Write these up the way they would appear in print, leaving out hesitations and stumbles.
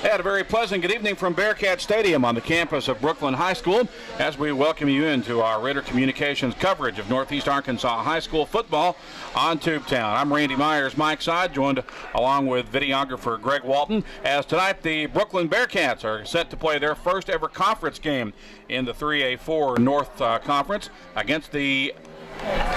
Had a very pleasant good evening from Bearcat Stadium on the campus of Brookland High School as we welcome you into our Ritter Communications coverage of Northeast Arkansas High School football on Tubetown. I'm Randy Myers, Mike Side, joined along with videographer Greg Walton, as tonight the Brookland Bearcats are set to play their first ever conference game in the 3A4 North Conference against the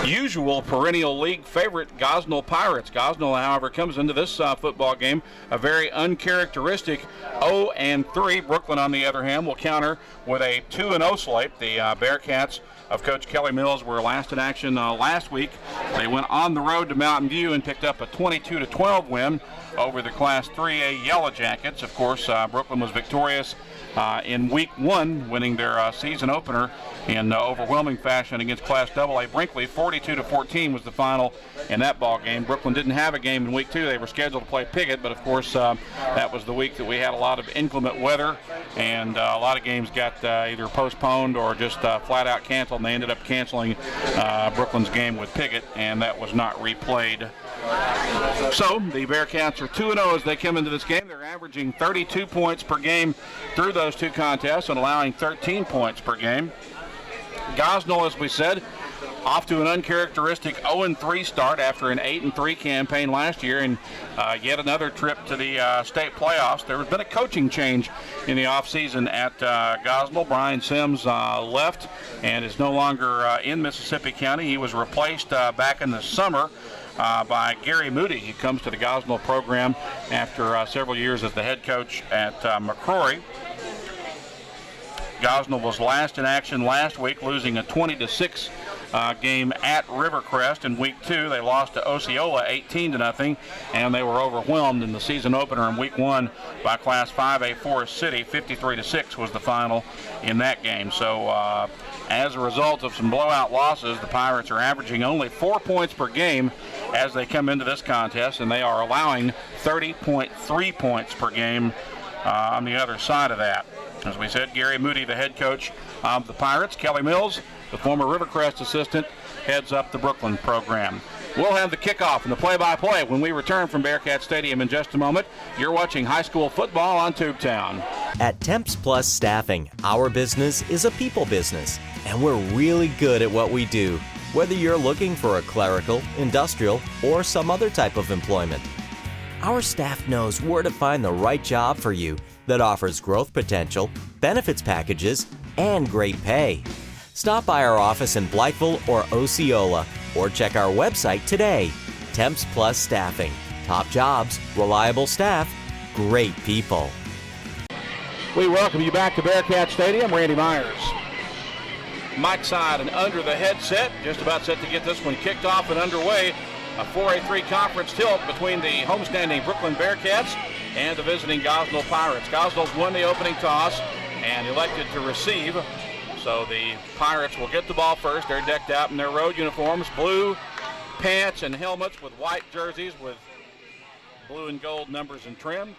usual perennial league favorite Gosnell Pirates. Gosnell, however, comes into this football game a very uncharacteristic 0-3. Brookland, on the other hand, will counter with a 2-0 slate. The Bearcats of Coach Kelly Mills were last in action last week. They went on the road to Mountain View and picked up a 22-12 win over the Class 3A Yellow Jackets. Of course, Brookland was victorious in Week 1, winning their season opener in overwhelming fashion against Class AA Brinkley. 42-14 was the final in that ball game. Brookland didn't have a game in Week 2. They were scheduled to play Piggott, but of course that was the week that we had a lot of inclement weather, and a lot of games got either postponed or just flat out canceled, and they ended up canceling Brookland's game with Piggott, and that was not replayed. So the Bearcats are 2-0 as they come into this game. They're averaging 32 points per game through those two contests and allowing 13 points per game. Gosnell, as we said, off to an uncharacteristic 0-3 start after an 8-3 campaign last year, and yet another trip to the state playoffs. There has been a coaching change in the offseason at Gosnell. Brian Sims left and is no longer in Mississippi County. He was replaced back in the summer by Gary Moody. He comes to the Gosnell program after several years as the head coach at McCrory. Gosnell was last in action last week, losing a 20-6 game at Rivercrest. In Week 2, they lost to Osceola 18-0, and they were overwhelmed in the season opener in Week 1 by Class 5A Forest City. 53-6 was the final in that game. So as a result of some blowout losses, the Pirates are averaging only 4 points per game as they come into this contest, and they are allowing 30.3 points per game on the other side of that. As we said, Gary Moody, the head coach of the Pirates. Kelly Mills, the former Rivercrest assistant, heads up the Brookland program. We'll have the kickoff and the play-by-play when we return from Bearcat Stadium in just a moment. You're watching high school football on Tubetown. At Temps Plus Staffing, our business is a people business, and we're really good at what we do, whether you're looking for a clerical, industrial, or some other type of employment. Our staff knows where to find the right job for you that offers growth potential, benefits packages, and great pay. Stop by our office in Blytheville or Osceola, or check our website today. Temps Plus Staffing. Top jobs, reliable staff, great people. We welcome you back to Bearcat Stadium. Randy Myers, Mike Side, and under the headset, just about set to get this one kicked off and underway. A 4A3 conference tilt between the homestanding Brookland Bearcats and the visiting Gosnell Pirates. Gosnell's won the opening toss and elected to receive. So the Pirates will get the ball first. They're decked out in their road uniforms, blue pants and helmets with white jerseys with blue and gold numbers and trim.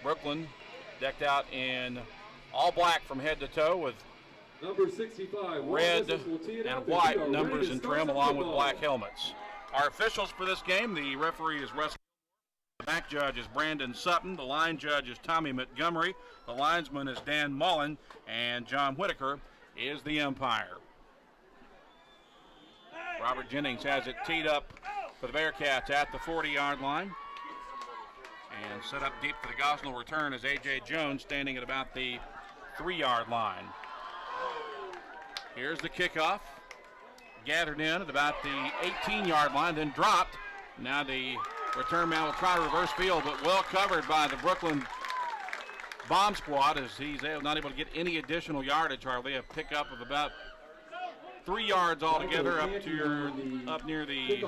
Brookland decked out in all black from head to toe with number 65, red and white numbers and trim along with black helmets. Our officials for this game, the referee is Russ. The back judge is Brandon Sutton. The line judge is Tommy Montgomery. The linesman is Dan Mullen. And John Whitaker is the umpire. Robert Jennings has it teed up for the Bearcats at the 40-yard line. And set up deep for the Gosnell return is A.J. Jones standing at about the 3-yard line. Here's the kickoff. Gathered in at about the 18-yard line, then dropped. Now the return man will try to reverse field, but well covered by the Brookland bomb squad as he's not able to get any additional yardage. Hardly a pickup of about 3 yards altogether up near the,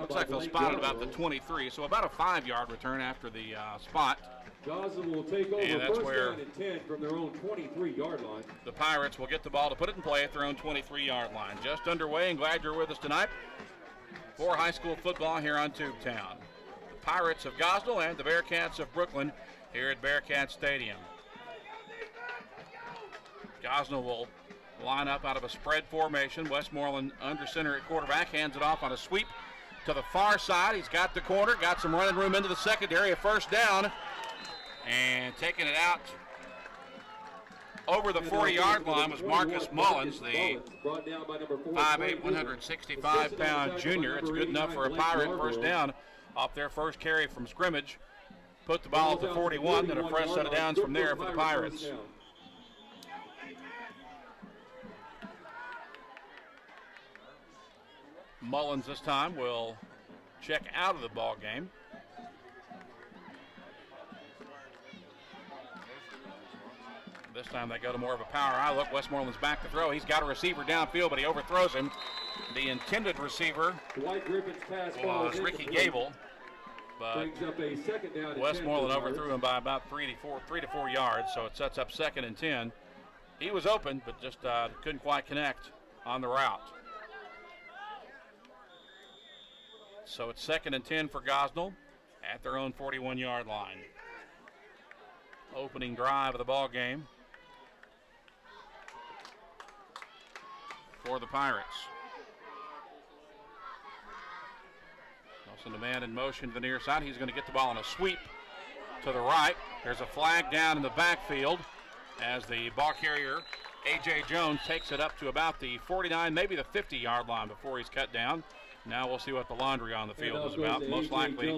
looks like they'll spot at about the 23, so about a 5-yard return after the spot. Gosnell will take over, and that's first where down and 10 from their own 23-yard line. The Pirates will get the ball to put it in play at their own 23-yard line. Just underway, and glad you're with us tonight for high school football here on Tubetown. The Pirates of Gosnell and the Bearcats of Brookland here at Bearcat Stadium. Gosnell will line up out of a spread formation. Westmoreland under center at quarterback, hands it off on a sweep to the far side. He's got the corner, got some running room into the secondary, a first down. And taking it out over the 40-yard line was Marcus Mullins, the 5'8", 165-pound junior. It's good enough for a Pirate first down off their first carry from scrimmage. Put the ball at the 41, then a fresh set of downs from there for the Pirates. Mullins this time will check out of the ball game. This time they go to more of a power eye look. Westmoreland's back to throw. He's got a receiver downfield, but he overthrows him. The intended receiver was Ricky Gable, but Westmoreland overthrew him by about 3 to 4 yards, so it sets up 2nd and 10. He was open, but just couldn't quite connect on the route. So it's 2nd and 10 for Gosnell at their own 41-yard line. Opening drive of the ball game for the Pirates. Nelson, the man in motion to the near side. He's going to get the ball on a sweep to the right. There's a flag down in the backfield as the ball carrier, A.J. Jones, takes it up to about the 49, maybe the 50-yard line before he's cut down. Now we'll see what the laundry on the field is about. Most likely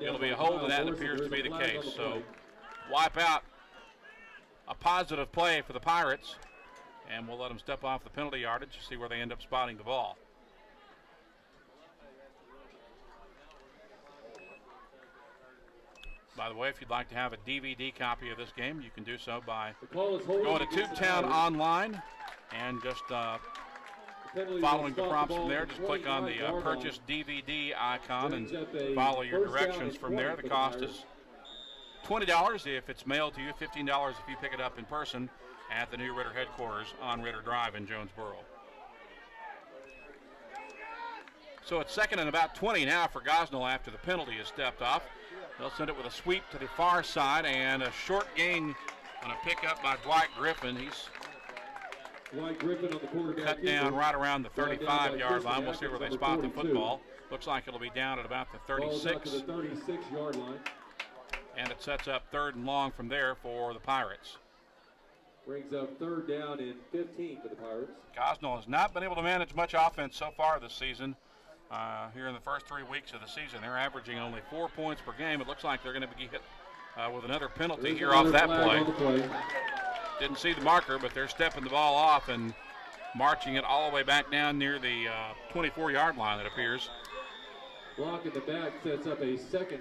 it'll be a hold, and that appears to be the case. So wipe out a positive play for the Pirates, and we'll let them step off the penalty yardage to see where they end up spotting the ball. By the way, if you'd like to have a DVD copy of this game, you can do so by going to Tubetown online and just following the prompts from there. Just click on the purchase DVD icon and follow your directions from there. The cost is $20 if it's mailed to you, $15 if you pick it up in person at the new Ritter headquarters on Ritter Drive in Jonesboro. So it's 2nd and about 20 now for Gosnell after the penalty is stepped off. They'll send it with a sweep to the far side and a short gain on a pickup by Dwight Griffin. He's cut down right around the 35-yard line. We'll see where they spot the football. Looks like it'll be down at about the 36. 36-yard line. And it sets up 3rd and long from there for the Pirates. Brings up 3rd down and 15 for the Pirates. Gosnell has not been able to manage much offense so far this season. Here in the first 3 weeks of the season, they're averaging only 4 points per game. It looks like they're going to be hit with another penalty here off that play. Didn't see the marker, but they're stepping the ball off and marching it all the way back down near the 24-yard line, it appears. Block in the back sets up a 2nd.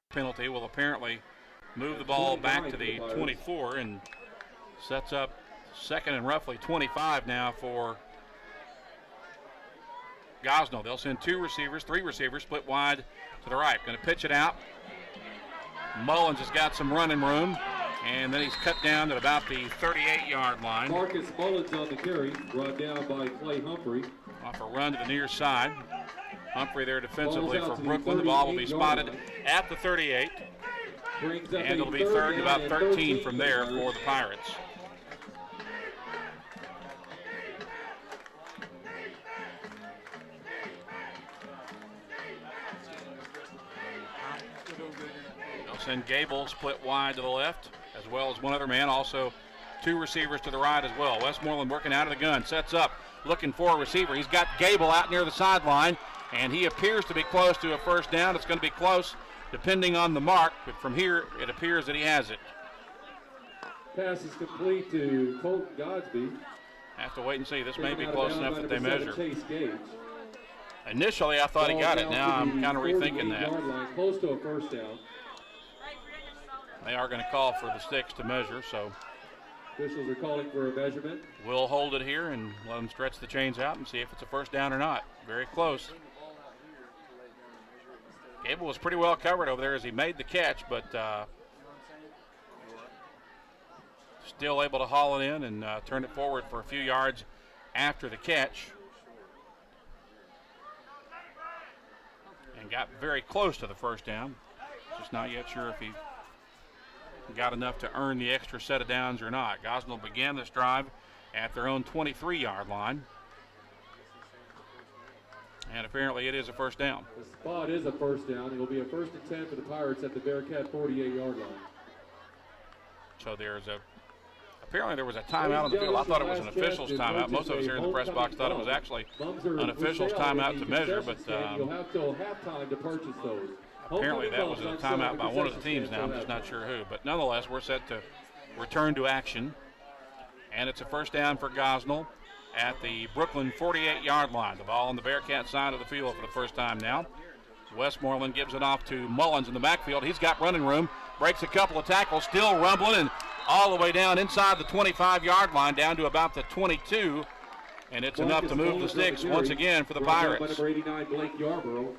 Penalty will apparently move the ball back to the 24 and sets up 2nd and roughly 25 now for Gosnell. They'll send 3 receivers, split wide to the right. Going to pitch it out. Mullins has got some running room, and then he's cut down at about the 38-yard line. Marcus Mullins on the carry, brought down by Clay Humphrey. Off a run to the near side. Humphrey there defensively for Brookland. The ball will be spotted at the 38, and it'll be 3rd and about 13 from there for the Pirates. And Gable split wide to the left, as well as one other man. Also 2 receivers to the right as well. Westmoreland working out of the gun, sets up, looking for a receiver. He's got Gable out near the sideline, and he appears to be close to a first down. It's going to be close depending on the mark, but from here it appears that he has it. Pass is complete to Colton Godsby. Have to wait and see. This may be close enough that they measure. Chase Gage. Initially I thought he got it. Now I'm kind of rethinking that. Line, close to a first down. They are going to call for the sticks to measure, so officials are calling for a measurement. We'll hold it here and let them stretch the chains out and see if it's a first down or not. Very close. Gable was pretty well covered over there as he made the catch, but still able to haul it in and turn it forward for a few yards after the catch. And got very close to the first down. Just not yet sure if he got enough to earn the extra set of downs or not. Gosnell began this drive at their own 23-yard line. And apparently it is a first down. The spot is a first down. It will be a 1st and 10 for the Pirates at the Bearcat 48-yard line. So apparently there was a timeout on the field. I thought it was an official's timeout. Most of us here in the press box thought it was actually an official's timeout to measure, but you'll have till halftime to purchase those. Apparently that was a timeout by one of the teams now. I'm just not sure who. But nonetheless, we're set to return to action. And it's a first down for Gosnell at the Brookland 48-yard line. The ball on the Bearcat side of the field for the first time now. Westmoreland gives it off to Mullins in the backfield. He's got running room, breaks a couple of tackles, still rumbling, and all the way down inside the 25-yard line, down to about the 22. And it's enough to move the sticks once again for the Pirates. Number 89, Blake Yarborough.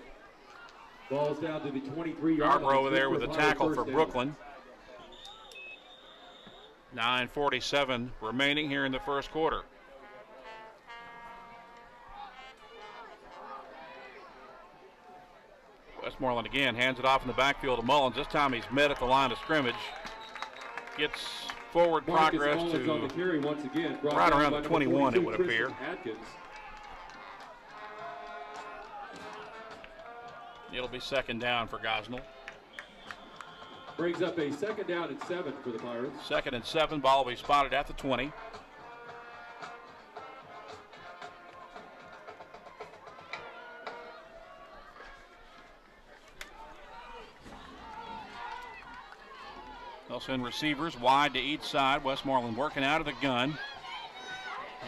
Ball's down to the 23-yard line. Yarborough over there with a tackle for Brookland. 9:47 remaining here in the first quarter. Westmoreland again hands it off in the backfield to Mullins. This time he's met at the line of scrimmage. Gets forward progress to on the carry once again, right around the 21, it would appear. Atkins. It'll be second down for Gosnell. Brings up a second down and 7 for the Pirates. Second and 7, ball will be spotted at the 20. They'll send receivers wide to each side. Westmoreland working out of the gun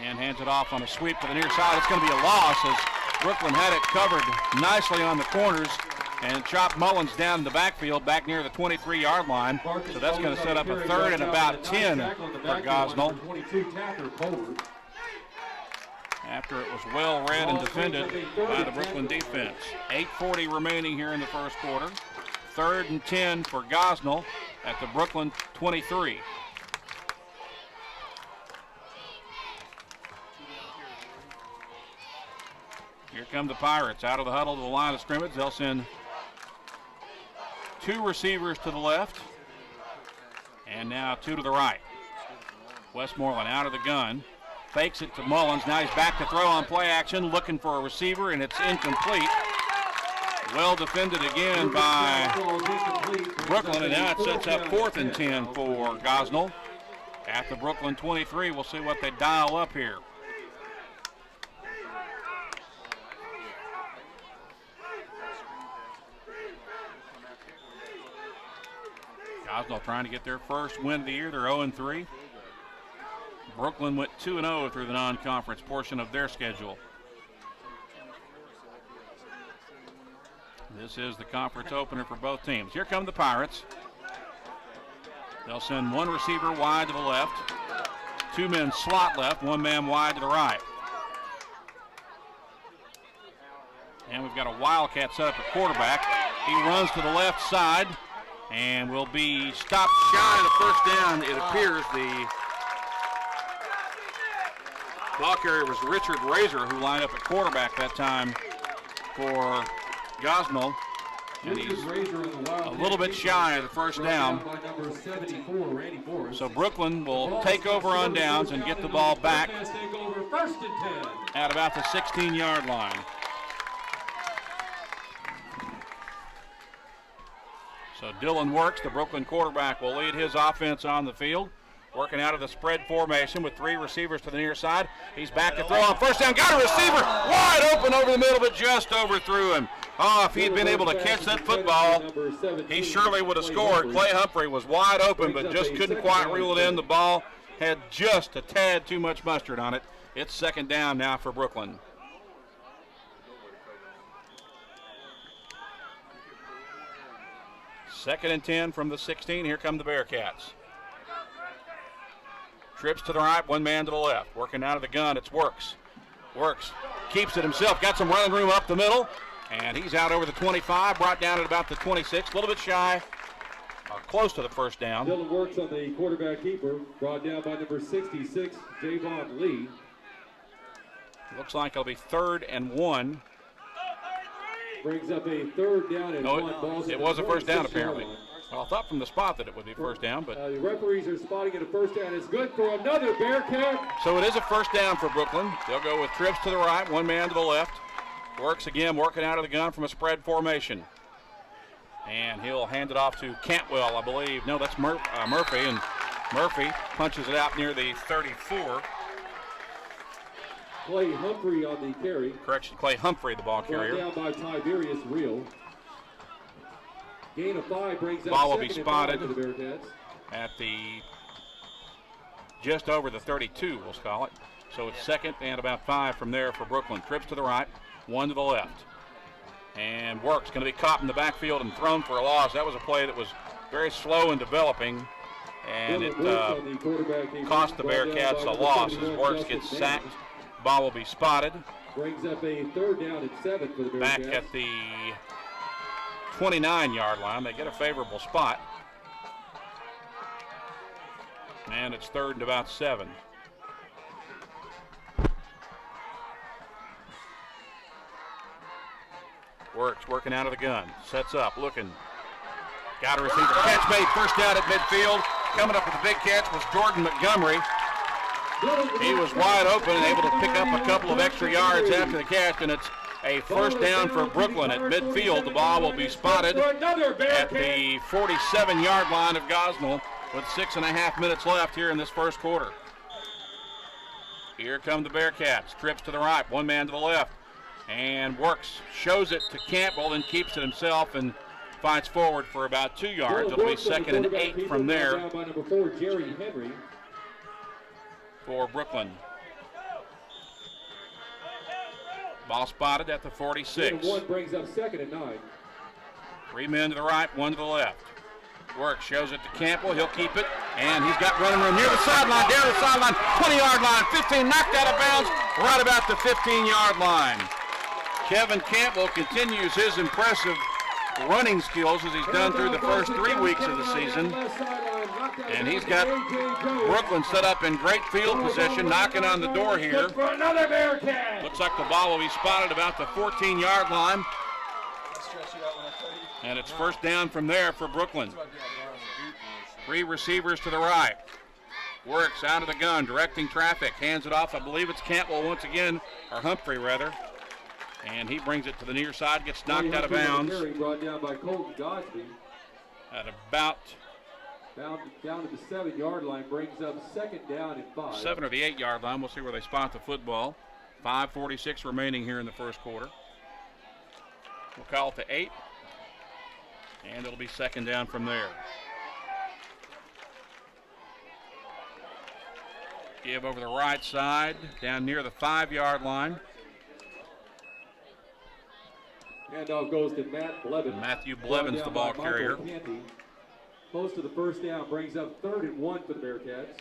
and hands it off on a sweep to the near side. It's going to be a loss as Brookland had it covered nicely on the corners and chopped Mullins down in the backfield back near the 23-yard line. So that's going to set up a third and about 10 for Gosnell. After it was well read and defended by the Brookland defense. 8:40 remaining here in the first quarter. Third and 10 for Gosnell at the Brookland 23. Here come the Pirates out of the huddle to the line of scrimmage. They'll send 2 receivers to the left and now 2 to the right. Westmoreland out of the gun. Fakes it to Mullins. Now he's back to throw on play action, looking for a receiver, and it's incomplete. Well defended again by Brookland, and now it sets up 4th and 10 for Gosnell at the Brookland 23. We'll see what they dial up here. Gosnell trying to get their first win of the year. They're 0-3. Brookland went 2-0 through the non-conference portion of their schedule. This is the conference opener for both teams. Here come the Pirates. They'll send 1 receiver wide to the left, 2 men slot left, 1 man wide to the right. And we've got a Wildcat set up at quarterback. He runs to the left side and will be stopped shy of the first down. It appears the ball carrier was Richard Razor, who lined up at quarterback that time for Gosnell, and he's a little bit shy of the first down. So Brookland will take over on downs and get the ball back at about the 16-yard line. So Dylan Works, the Brookland quarterback, will lead his offense on the field. Working out of the spread formation with 3 receivers to the near side. He's back to throw on first down. Got a receiver wide open over the middle, but just overthrew him. Oh, if he'd been able to catch that football, he surely would have scored. Clay Humphrey was wide open, but just couldn't quite reel it in. The ball had just a tad too much mustard on it. It's second down now for Brookland. Second and 10 from the 16. Here come the Bearcats. Trips to the right, 1 man to the left. Working out of the gun, it's Works. Works keeps it himself, got some running room up the middle, and he's out over the 25, brought down at about the 26, a little bit shy, close to the first down. Dylan Works on the quarterback keeper, brought down by number 66, Javon Lee. Looks like it'll be 3rd and 1. Brings up a 3rd down and 1. No, it was a first down apparently. Well, I thought from the spot that it would be first down, but the referees are spotting it a first down. It's good for another Bearcat. So it is a first down for Brookland. They'll go with trips to the right, 1 man to the left. Works again, working out of the gun from a spread formation. And he'll hand it off to Cantwell, I believe. No, that's Murphy, and Murphy punches it out near the 34. Clay Humphrey on the carry. Correction, Clay Humphrey, the ball carrier. Brought down by Tiberius Real. Gain of 5 brings up Ball will be second and 5 spotted for the Bearcats. at the just over the 32, we'll call it. So it's second and about 5 from there for Brookland. Trips to the right, 1 to the left. And Works going to be caught in the backfield and thrown for a loss. That was a play that was very slow in developing, and it cost the Bearcats a loss as Works gets sacked. Ball will be spotted. Brings up a 3rd down and 7 for the Bearcats. Back at the 29-yard line. They get a favorable spot. And it's 3rd and about 7. Works, working out of the gun. Sets up, looking. Got a receiver. Catch made, first down at midfield. Coming up with the big catch was Jordan Montgomery. He was wide open and able to pick up a couple of extra yards after the catch, and it's a first down for Brookland at midfield. The ball will be spotted at the 47-yard line of Gosnell with 6.5 minutes left here in this first quarter. Here come the Bearcats. Trips to the right, one man to the left. And Works, shows it to Campbell, then keeps it himself and fights forward for about 2 yards. It'll be 2nd and 8 from there for Brookland. Ball spotted at the 46. 1 brings up 2nd and 9. 3 men to the right, 1 to the left. Works, shows it to Campbell. He'll keep it, and he's got running room near the sideline, down the sideline, 20-yard line, 15, knocked out of bounds, right about the 15-yard line. Kevin Campbell continues his impressive running skills as he's done through the first 3 weeks of the season. And he's got Brookland set up in great field position, knocking on the door here. Looks like the ball will be spotted about the 14-yard line. And it's first down from there for Brookland. 3 receivers to the right. Works out of the gun, directing traffic, hands it off. I believe it's Campbell once again, or Humphrey rather. And he brings it to the near side, gets knocked out of bounds. Brought down by Colton Godsby. At about down to the 7-yard line, brings up 2nd down and 5. 7 or the 8-yard line. We'll see where they spot the football. 5:46 remaining here in the first quarter. We'll call it to 8. And it'll be 2nd down from there. Give over the right side, down near the 5-yard line. Handoff goes to Matt Blevins. Matthew Blevins, the ball carrier. Close to the first down, brings up 3rd and 1 for the Bearcats.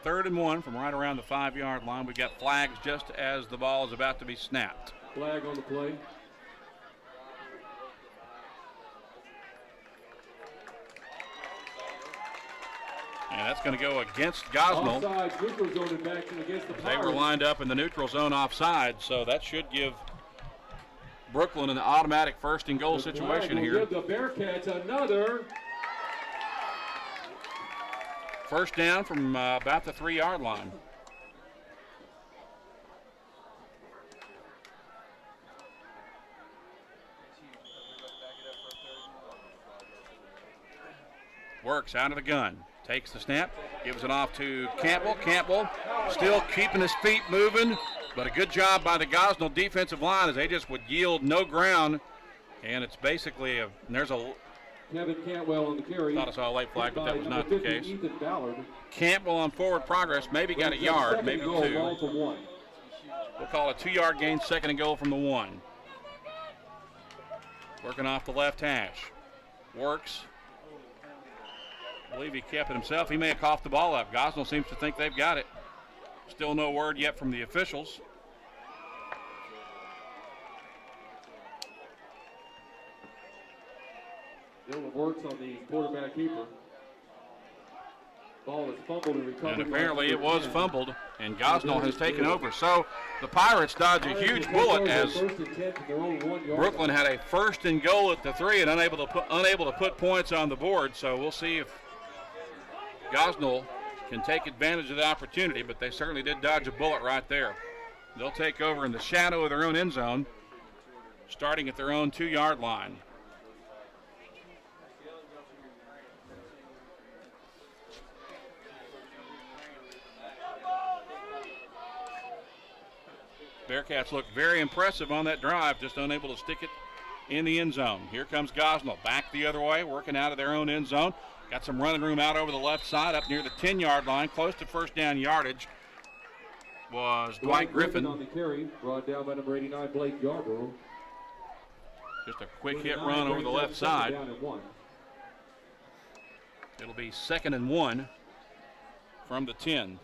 3rd and 1 from right around the 5-yard line. We got flags just as the ball is about to be snapped. Flag on the play. And that's going to go against Gosnell. Offside, neutral zone in action against the They were lined up in the neutral zone offside, so that should give Brookland an automatic 1st and goal situation here. Give the Bearcats another. First down from about the 3-yard line. Works out of the gun. Takes the snap, gives it off to Campbell. Campbell still keeping his feet moving, but a good job by the Gosnell defensive line as they just would yield no ground. And it's basically there's a Kevin Cantwell on the carry. Thought I saw a late flag, but that was not the case. Campbell on forward progress, maybe got a yard, maybe 2. We'll call it a 2-yard gain, 2nd and goal from the 1. Working off the left hash. Works. I believe he kept it himself. He may have coughed the ball up. Gosnell seems to think they've got it. Still no word yet from the officials. Dylan Works on the quarterback keeper. Ball is fumbled and recovered. And apparently it was fumbled, and Gosnell has taken over. So the Pirates dodge a huge bullet as Brookland had a 1st and goal at the 3 and unable to put points on the board. So we'll see if Gosnell can take advantage of the opportunity, but they certainly did dodge a bullet right there. They'll take over in the shadow of their own end zone, starting at their own 2-yard line. Bearcats look very impressive on that drive, just unable to stick it in the end zone. Here comes Gosnell back the other way, working out of their own end zone. Got some running room out over the left side, up near the 10-yard line, close to first down yardage. Was Dwight Griffin on the carry, brought down by number 89, Blake Yarborough. Just a quick hit run over the left side. It'll be 2nd and 1 from the 10.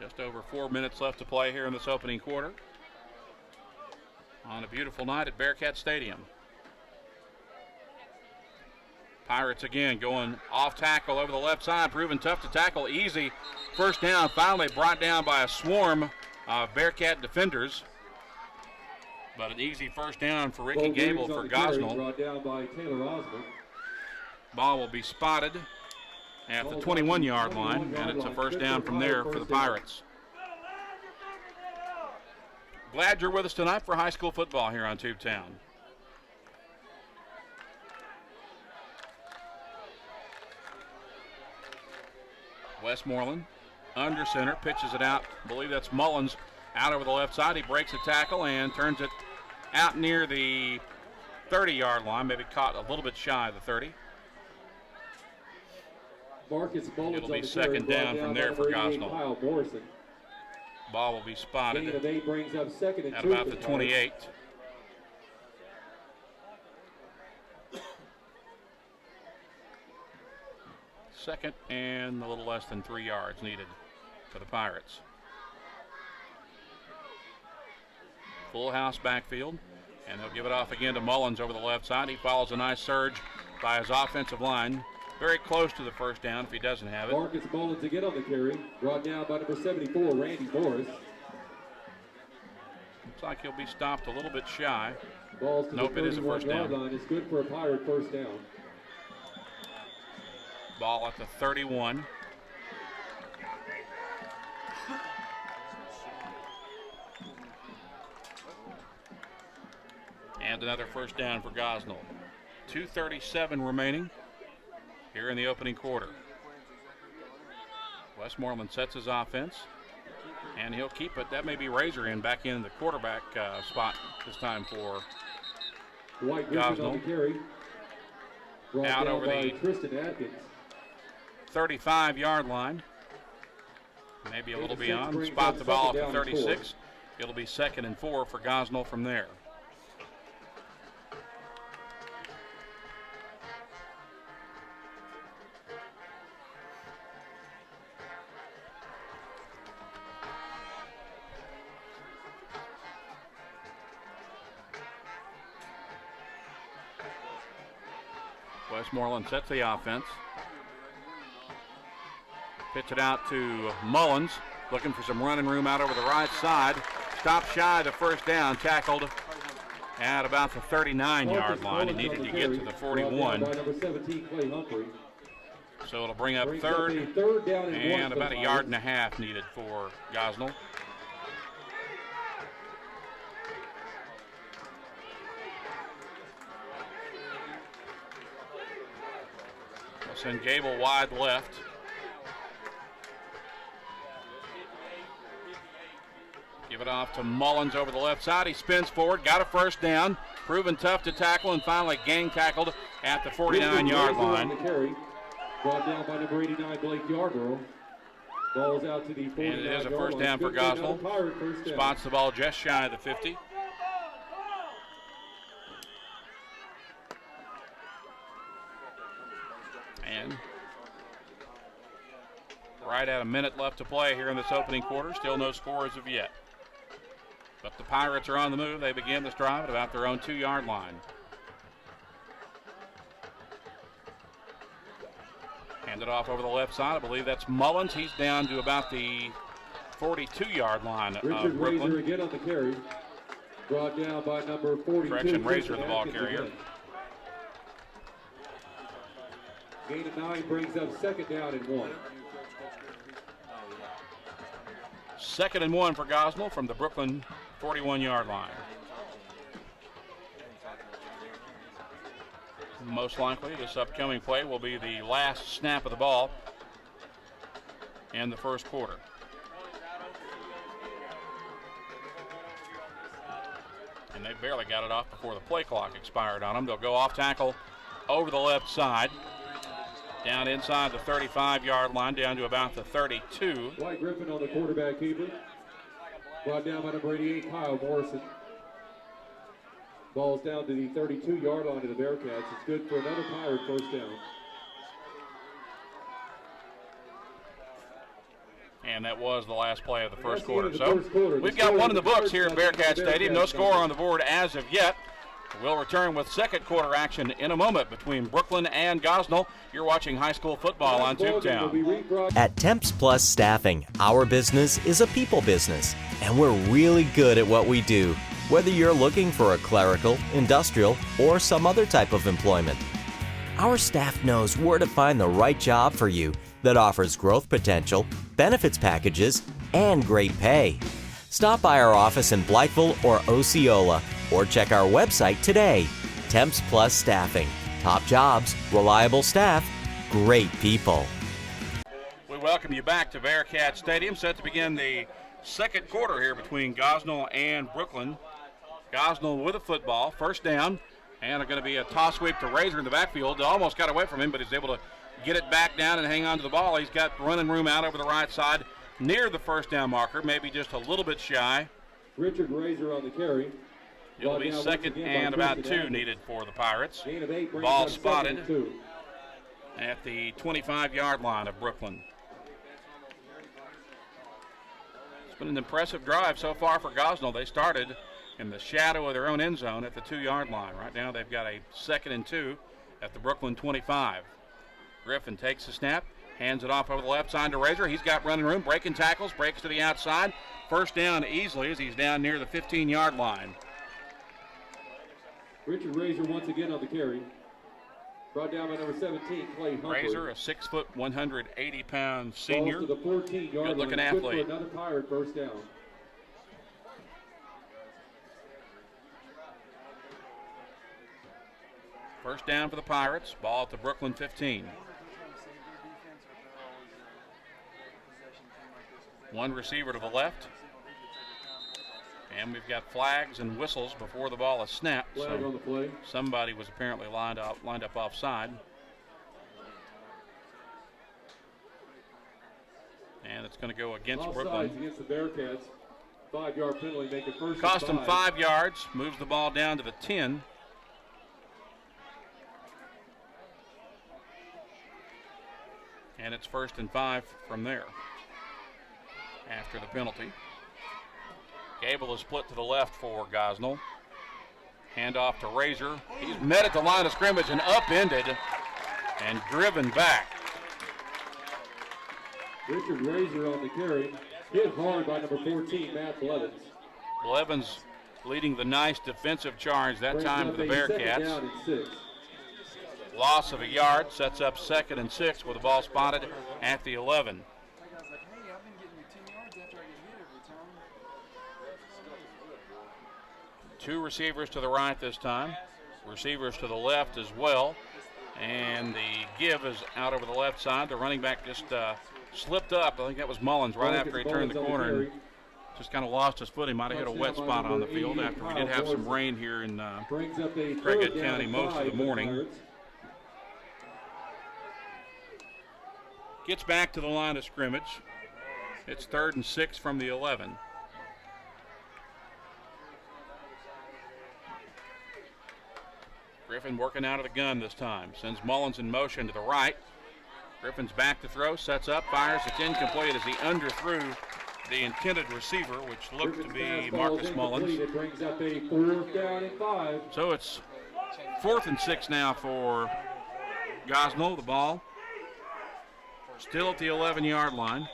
Just over 4 minutes left to play here in this opening quarter. On a beautiful night at Bearcat Stadium. Pirates again going off tackle over the left side, proving tough to tackle. Easy first down, finally brought down by a swarm of Bearcat defenders. But an easy first down for Ricky Gable for Gosnell. Brought down by Taylor Osmond. Ball will be spotted at the 21-yard line, and it's a first down from there for the Pirates. Glad you're with us tonight for high school football here on Tubetown. Westmoreland under center, pitches it out. I believe that's Mullins out over the left side. He breaks a tackle and turns it out near the 30-yard line, maybe caught a little bit shy of the 30. Marcus Mullins. It'll be second down from there for Gosnell. Kyle Morrison. Ball will be spotted Gain of 8 brings up 2nd and 2 at about the 28. Second and a little less than 3 yards needed for the Pirates. Full house backfield, and they'll give it off again to Mullins over the left side. He follows a nice surge by his offensive line. Very close to the first down if he doesn't have it. Marcus Mullins again on the carry. Brought down by number 74, Randy Morris. Looks like he'll be stopped a little bit shy. Balls to Nope, the it is a first down. line. It's good for a Pirate first down. Ball at the 31. And another first down for Gosnell. 2:37 remaining here in the opening quarter. Westmoreland sets his offense, and he'll keep it. That may be Razor in back in the quarterback spot this time for Dwight Griffin on the carry. Brought out down over by the Tristan Atkins. 35-yard line. Maybe a little beyond. Spot the ball at the 36. It'll be 2nd and 4 for Gosnell from there. Westmoreland sets the offense. Pitch it out to Mullins, looking for some running room out over the right side. Stopped shy of the first down, tackled at about the 39-yard line. He needed to get to the 41. So it'll bring up third and about a yard and a half needed for Gosnell. We'll send Gable wide left. Give it off to Mullins over the left side. He spins forward, got a first down, proven tough to tackle, and finally gang tackled at the 49-yard line. Brought down by number 89, Blake Yarborough. Ball's out to the 49-yard line. And it is a first down for Gosnell. Spots the ball just shy of the 50. And right at a minute left to play here in this opening quarter. Still no score as of yet. But the Pirates are on the move. They begin this drive at about their own 2-yard line. Handed off over the left side. I believe that's Mullins. He's down to about the 42-yard line of Richard Brookland. Razor again on the carry. Brought down by number 42. Correction, Razor the ball carrier. Gain of 9 brings up 2nd down and 1. 2nd and 1 for Gosnell from the Brookland 41-yard line. Most likely this upcoming play will be the last snap of the ball in the first quarter. And they barely got it off before the play clock expired on them. They'll go off tackle over the left side, down inside the 35-yard line, down to about the 32. Dwight Griffin on the quarterback keeper. Brought down by number 88, Kyle Morrison. Ball's down to the 32-yard line to the Bearcats. It's good for another Pirate first down. And that was the last play of the first quarter. So we've got one in the books here at Bearcat Stadium. No score on the board as of yet. We'll return with second quarter action in a moment between Brookland and Gosnell. You're watching high school football on Tubetown. At Temps Plus Staffing, our business is a people business, and we're really good at what we do, whether you're looking for a clerical, industrial, or some other type of employment. Our staff knows where to find the right job for you that offers growth potential, benefits packages, and great pay. Stop by our office in Blytheville or Osceola, or check our website today. Temps Plus Staffing. Top jobs, reliable staff, great people. We welcome you back to Bearcat Stadium, set to begin the second quarter here between Gosnell and Brookland. Gosnell with a football, first down, and going to be a toss sweep to Razor in the backfield. Almost got away from him, but he's able to get it back down and hang on to the ball. He's got running room out over the right side near the first down marker, maybe just a little bit shy. Richard Razor on the carry. It'll be second and about 2 needed for the Pirates. Ball spotted at the 25-yard line of Brookland. It's been an impressive drive so far for Gosnell. They started in the shadow of their own end zone at the 2-yard line. Right now they've got a second and 2 at the Brookland 25. Griffin takes the snap, hands it off over the left side to Razor. He's got running room, breaking tackles, breaks to the outside. First down easily as he's down near the 15-yard line. Richard Razor once again on the carry. Brought down by number 17, Clay Humphrey. Razor, a 6-foot, 180-pound senior. Balls to the 14-yard line. Good-looking athlete. For another Pirate first down. First down for the Pirates. Ball at the Brookland 15. One receiver to the left. And we've got flags and whistles before the ball is snapped. Flag on the play. Somebody was apparently lined up offside. And it's going to go against Brookland. Against the Bearcats. 5-yard penalty, make it first. Cost him 5 yards. Moves the ball down to the 10. And it's 1st and 5 from there after the penalty. Gable is split to the left for Gosnell. Handoff to Razor. He's met at the line of scrimmage and upended and driven back. Richard Razor on the carry. Hit hard by number 14, Matt Blevins. Blevins leading the nice defensive charge that time for the Bearcats. Down and 6. Loss of a yard sets up 2nd and 6 with the ball spotted at the 11. Two receivers to the right this time. Receivers to the left as well. And the give is out over the left side. The running back just slipped up. I think that was Mullins right after he turned the corner and just kind of lost his footing. Might have hit a wet spot on the field after we did have some rain here in Craighead County most of the morning. Gets back to the line of scrimmage. It's 3rd and 6 from the 11. Griffin working out of the gun this time. Sends Mullins in motion to the right. Griffin's back to throw, sets up, fires. It's incomplete as he underthrew the intended receiver, which looked to be Marcus Mullins. It brings up a 4th down and 5. So it's 4th and 6 now for Gosnell. The ball still at the 11-yard line.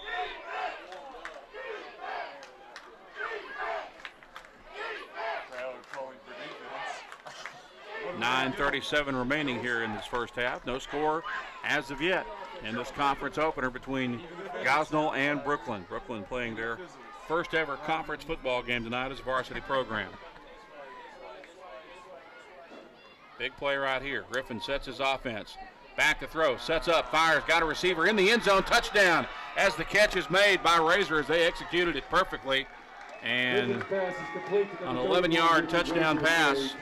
.9:37 remaining here in this first half. No score as of yet in this conference opener between Gosnell and Brookland. Brookland playing their first ever conference football game tonight as a varsity program. Big play right here. Griffin sets his offense. Back to throw, sets up, fires, got a receiver in the end zone, touchdown, as the catch is made by Razor as they executed it perfectly. And an 11-yard touchdown pass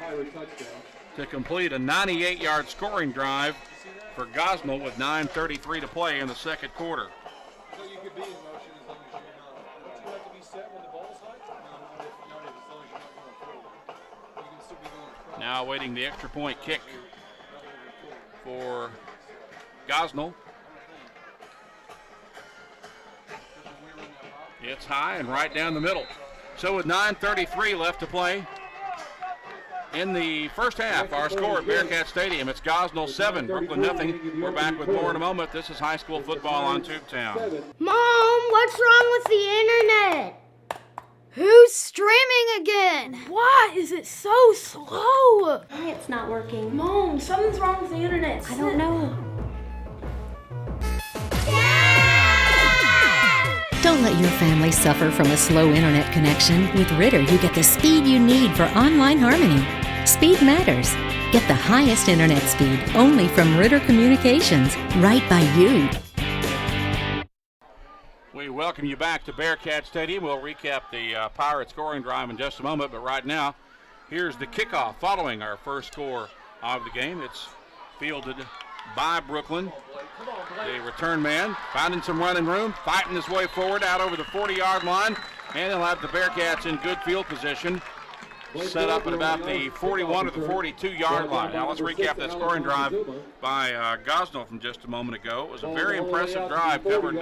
to complete a 98-yard scoring drive for Gosnell with 9:33 to play in the second quarter. So you could be in motion as long as you're not. Don't you have to be set when the ball's high? No, as long as you're not going forward. You can still be going across. Now awaiting the extra point kick for Gosnell. It's high and right down the middle. So with 9:33 left to play in the first half, our score at Bearcat Stadium, it's Gosnell 7, Brookland nothing. We're back with more in a moment. This is high school football on Tubetown. Mom, what's wrong with the internet? Who's streaming again? Why is it so slow? It's not working. Mom, something's wrong with the internet. I don't know. Don't let your family suffer from a slow internet connection. With Ritter, you get the speed you need for online harmony. Speed matters. Get the highest internet speed only from Ritter Communications, right by you. We welcome you back to Bearcat Stadium. We'll recap the Pirate scoring drive in just a moment, but right now, here's the kickoff following our first score of the game. It's fielded by Brookland. The return man finding some running room, fighting his way forward out over the 40-yard line, and he'll have the Bearcats in good field position, set up at about the 41 or the 42-yard line. Now let's recap that scoring drive by Gosnell from just a moment ago. It was a very impressive drive, covered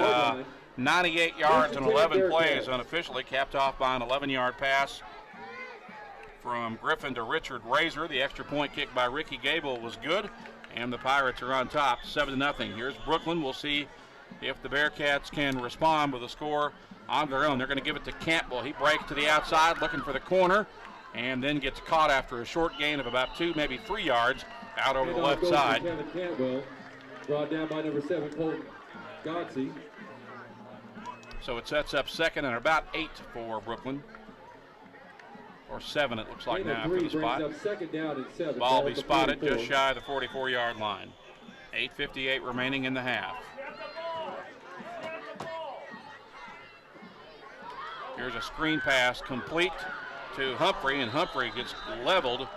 98 yards and 11 plays unofficially, capped off by an 11-yard pass from Griffin to Richard Razor. The extra point kick by Ricky Gable was good, and the Pirates are on top, 7-0. Here's Brookland. We'll see if the Bearcats can respond with a score on their own. They're going to give it to Campbell. He breaks to the outside, looking for the corner, and then gets caught after a short gain of about 2, maybe 3 yards out over the left side. Campbell, brought down by number 7, Colton Godsey. So it sets up second and about 8 for Brookland. Or 7, it looks like now after the spot. Second down and 7. Ball be spotted just shy of the 44-yard line. 8:58 remaining in the half. Here's a screen pass complete to Humphrey, and Humphrey gets leveled.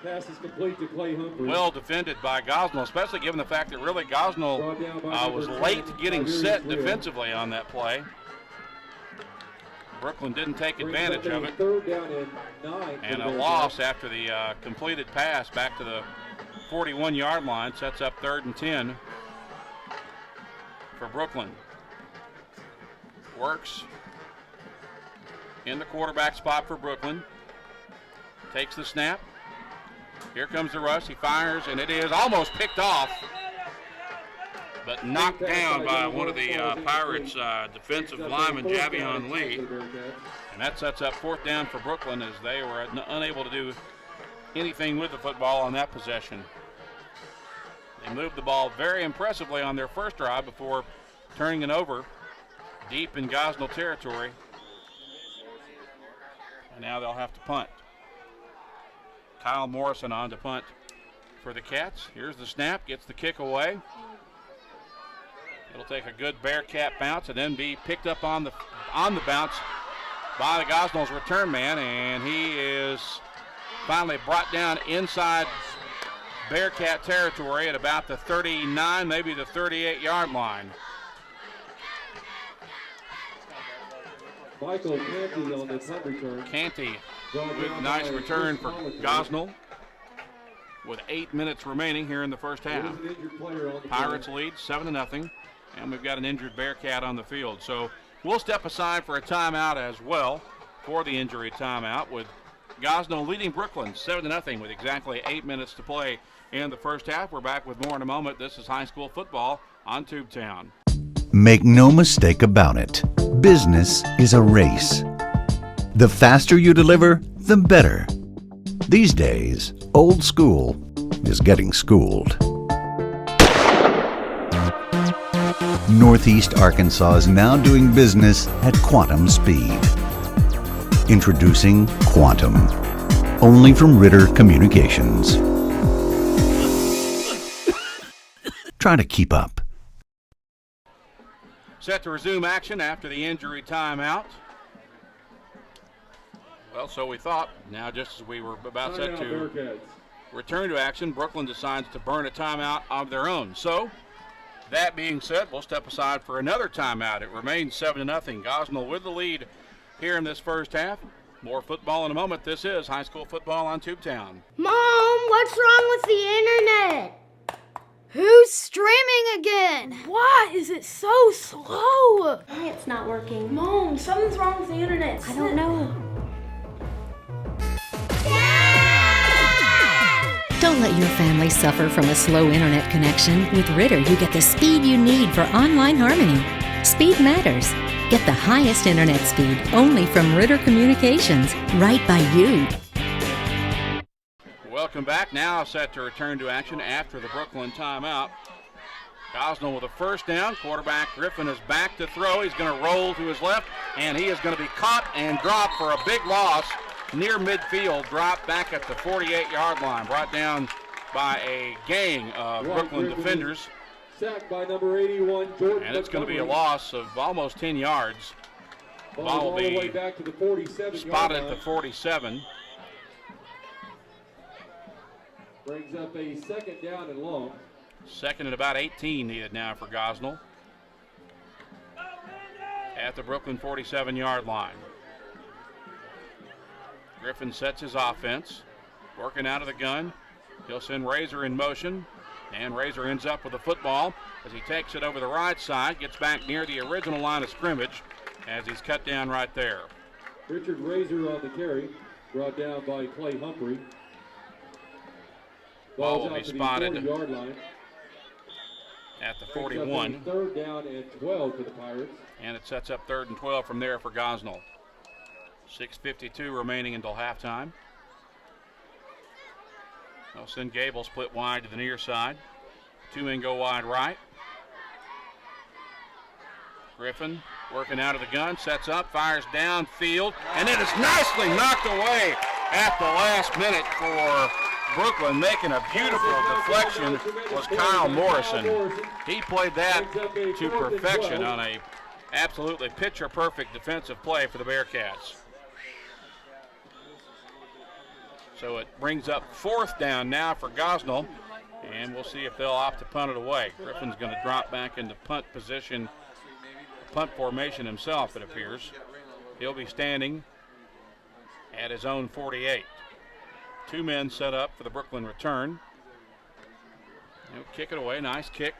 Pass is complete to Clay Humphrey. Well defended by Gosnell, especially given the fact that really Gosnell was late getting set defensively on that play. Brookland didn't take advantage of it. And a loss after the completed pass back to the 41-yard line sets up 3rd and 10 for Brookland. Works in the quarterback spot for Brookland. Takes the snap. Here comes the rush. He fires, and it is almost picked off, but knocked down by one of the Pirates' defensive linemen, Javion Lee. And that sets up 4th down for Brookland as they were unable to do anything with the football on that possession. They moved the ball very impressively on their first drive before turning it over deep in Gosnell territory. And now they'll have to punt. Kyle Morrison on to punt for the Cats. Here's the snap, gets the kick away. It'll take a good Bearcat bounce and then be picked up on the bounce by the Gosnell's return man, and he is finally brought down inside Bearcat territory at about the 39, maybe the 38-yard line. Michael Canty on the punt return. Canty with a nice return for Gosnell with 8 minutes remaining here in the first half. Pirates lead 7-0, and we've got an injured Bearcat on the field. So we'll step aside for a timeout as well for the injury timeout, with Gosnell leading Brookland 7-0 with exactly 8 minutes to play in the first half. We're back with more in a moment. This is high school football on Tubetown. Make no mistake about it, business is a race. The faster you deliver, the better. These days, old school is getting schooled. Northeast Arkansas is now doing business at quantum speed. Introducing Quantum, only from Ritter Communications. Try to keep up. Set to resume action after the injury timeout. Well, so we thought. Now, just as we were about set to return to action, Brookland decides to burn a timeout of their own. So, that being said, we'll step aside for another timeout. It remains 7-0. Gosnell with the lead here in this first half. More football in a moment. This is high school football on Tubetown. Mom, what's wrong with the internet? Who's streaming again? Why is it so slow? Why it's not working? Mom, something's wrong with the internet. I don't know. Don't let your family suffer from a slow internet connection. With Ritter, you get the speed you need for online harmony. Speed matters. Get the highest internet speed only from Ritter Communications, right by you. Welcome back. Now set to return to action after the Brookland timeout. Gosnell with a first down. Quarterback Griffin is back to throw. He's going to roll to his left, and he is going to be caught and dropped for a big loss near midfield. Dropped back at the 48-yard line. Brought down by a gang of Brookland defenders. Sacked by number 81, Jordan. And it's going to be a loss of almost 10 yards. Ball will be all the way back to the 47 spotted at the 47. Brings up a second down and long. Second and about 18 needed now for Gosnell. At the Brookland 47-yard line. Griffin sets his offense. Working out of the gun. He'll send Razor in motion. And Razor ends up with the football as he takes it over the right side. Gets back near the original line of scrimmage as he's cut down right there. Richard Razor on the carry. Brought down by Clay Humphrey. Ball will be spotted 40-yard line. At the 41. Third down and 12 for the Pirates. And it sets up 3rd and 12 from there for Gosnell. 6:52 remaining until halftime. They'll send Gable split wide to the near side. Two men go wide right. Griffin working out of the gun, sets up, fires downfield, and it is nicely knocked away at the last minute for Brookland. Making a beautiful deflection was Kyle Morrison. He played that to perfection on a absolutely picture-perfect defensive play for the Bearcats. So it brings up 4th down now for Gosnell, and we'll see if they'll opt to punt it away. Griffin's going to drop back into punt position, punt formation himself, it appears. He'll be standing at his own 48. Two men set up for the Brookland return. He'll kick it away, nice kick.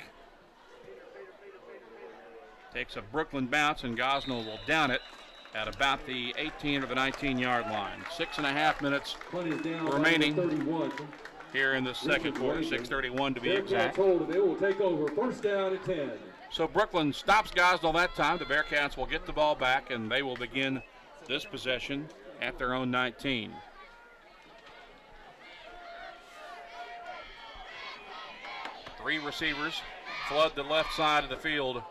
Takes a Brookland bounce, and Gosnell will down it at about the 18 or the 19-yard line. 6.5 minutes remaining here in the second quarter. 6:31 to be exact. They will take over. First down and 10. So Brookland stops Gosnell that time. The Bearcats will get the ball back, and they will begin this possession at their own 19. Three receivers flood the left side of the field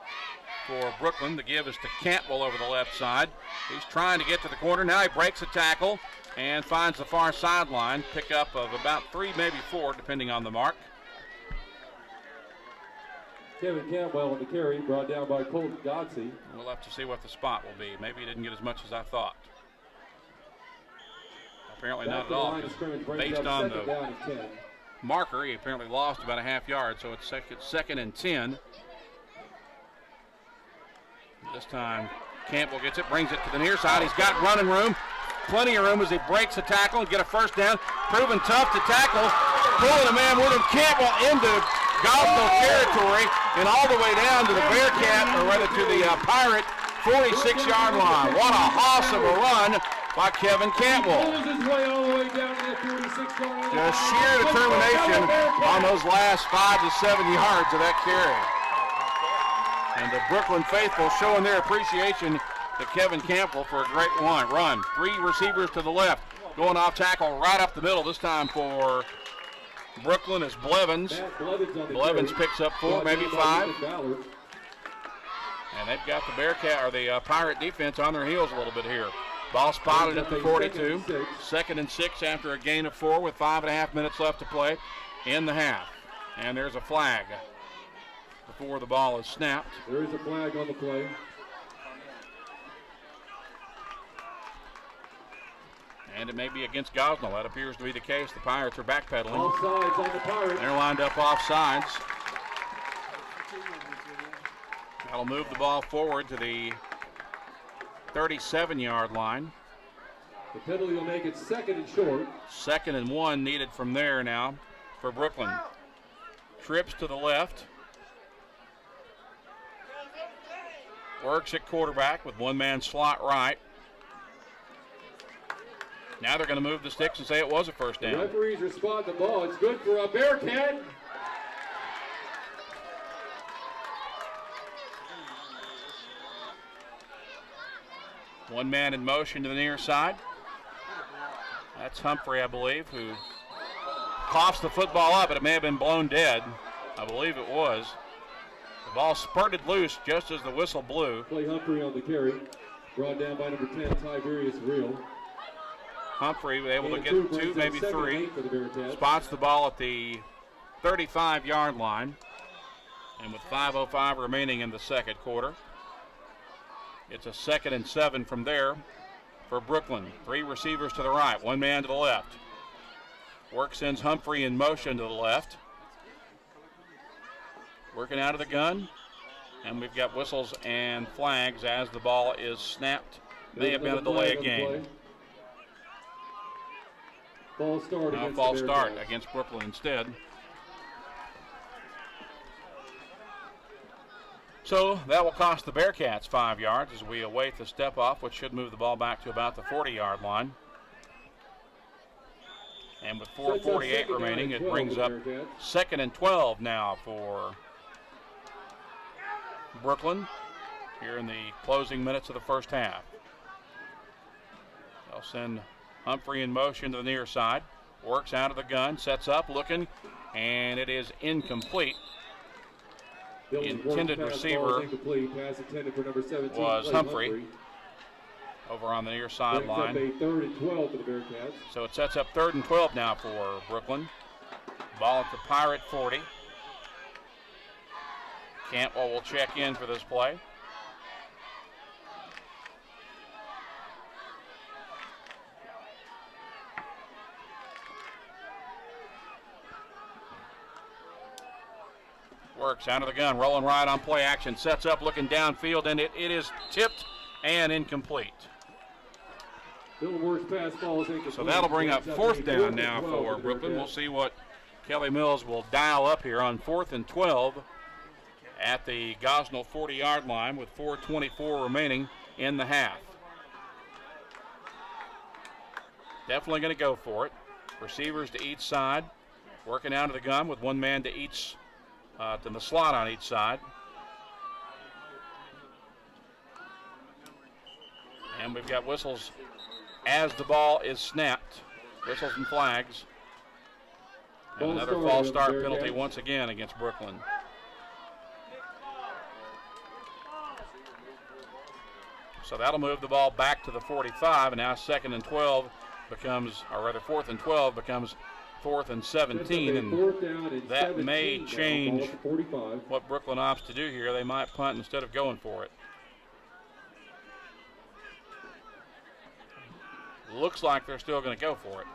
for Brookland. The give is to Cantwell over the left side. He's trying to get to the corner. Now he breaks a tackle and finds the far sideline. Pickup of about 3, maybe 4, depending on the mark. Kevin Cantwell on the carry, brought down by Colton Godsey. We'll have to see what the spot will be. Maybe he didn't get as much as I thought. Apparently not at all. Based on the marker, he apparently lost about a half yard, so it's second and 10. This time, Campbell gets it, brings it to the near side. He's got running room, plenty of room as he breaks a tackle and get a first down. Proven tough to tackle, pulling a man with him. Campbell into Gosnell territory and all the way down to the Bearcat, or rather to the Pirate 46-yard line. What a hoss of a run by Kevin Cantwell. Just sheer determination on those last 5 to 7 yards of that carry. And the Brookland faithful showing their appreciation to Kevin Campbell for a great run. Three receivers to the left, going off tackle right up the middle. This time for Brookland is Blevins. Blevins picks up 4, maybe 5. And they've got the Bearcat, or the Pirate defense on their heels a little bit here. Ball spotted at the 42. 2nd and 6 after a gain of 4 with 5.5 minutes left to play in the half. And there's a flag. before the ball is snapped. There is a flag on the play. And it may be against Gosnell. That appears to be the case. The Pirates are backpedaling. Offsides on the Pirates. They're lined up off sides. That'll move the ball forward to the 37-yard line. The penalty will make it 2nd and short. 2nd and 1 needed from there now for Brookland. Trips to the left. Works at quarterback with one-man slot right. Now they're going to move the sticks and say it was a first down. The referees respond to the ball. It's good for a Bearcat. One man in motion to the near side. That's Humphrey, I believe, who coughs the football up, but it may have been blown dead. I believe it was. The ball spurted loose just as the whistle blew. Play Humphrey on the carry. Brought down by number 10, Tiberius Real. Humphrey was able to get 2, maybe 3. Spots the ball at the 35-yard line. And with 5:05 remaining in the second quarter, it's a 2nd and 7 from there for Brookland. 3 receivers to the right, 1 man to the left. Work sends Humphrey in motion to the left. Working out of the gun. And we've got whistles and flags as the ball is snapped. May have been a delay of game. False start against false start against Brookland instead. So that will cost the Bearcats 5 yards as we await the step off, which should move the ball back to about the 40-yard line. And with 4:48 remaining, it brings up 2nd and 12 now for Brookland here in the closing minutes of the first half. They'll send Humphrey in motion to the near side. Works out of the gun, sets up, looking, and it is incomplete. Intended receiver was Humphrey over on the near sideline. Brings up a 3rd and 12 for the Bearcats. So it sets up 3rd and 12 now for Brookland. Ball at the Pirate 40. Cantwell will check in for this play. Works out of the gun, rolling right on play action, sets up, looking downfield, and it is tipped and incomplete. So that'll bring up 4th down now for Brookland. We'll see what Kelly Mills will dial up here on 4th and 12 at the Gosnell 40-yard line with 4:24 remaining in the half. Definitely going to go for it. Receivers to each side, working out of the gun with 1 man to each. To the slot on each side. And we've got whistles as the ball is snapped. Whistles and flags. And another false start penalty once again against Brookland. So that'll move the ball back to the 45, and now 2nd and 12 becomes, or rather 4th and 12 becomes 4th and 17, and that may change what Brookland opts to do here. They might punt instead of going for it. Looks like they're still going to go for it.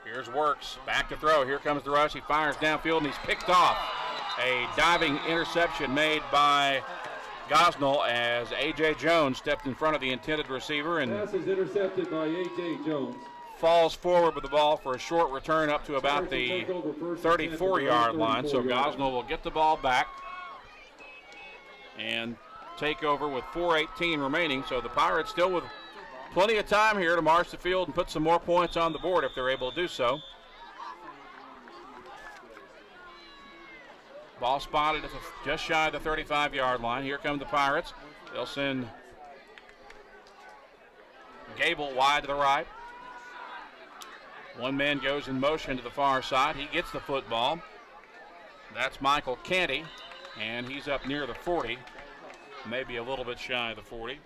Here's Works, back to throw. Here comes the rush. He fires downfield, and he's picked off. A diving interception made by Gosnell as A.J. Jones stepped in front of the intended receiver and pass is intercepted by A.J. Jones. Falls forward with the ball for a short return up to about the 34-yard line. So Gosnell will get the ball back and take over with 4:18 remaining. So the Pirates still with plenty of time here to march the field and put some more points on the board if they're able to do so. Ball spotted at just shy of the 35-yard line. Here come the Pirates. They'll send Gable wide to the right. 1 man goes in motion to the far side. He gets the football. That's Michael Canty, and he's up near the 40, maybe a little bit shy of the 40.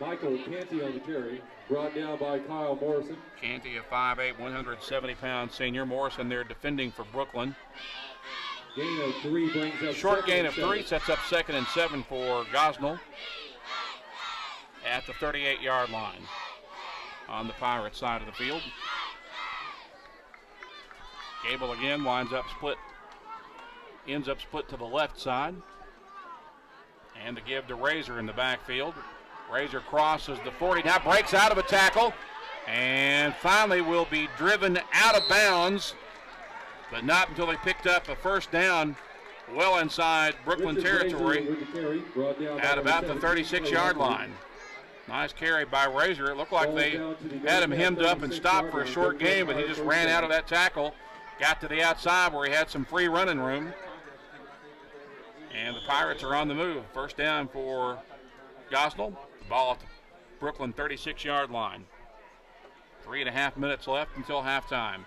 Michael Canty on the carry, brought down by Kyle Morrison. Canty, a 5'8", 170-pound senior. Morrison there defending for Brookland. Gain of 3 brings up Short gain of 7. 3 sets up 2nd and 7 for Gosnell at the 38-yard line on the Pirates side of the field. Gable again ends up split to the left side. And to give to Razor in the backfield. Razor crosses the 40, now breaks out of a tackle, and finally will be driven out of bounds, but not until he picked up a first down well inside Brookland territory at about the 36-yard line. Nice carry by Razor. It looked like they had him hemmed up and stopped for a short game, but he just ran out of that tackle, got to the outside where he had some free running room. And the Pirates are on the move. First down for Gosnell. The ball at the Brookland 36-yard line. 3.5 minutes left until halftime.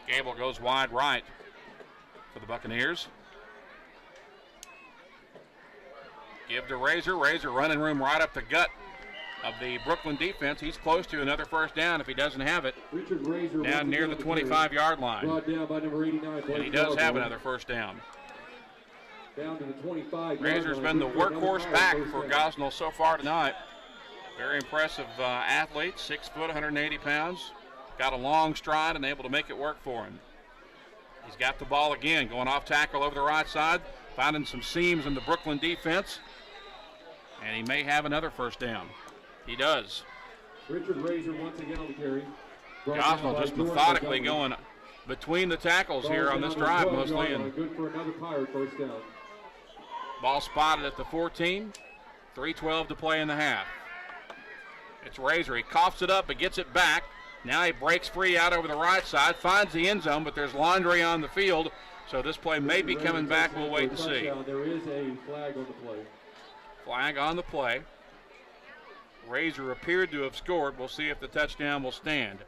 Gable goes wide right for the Buccaneers. Give to Razor. Razor running room right up the gut of the Brookland defense. He's close to another first down if he doesn't have it. Down near the 25-yard line. Brought down by number 89. And he does have another first down. Down to the 25. Razor's been the workhorse back for Gosnell so far tonight. Very impressive athlete, 6 foot, 180 pounds. Got a long stride and able to make it work for him. He's got the ball again, going off tackle over the right side, finding some seams in the Brookland defense. And he may have another first down. He does. Richard Razor once again on the carry. Gosnell just methodically going between the tackles here on this drive mostly. And good for another Pirate first down. ball spotted at the 14. 3:12 to play in the half. It's Razor. He coughs it up but gets it back. Now he breaks free out over the right side, finds the end zone, but there's laundry on the field. So this play may be coming back. We'll wait and see. There is a flag on the play. Flag on the play. Razor appeared to have scored. We'll see if the touchdown will stand.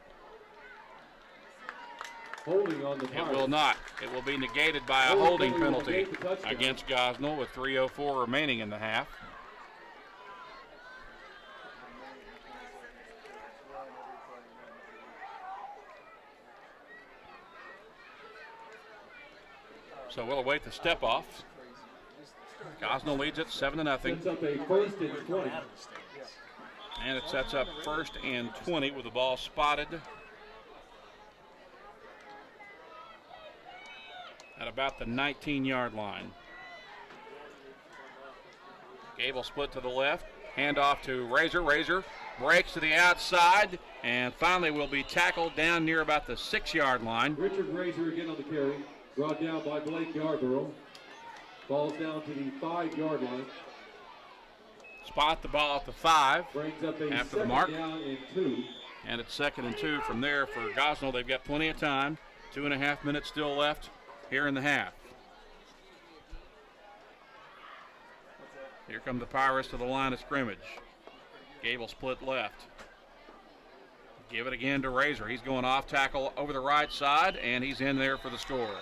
Holding on the It will not. It will be negated by a holding penalty against Gosnell with 3:04 remaining in the half. So we'll await the step off. Gosnell leads it 7-0. Sets up a first and 20. And it sets up 1st and 20 with the ball spotted at about the 19-yard line. Gable split to the left. Hand off to Razor. Razor breaks to the outside and finally will be tackled down near about the 6-yard line. Richard Razor again on the carry. Brought down by Blake Yarborough. Ball's down to the 5-yard line. Spot the ball at the 5 Brings up a after the mark. down and 2. And it's 2nd and 2 from there for Gosnell. They've got plenty of time. 2.5 minutes still left here in the half. Here come the Pirates to the line of scrimmage. Gable split left. Give it again to Razor. He's going off tackle over the right side, and he's in there for the score.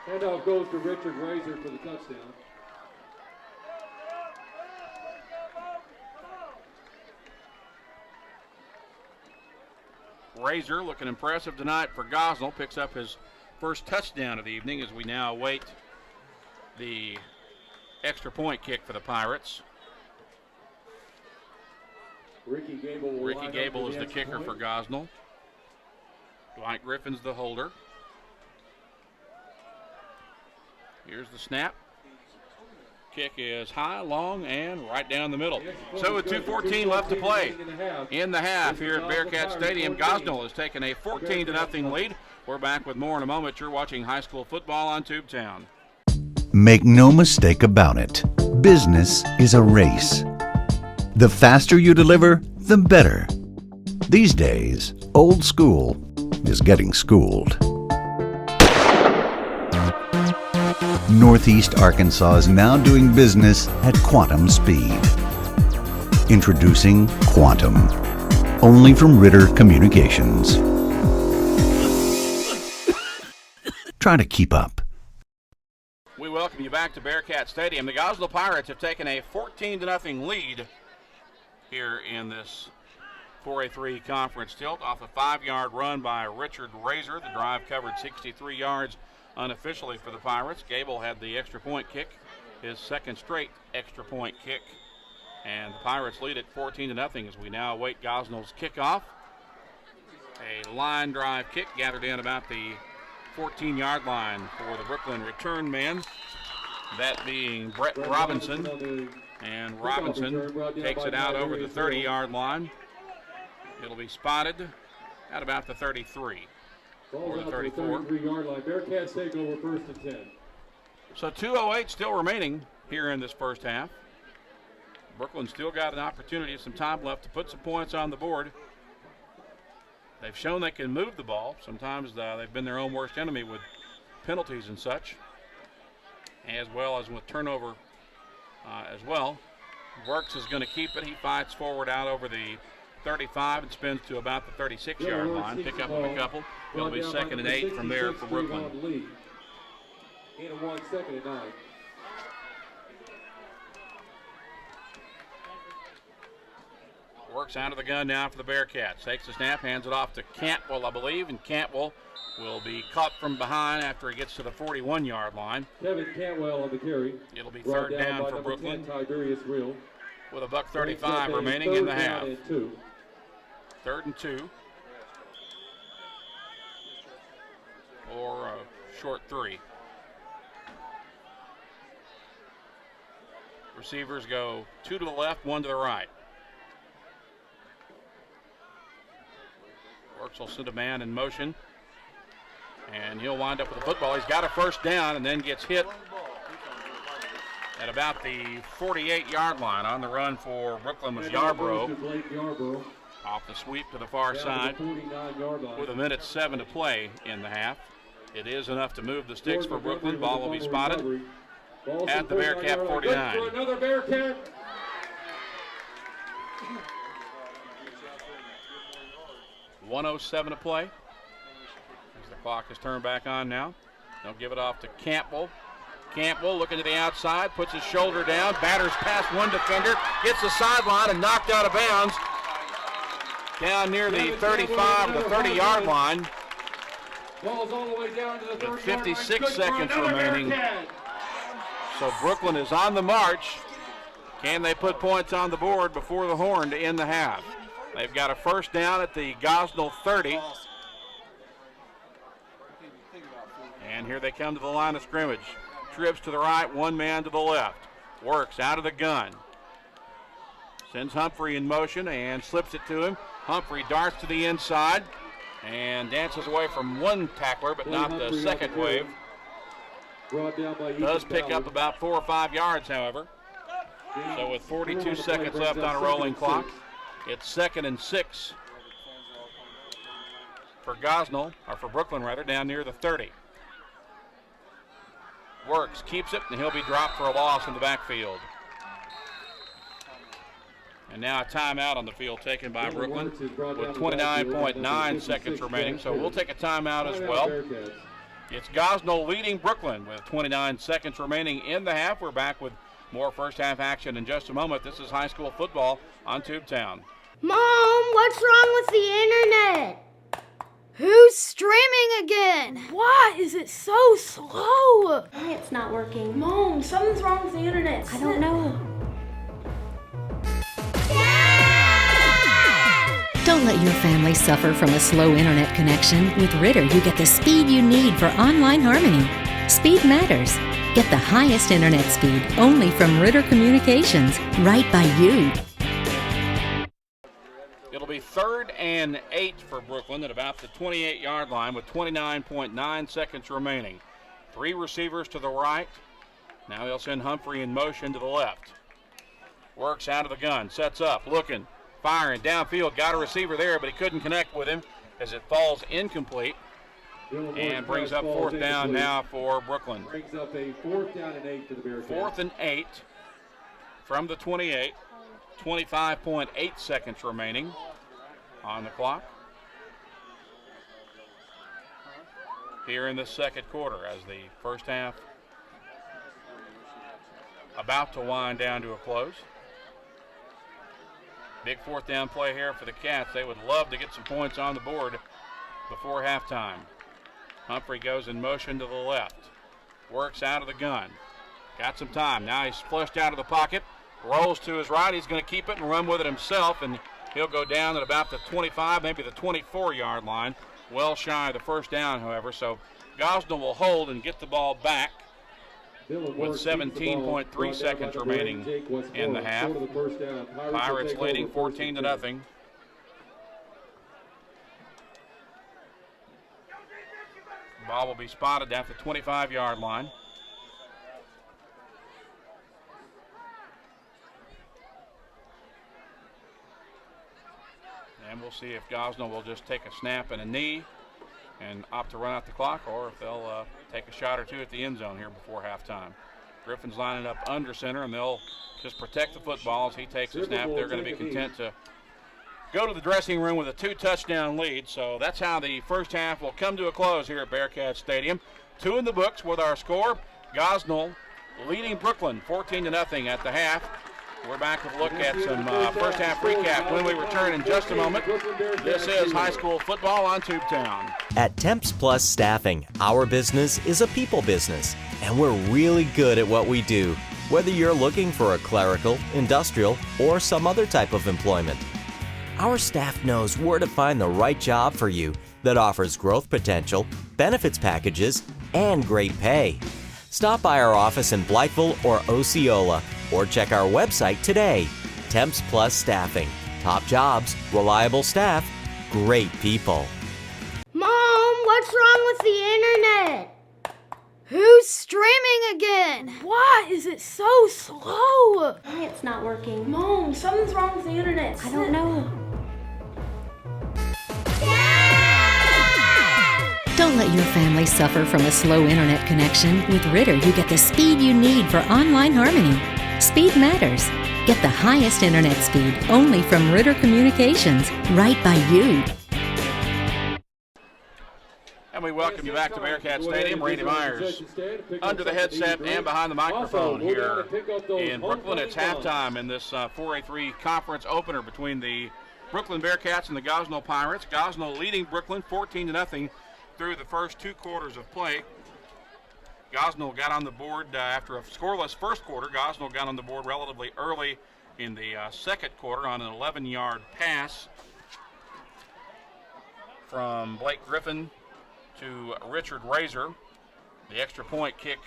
Handoff goes to Richard Razor for the touchdown. Razor looking impressive tonight for Gosnell. Picks up his first touchdown of the evening as we now await the extra point kick for the Pirates. Ricky Gable is the kicker for Gosnell. Dwight Griffin's the holder. Here's the snap. Kick is high, long, and right down the middle. So with 2:14 left to play in the half here at Bearcat Stadium, Gosnell has taken a 14-0 lead. We're back with more in a moment. You're watching high school football on Tubetown. Make no mistake about it. Business is a race. The faster you deliver, the better. These days, old school is getting schooled. Northeast Arkansas is now doing business at quantum speed. Introducing Quantum, only from Ritter Communications. Try to keep up. We welcome you back to Bearcat Stadium. The Gosnell Pirates have taken a 14-0 lead here in this 4A3 conference tilt off a 5-yard run by Richard Razor. The drive covered 63 yards unofficially for the Pirates. Gable had the extra point kick, his second straight extra point kick. And the Pirates lead at 14-0 as we now await Gosnell's kickoff. A line drive kick gathered in about the 14-yard line for the Brookland return man, that being Brett Robinson. And Robinson takes it out over the 30-yard line. It'll be spotted at about the 33 or the 34. 33-yard line. Bearcats take over 1st and 10. So 2:08 still remaining here in this first half. Brookland still got an opportunity, some time left to put some points on the board. They've shown they can move the ball. Sometimes they've been their own worst enemy with penalties and such, as well as with turnover as well. Works is going to keep it. He fights forward out over the 35 and spins to about the 36-yard line. Pick up a couple. It'll be 2nd and 8 from there for Brookland. In a 1, 2nd and 9. Works out of the gun now for the Bearcats. Takes the snap, hands it off to Cantwell, I believe, and Cantwell will be caught from behind after he gets to the 41-yard line. Kevin Cantwell on the carry. It'll be 3rd down for Brookland. 10, Tiberius Real. With a $1:35 remaining in the half. 3rd and 2. Or a short 3. Receivers go 2 to the left, 1 to the right. Works will send a man in motion, and he'll wind up with the football. He's got a 1st down and then gets hit at about the 48-yard line. On the run for Brookland was Yarborough. Off the sweep to the far side with 1:07 to play in the half. It is enough to move the sticks for Brookland. Ball will be spotted at the Bearcat 49. Another Bearcat. $1:07 to play as the clock is turned back on now. They'll give it off to Campbell. Campbell looking to the outside, puts his shoulder down, batters past one defender, gets the sideline and knocked out of bounds down near the 35 or the 30-yard line. Ball's all the way down to the 30-yard line. With 56 seconds remaining. So Brookland is on the march. Can they put points on the board before the horn to end the half? They've got a 1st down at the Gosnell 30. And here they come to the line of scrimmage. Trips to the right, 1 man to the left. Works out of the gun. Sends Humphrey in motion and slips it to him. Humphrey darts to the inside and dances away from one tackler, but not the second wave. Does pick up about 4 or 5 yards, however. So with 42 seconds left on a rolling clock, it's 2nd and 6 for Gosnell, or for Brookland rather, down near the 30. Works, keeps it, and he'll be dropped for a loss in the backfield. And now a timeout on the field taken by Brookland with 29.9 seconds remaining. So we'll take a timeout as well. It's Gosnell leading Brookland with 29 seconds remaining in the half. We're back with more first half action in just a moment. This is high school football on Tubetown. Mom, what's wrong with the internet? Who's streaming again? Why is it so slow? It's not working. Mom, something's wrong with the internet. I don't know. Don't let your family suffer from a slow internet connection. With Ritter, you get the speed you need for online harmony. Speed matters. Get the highest internet speed only from Ritter Communications, right by you. It'll be 3rd and 8 for Brookland at about the 28-yard line with 29.9 seconds remaining. 3 receivers to the right. Now he'll send Humphrey in motion to the left. Works out of the gun, sets up, looking, firing, downfield, got a receiver there, but he couldn't connect with him as it falls incomplete. And brings up 4th down now for Brookland. Brings up a 4th down and 8 for the Bearcats. 4th and 8 from the 28. 25.8 seconds remaining on the clock here in the second quarter as the first half about to wind down to a close. Big fourth down play here for the Cats. They would love to get some points on the board before halftime. Humphrey goes in motion to the left. Works out of the gun. Got some time. Now he's flushed out of the pocket. Rolls to his right. He's going to keep it and run with it himself, and he'll go down at about the 25, maybe the 24-yard line. Well shy of the first down, however. So Gosnell will hold and get the ball back with 17.3 seconds remaining in the half. Pirates leading 14-0. Ball will be spotted at the 25-yard line. And we'll see if Gosnell will just take a snap and a knee and opt to run out the clock, or if they'll take a shot or two at the end zone here before halftime. Griffin's lining up under center, and they'll just protect the football as he takes a snap. They're going to be content to go to the dressing room with a 2-touchdown lead. So that's how the first half will come to a close here at Bearcat Stadium. 2 in the books with our score. Gosnell leading Brookland 14-0 at the half. We're back with a look at some first half recap when we return in just a moment. This is high school football on Tubetown. At Temps Plus Staffing, our business is a people business, and we're really good at what we do, whether you're looking for a clerical, industrial, or some other type of employment. Our staff knows where to find the right job for you that offers growth potential, benefits packages, and great pay. Stop by our office in Blytheville or Osceola, or check our website today. Temps Plus Staffing. Top jobs, reliable staff, great people. Mom, what's wrong with the internet? Who's streaming again? Why is it so slow? It's not working. Mom, something's wrong with the internet. I don't know. Don't let your family suffer from a slow internet connection. With Ritter, you get the speed you need for online harmony. Speed matters. Get the highest internet speed only from Ritter Communications, right by you. And we welcome you back to Bearcat Stadium. Randy Myers under the headset and behind the microphone here in Brookland. It's halftime in this 4A3 conference opener between the Brookland Bearcats and the Gosnell Pirates. Gosnell leading Brookland 14-0 through the first 2 quarters of play. Gosnell got on the board after a scoreless first quarter. Gosnell got on the board relatively early in the second quarter on an 11-yard pass from Blake Griffin to Richard Razor. The extra point kick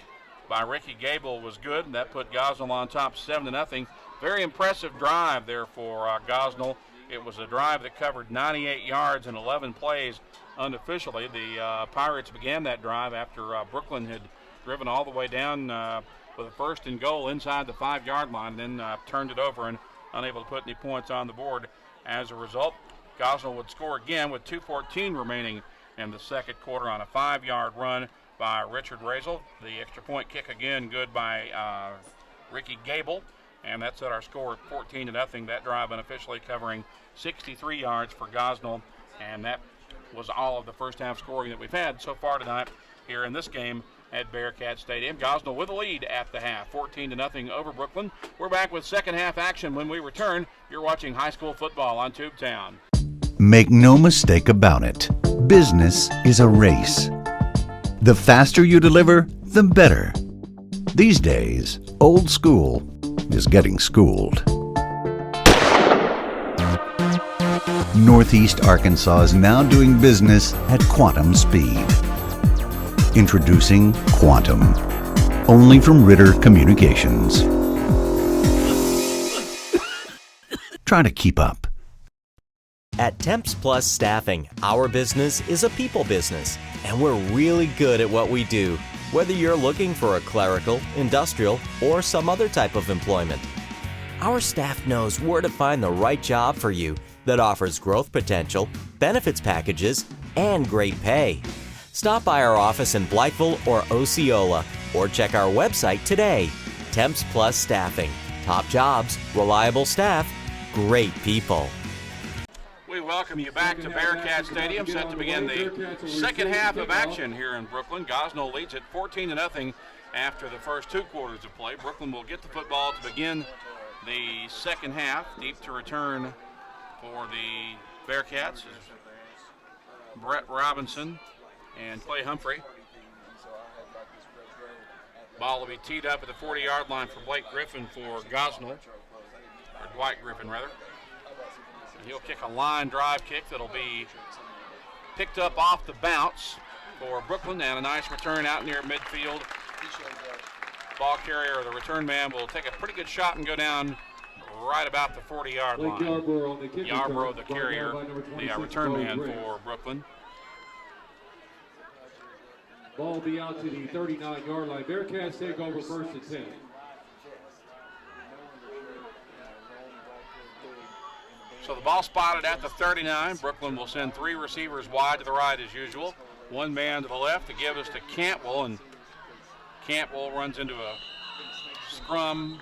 by Ricky Gable was good, and that put Gosnell on top 7-0. Very impressive drive there for Gosnell. It was a drive that covered 98 yards and 11 plays unofficially. The Pirates began that drive after Brookland had driven all the way down with a first and goal inside the 5-yard line, and then turned it over and unable to put any points on the board. As a result, Gosnell would score again with 2:14 remaining in the second quarter on a 5-yard run by Richard Razor. The extra point kick again good by Ricky Gable, and that set our score at 14-0. That drive unofficially covering 63 yards for Gosnell, and that was all of the first half scoring that we've had so far tonight here in this game at Bearcat Stadium. Gosnell with a lead at the half, 14-0 over Brookland. We're back with second half action when we return. You're watching high school football on Tubetown. Make no mistake about it, business is a race. The faster you deliver, the better. These days, old school is getting schooled. Northeast Arkansas is now doing business at quantum speed. Introducing Quantum, only from Ritter Communications. Try to keep up. At Temps Plus Staffing, our business is a people business, and we're really good at what we do, whether you're looking for a clerical, industrial, or some other type of employment. Our staff knows where to find the right job for you that offers growth potential, benefits packages, and great pay. Stop by our office in Blytheville or Osceola, or check our website today. Temps Plus Staffing. Top jobs, reliable staff, great people. We welcome you back to Bearcat Stadium, set to begin the second half of action here in Brookland. Gosnell leads at 14-0 after the first 2 quarters of play. Brookland will get the football to begin the second half. Deep to return for the Bearcats is Brett Robinson and Clay Humphrey. Ball will be teed up at the 40-yard line for Blake Griffin for Gosnell, or Dwight Griffin rather. And he'll kick a line drive kick that'll be picked up off the bounce for Brookland, and a nice return out near midfield. Ball carrier, or the return man, will take a pretty good shot and go down right about the 40-yard line. Yarborough, the carrier, the return man for Brookland. Ball will be out to the 39-yard line. Bearcats take over 1st and 10. So the ball spotted at the 39. Brookland will send 3 receivers wide to the right as usual. 1 man to the left to give us to Cantwell, and Cantwell runs into a scrum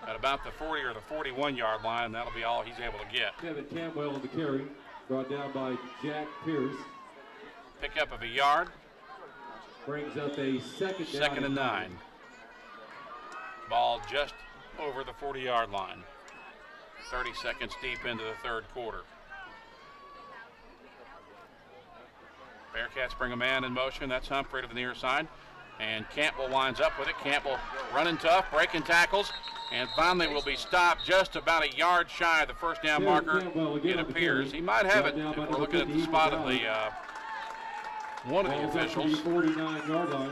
at about the 40 or the 41-yard line, and that'll be all he's able to get. Kevin Cantwell on the carry, brought down by Jack Pierce. Pickup of a yard. Brings up a second down. Second and 9. Ball just over the 40-yard line. 30 seconds deep into the third quarter. Bearcats bring a man in motion. That's Humphrey to the near side. And Cantwell winds up with it. Cantwell running tough, breaking tackles, and finally will be stopped just about a yard shy of the first down marker, it appears. He might have it if we're looking at the spot of the one of the officials. 49-yard line.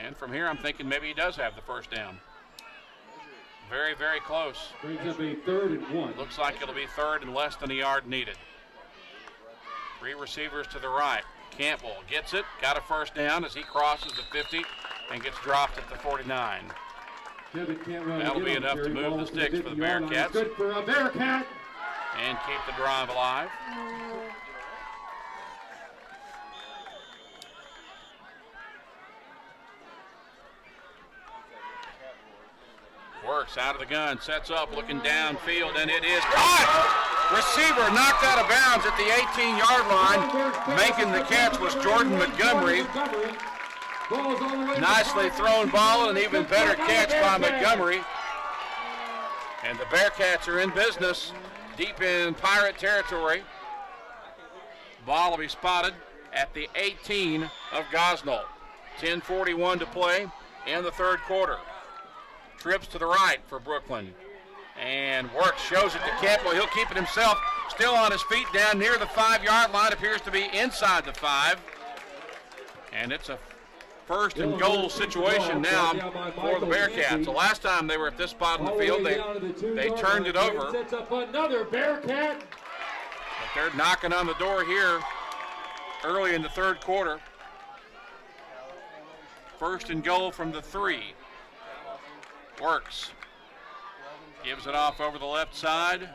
And from here, I'm thinking maybe he does have the first down. Very, very close. Brings up a 3rd and 1. Looks like it'll be 3rd and less than a yard needed. 3 receivers to the right. Campbell gets it, got a first down as he crosses the 50 and gets dropped at the 49. That'll be enough to move the sticks for the Bearcats. Good for a Bearcat. And keep the drive alive. Works out of the gun, sets up, looking downfield, and it is caught! Receiver knocked out of bounds at the 18-yard line. Making the catch was Jordan Montgomery. Nicely thrown ball, and an even better catch by Montgomery. And the Bearcats are in business, deep in Pirate territory. Ball will be spotted at the 18 of Gosnell. 10:41 to play in the third quarter. Trips to the right for Brookland. And Works shows it to Campbell. He'll keep it himself. Still on his feet down near the 5-yard line. Appears to be inside the 5. And it's a 1st and goal situation now for the Bearcats. The last time they were at this spot on the field, they turned it over. Sets up another Bearcat. But they're knocking on the door here early in the third quarter. 1st and goal from the 3. Works. Gives it off over the left side.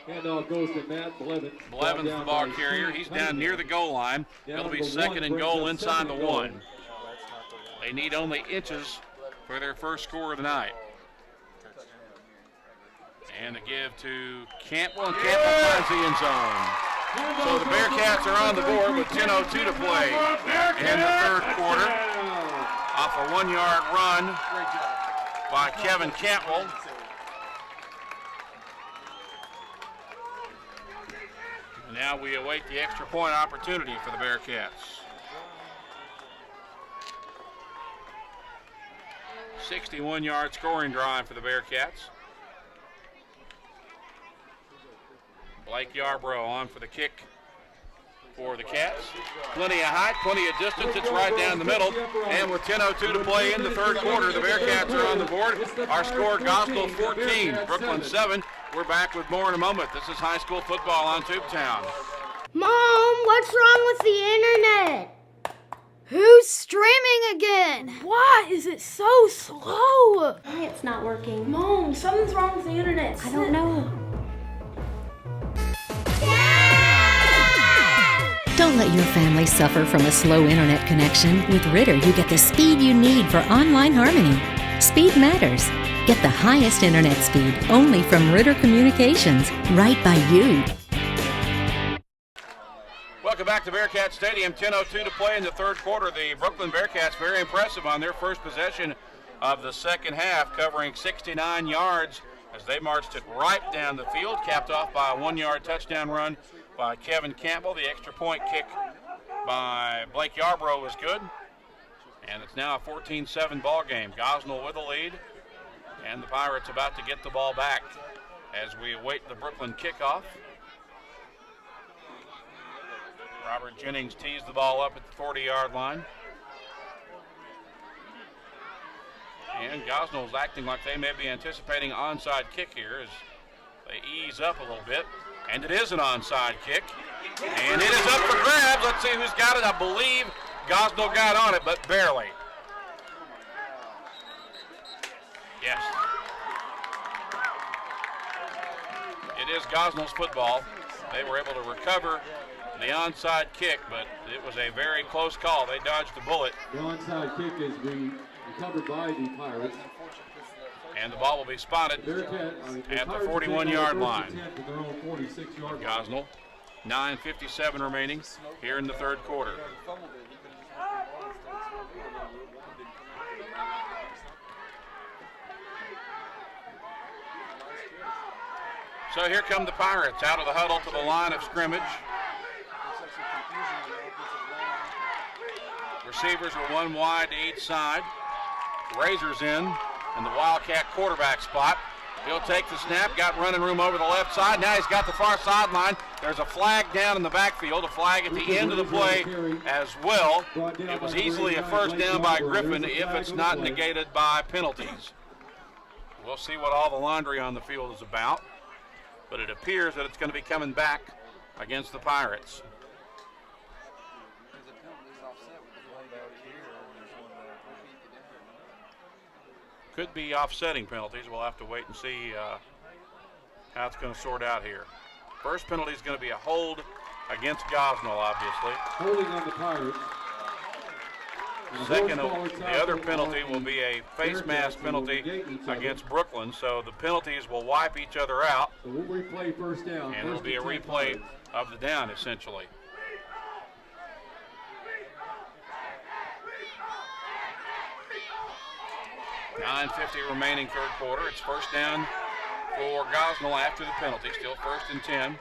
Handoff goes to Matt Blevins. Blevins, the ball carrier. He's down near the goal line. It'll be 2nd and goal inside the 1. They need only inches for their first score of the night. And the give to Cantwell, and Cantwell finds the end zone. So the Bearcats are on the board with 10:02 to play in the third quarter. Off a 1-yard run by Kevin Cantwell. Now we await the extra point opportunity for the Bearcats. 61-yard scoring drive for the Bearcats. Blake Yarborough on for the kick for the Cats. Plenty of height, plenty of distance. It's right down the middle. And with 10:02 to play in the third quarter, the Bearcats are on the board. Our score, Gosnell 14, Brookland 7. We're back with more in a moment. This is high school football on Tubetown. Mom, what's wrong with the internet? Who's streaming again? Why is it so slow? It's not working. Mom, something's wrong with the internet. I don't know. Don't let your family suffer from a slow internet connection. With Ritter, you get the speed you need for online harmony. Speed matters. Get the highest internet speed only from Ritter Communications, right by you. Welcome Welcome back to Bearcat Stadium. 10:02 to play in the third quarter. The Brookland Bearcats very impressive on their first possession of the second half, covering 69 yards as they marched it right down the field, capped off by a 1-yard touchdown run by Kevin Campbell. The extra point kick by Blake Yarborough was good. And it's now a 14-7 ball game. Gosnell with the lead. And the Pirates about to get the ball back as we await the Brookland kickoff. Robert Jennings tees the ball up at the 40-yard line. And Gosnell's acting like they may be anticipating onside kick here as they ease up a little bit. And it is an onside kick. And it is up for grabs. Let's see who's got it. I believe Gosnell got on it, but barely. Yes. It is Gosnell's football. They were able to recover the onside kick, but it was a very close call. They dodged a bullet. The onside kick is recovered by the Pirates. And the ball will be spotted at the 41-yard line. Gosnell, 9:57 remaining here in the third quarter. So here come the Pirates out of the huddle to the line of scrimmage. Receivers are one wide to each side. Razors in the Wildcat quarterback spot. He'll take the snap, got running room over the left side. Now he's got the far sideline. There's a flag down in the backfield, a flag at the end of the play as well. It was easily a first down by Griffin if it's not negated by penalties. We'll see what all the laundry on the field is about, but it appears that it's going to be coming back against the Pirates. Could be offsetting penalties. We'll have to wait and see how it's going to sort out here. First penalty is going to be a hold against Gosnell, obviously. Holding on the Pirates. Second, the other penalty will be a face mask penalty against Brookland, so the penalties will wipe each other out. So we'll replay first down. And it'll be a replay of the down, essentially. .9:50 remaining third quarter. It's first down for Gosnell after the penalty. Still 1st and 10.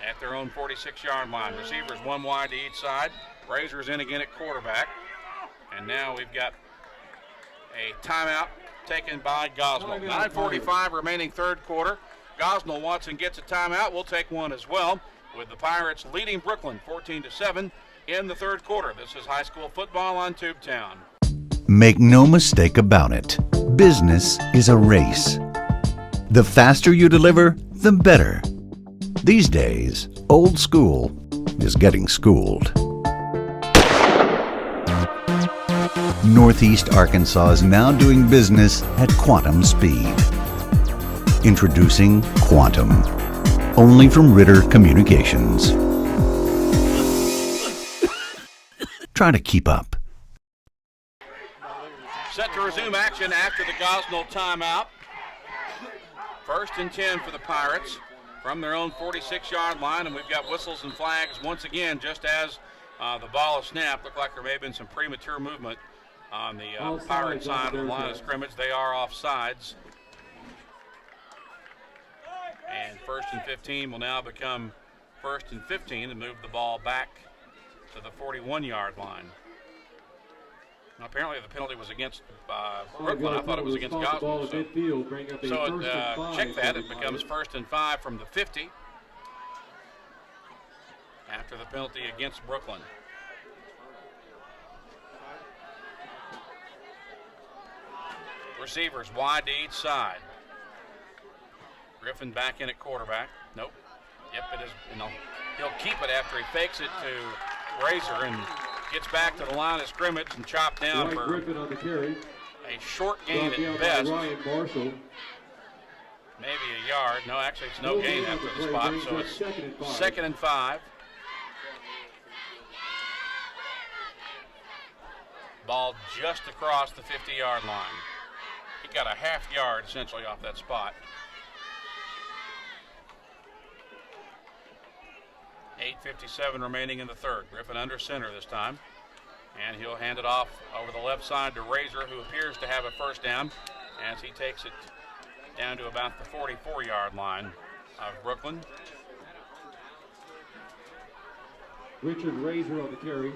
At their own 46-yard line. Receivers one wide to each side. Razors in again at quarterback. And now we've got a timeout taken by Gosnell. 9:45 remaining third quarter. Gosnell wants and gets a timeout. We'll take one as well, with the Pirates leading Brookland 14-7 in the third quarter. This is high school football on Tubetown. Make no mistake about it. Business is a race. The faster you deliver, the better. These days, old school is getting schooled. Northeast Arkansas is now doing business at quantum speed. Introducing Quantum, only from Ritter Communications. Try to keep up. Set to resume action after the Gosnell timeout. 1st and 10 for the Pirates from their own 46-yard line, and we've got whistles and flags once again just as the ball is snapped. Looked like there may have been some premature movement on the Pirate side of the line of scrimmage. They are offsides. And 1st and 15 will now become 1st and 15 to move the ball back to the 41-yard line. Now, apparently the penalty was against Brookland. I thought it was against Gosnell. So check that. It becomes 1st and 5 from the 50 after the penalty against Brookland. Receivers wide to each side. Griffin back in at quarterback. Nope. Yep, it is. He'll keep it after he fakes it to Razor and gets back to the line of scrimmage and chopped down for Griffin on the carry. A short gain at best. Ryan Marshall. Maybe a yard. No, actually it's no gain after the spot, so it's 2nd and 5. Ball just across the 50-yard line. He got a half yard essentially off that spot. 8:57 remaining in the third. Griffin under center this time. And he'll hand it off over the left side to Razor, who appears to have a first down as he takes it down to about the 44-yard line of Brookland. Richard Razor on the carry.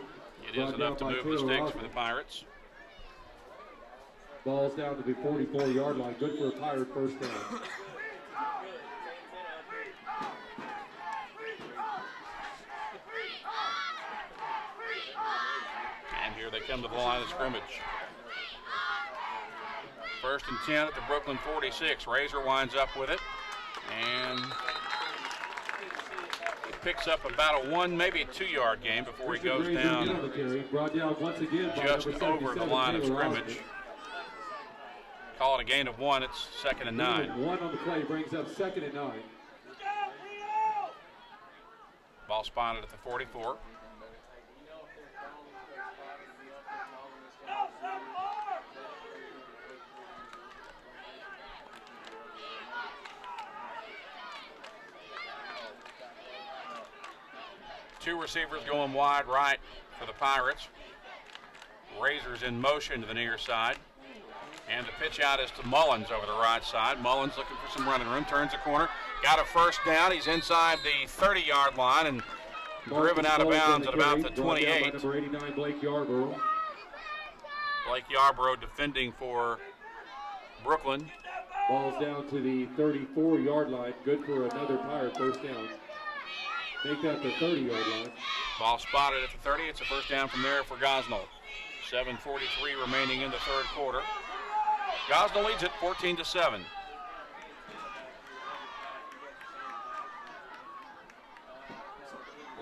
It is enough to move the sticks for the Pirates. Ball's down to the 44-yard line. Good for a Pirate first down. And here they come to the line of scrimmage. First and 10 at the Brookland 46. Razor winds up with it. And he picks up about a 1, maybe a 2-yard gain before he goes down just over the line of scrimmage. Call it a gain of 1. It's 2nd and 9. 1 on the play brings up 2nd and 9. Ball spotted at the 44. Two receivers going wide right for the Pirates. Razor's in motion to the near side. And the pitch out is to Mullins over the right side. Mullins looking for some running room, turns the corner. Got a first down. He's inside the 30-yard line and driven out of bounds at about the 28. Number 89, Blake Yarborough. Blake Yarborough defending for Brookland. Ball's down to the 34-yard line. Good for another Pirate first down. Make that the 30-yard line. Ball spotted at the 30. It's a first down from there for Gosnell. 7:43 remaining in the third quarter. Gosnell leads it 14-7.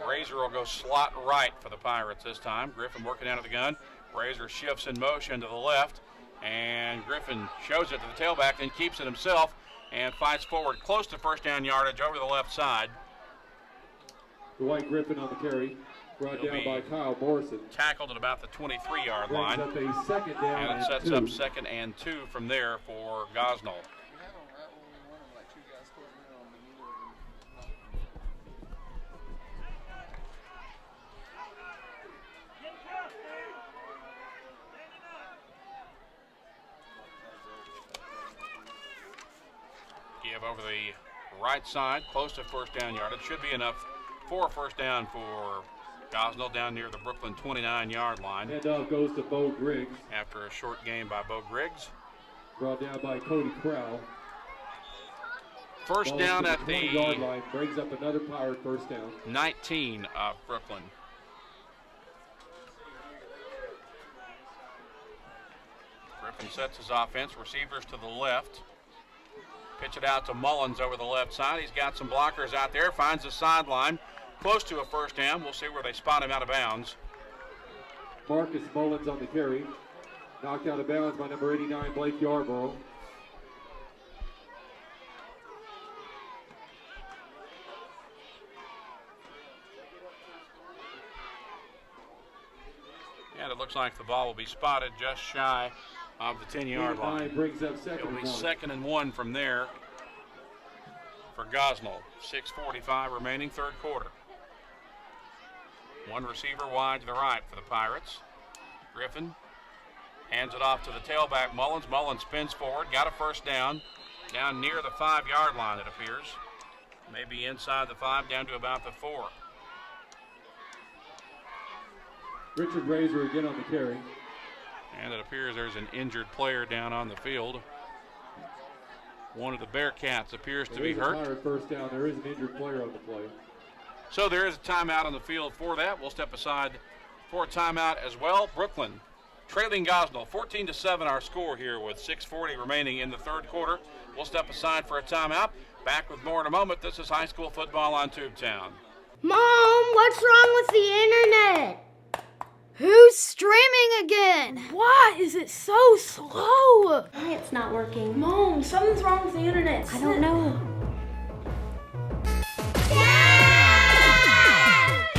Razor will go slot right for the Pirates this time. Griffin working out of the gun. Razor shifts in motion to the left, and Griffin shows it to the tailback, then keeps it himself and fights forward close to first down yardage over the left side. Dwight Griffin on the carry. Brought down by Kyle Morrison. Tackled at about the 23-yard line. Up a second down and it sets up 2nd and 2 from there for Gosnell. Give over the right side, close to first down yard. It should be enough for a first down for Gosnell down near the Brookland 29-yard line. Handoff goes to Bo Griggs. After a short game by Bo Griggs. Brought down by Cody Crowell. First down at the 20-yard line. Brings up another Pirate first down. 19 of Brookland. Griffin sets his offense. Receivers to the left. Pitch it out to Mullins over the left side. He's got some blockers out there. Finds the sideline. Close to a first down. We'll see where they spot him out of bounds. Marcus Mullins on the carry. Knocked out of bounds by number 89, Blake Yarborough. And it looks like the ball will be spotted just shy of the 10-yard line. Brings up 2nd It'll be and 1. 2nd and 1 from there for Gosnell. 6:45 remaining, third quarter. One receiver wide to the right for the Pirates. Griffin hands it off to the tailback, Mullins. Mullins spins forward, got a first down near the 5-yard line, it appears. Maybe inside the 5, down to about the 4. Richard Razor again on the carry. And it appears there's an injured player down on the field. One of the Bearcats appears to be hurt. Pirate first down. There is an injured player on the play. So there is a timeout on the field for that. We'll step aside for a timeout as well. Brookland trailing Gosnell 14-7 our score here with 6:40 remaining in the third quarter. We'll step aside for a timeout. Back with more in a moment. This is high school football on Tubetown. Mom, what's wrong with the internet? Who's streaming again? Why is it so slow? It's not working. Mom, something's wrong with the internet. I don't know.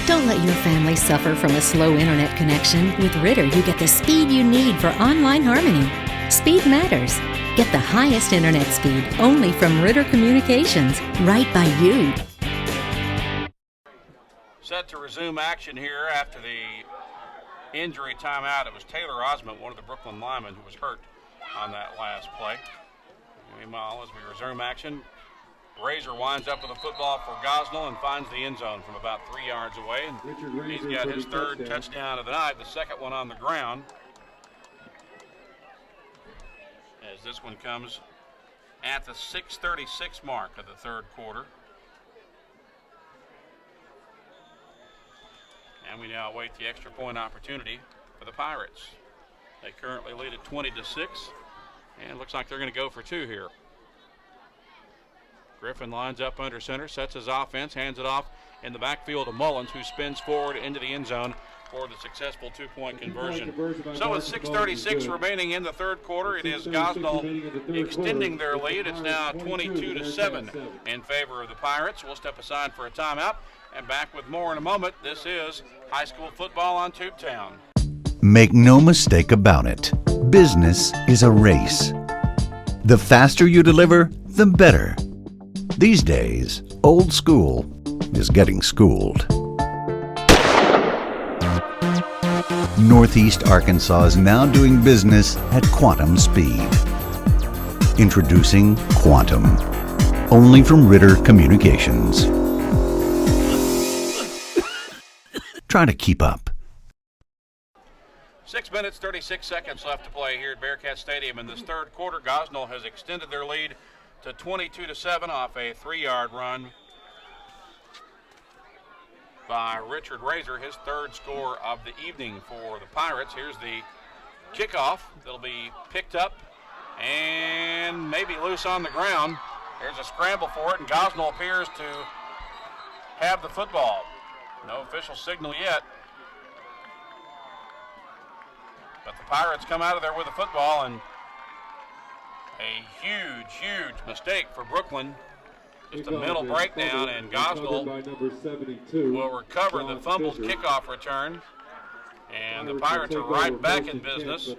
Don't let your family suffer from a slow internet connection. With Ritter, you get the speed you need for online harmony. Speed matters. Get the highest internet speed only from Ritter Communications, right by you. Set to resume action here after the injury timeout. It was Taylor Osmond, one of the Brookland linemen, who was hurt on that last play. Meanwhile, as we resume action, Razor winds up with a football for Gosnell and finds the end zone from about 3 yards away. And he's got his third touchdown of the night, the second one on the ground. As this one comes at the 6:36 mark of the third quarter. And we now await the extra point opportunity for the Pirates. They currently lead at 20-6, and looks like they're going to go for 2 here. Griffin lines up under center, sets his offense, hands it off in the backfield to Mullins, who spins forward into the end zone for the successful 2-point conversion. So with 6:36 remaining in the third quarter, it is Gosnell extending their lead. It's now 22-7 in favor of the Pirates. We'll step aside for a timeout and back with more in a moment. This is high school football on Tubetown. Make no mistake about it. Business is a race. The faster you deliver, the better. These days, old school is getting schooled. Northeast Arkansas is now doing business at quantum speed. Introducing Quantum, only from Ritter Communications. Try to keep up. 6 minutes, 36 seconds left to play here at Bearcat Stadium. In this third quarter, Gosnell has extended their lead to 22-7 off a 3-yard run by Richard Razor, his third score of the evening for the Pirates. Here's the kickoff that'll be picked up and maybe loose on the ground. There's a scramble for it, and Gosnell appears to have the football. No official signal yet. But the Pirates come out of there with the football, and a huge, huge mistake for Brookland. Just a mental breakdown, and Gosnell will recover the fumbled kickoff return. And the Pirates are right back in business.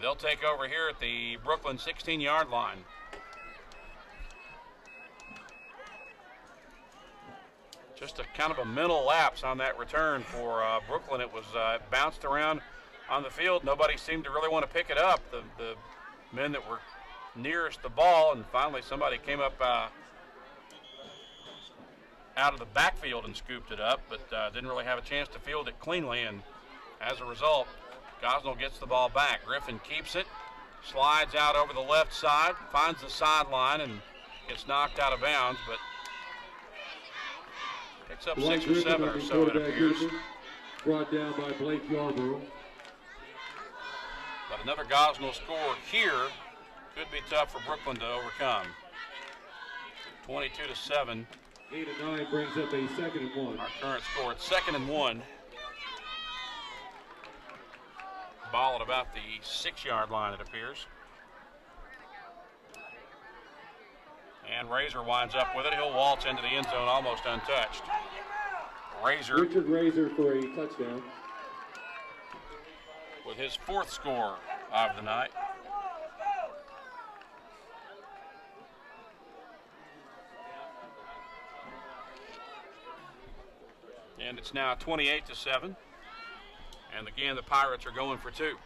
They'll take over here at the Brookland 16-yard line. Just a kind of a mental lapse on that return for Brookland. It was bounced around on the field. Nobody seemed to really want to pick it up. The men that were nearest the ball, and finally somebody came up out of the backfield and scooped it up, but didn't really have a chance to field it cleanly, and as a result, Gosnell gets the ball back. Griffin keeps it, slides out over the left side, finds the sideline, and gets knocked out of bounds, but picks up 6 or 7 or so, it appears. Brought down by Blake Yarborough. But another Gosnell score here could be tough for Brookland to overcome. 22-7. 8 and 9 brings up a 2nd and 1. Our current score, it's 2nd and 1. Ball at about the 6-yard line, it appears. And Razor winds up with it. He'll waltz into the end zone almost untouched. Richard Razor for a touchdown. With his 4th score of the night. And it's now 28-7. And again, the Pirates are going for 2.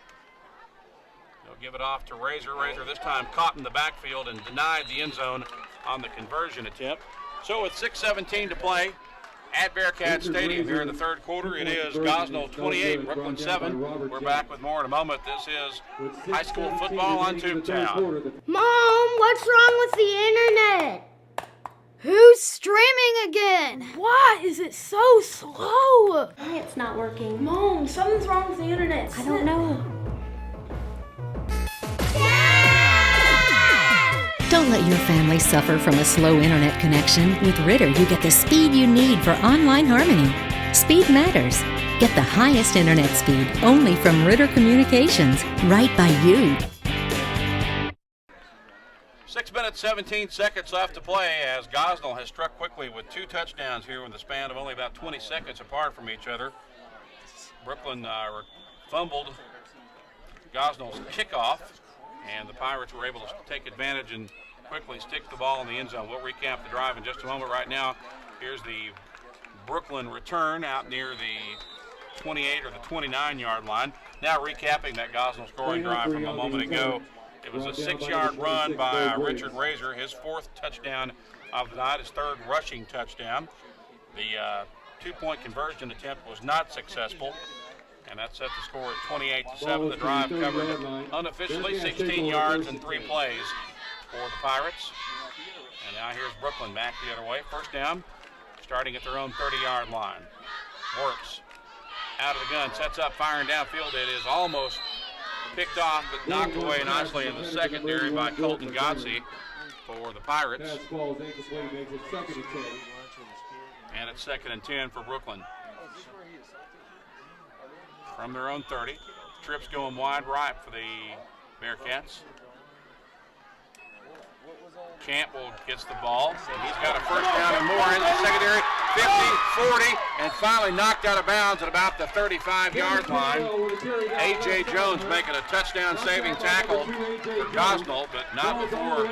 They'll give it off to Razor. Razor this time caught in the backfield and denied the end zone on the conversion attempt. So with 6:17 to play at Bearcat Stadium here in the third quarter, it is Gosnell 28, Brookland 7. We're back with more in a moment. This is high school football on Tubetown. Mom, what's wrong with the internet? Who's streaming again? Why is it so slow? Why it's not working? Mom, something's wrong with the internet. I don't know. Don't let your family suffer from a slow internet connection. With Ritter, you get the speed you need for online harmony. Speed matters. Get the highest internet speed only from Ritter Communications, right by you. 6 minutes, 17 seconds left to play as Gosnell has struck quickly with 2 touchdowns here in the span of only about 20 seconds apart from each other. Brookland fumbled Gosnell's kickoff, and the Pirates were able to take advantage and quickly stick the ball in the end zone. We'll recap the drive in just a moment. Right now, Here's the Brookland return out near the 28 or the 29-yard line. Now recapping that Gosnell scoring drive from a moment ago. It was a 6-yard run by Richard Razor, his 4th touchdown of the night, his 3rd rushing touchdown. The 2-point conversion attempt was not successful, and that set the score at 28-7. The drive covered unofficially 16 yards and 3 plays for the Pirates. And now here's Brookland back the other way. First down, starting at their own 30-yard line. Works out of the gun, sets up, firing downfield. It is almost picked off, but knocked away nicely in the secondary by Colton Godsey for the Pirates. And it's 2nd and 10 for Brookland. From their own 30. Trips going wide right for the Bearcats. Campbell gets the ball, and he's got a first down and more in the secondary. 50, 40, and finally knocked out of bounds at about the 35-yard line. A.J. Jones making a touchdown-saving tackle for Gosnell, but not before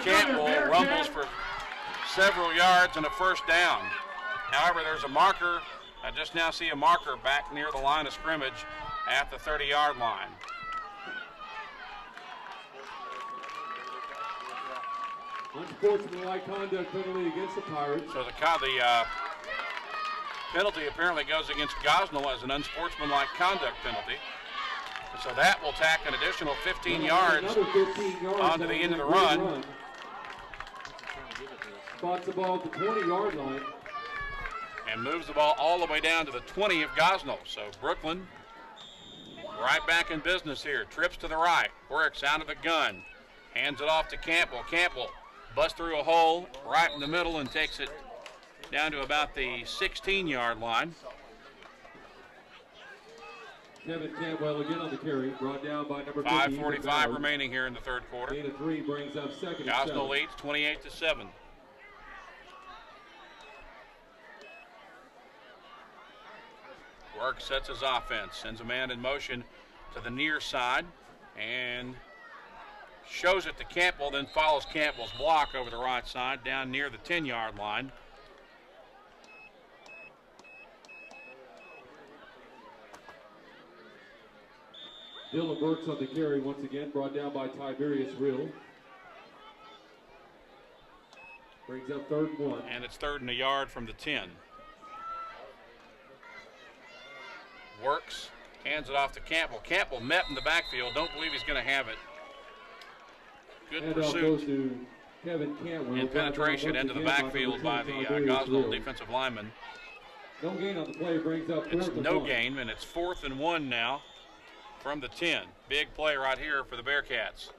Campbell rumbles for several yards and a first down. However, there's a marker. I just now see a marker back near the line of scrimmage at the 30-yard line. Unsportsmanlike conduct penalty against the Pirates. So the penalty apparently goes against Gosnell as an unsportsmanlike conduct penalty. So that will tack an additional 15 yards onto the end of the run. Spots the ball at the 20-yard line. And moves the ball all the way down to the 20 of Gosnell. So Brookland right back in business here. Trips to the right. Works out of the gun. Hands it off to Campbell. Campbell busts through a hole right in the middle and takes it down to about the 16-yard line. Kevin Cantwell again on the carry, brought down by number 5:45 remaining here in the 3rd quarter. Gain of 3 brings up 2nd and 7. Gosnell leads 28-7. Work sets his offense, sends a man in motion to the near side, and shows it to Campbell, then follows Campbell's block over the right side down near the 10-yard line. Dylan Burks on the carry once again, brought down by Tiberius Rill. Brings up 3rd and 1. And it's 3rd and a yard from the 10. Works, hands it off to Campbell. Campbell met in the backfield. Don't believe he's going to have it. Good pursuit and penetration into the backfield by the Gosnell defensive lineman. No gain on the play, brings up 4th and 1. It's no gain, and it's 4th and 1 now from the 10. Big play right here for the Bearcats.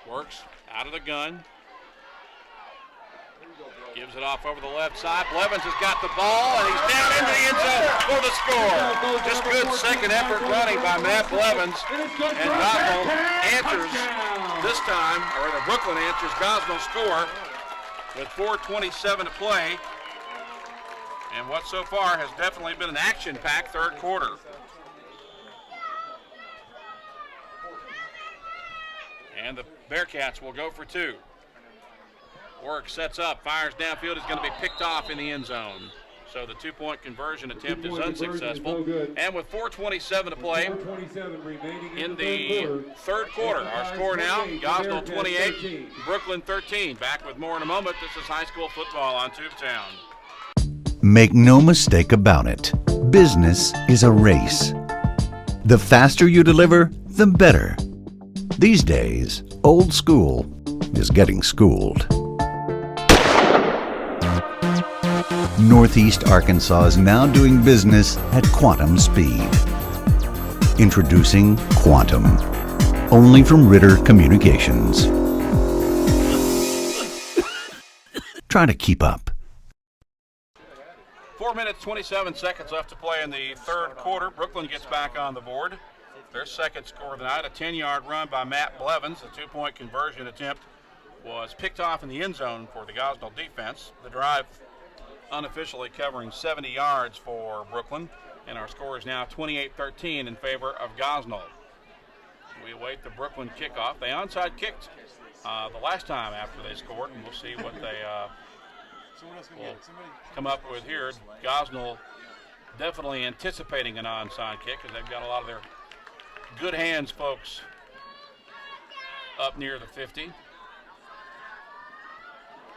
Works out of the gun. Gives it off over the left side. Blevins has got the ball, and he's down into the end zone for the score. Just good second effort running by Matt Blevins. And Gosnell answers this time, or the Brookland answers Gosnell's score with 4:27 to play. And what so far has definitely been an action-packed 3rd quarter. And the Bearcats will go for 2. Work sets up, fires downfield, is going to be picked off in the end zone. So the 2-point conversion attempt is unsuccessful. And with 4:27 to play in the 3rd quarter, our score now, Gosnell 28, Brookland 13. Back with more in a moment. This is high school football on Tubetown. Make no mistake about it. Business is a race. The faster you deliver, the better. These days, old school is getting schooled. Northeast Arkansas is now doing business at quantum speed. Introducing Quantum, only from Ritter Communications. Try to keep up. 4 minutes, 27 seconds left to play in the 3rd quarter. Brookland gets back on the board. Their 2nd score of the night, a 10-yard run by Matt Blevins. The 2-point conversion attempt was picked off in the end zone for the Gosnell defense. The drive unofficially covering 70 yards for Brookland, and our score is now 28-13 in favor of Gosnell. We await the Brookland kickoff. They onside kicked the last time after they scored, and we'll see what they will come up with here. Gosnell definitely anticipating an onside kick because they've got a lot of their good hands folks up near the 50.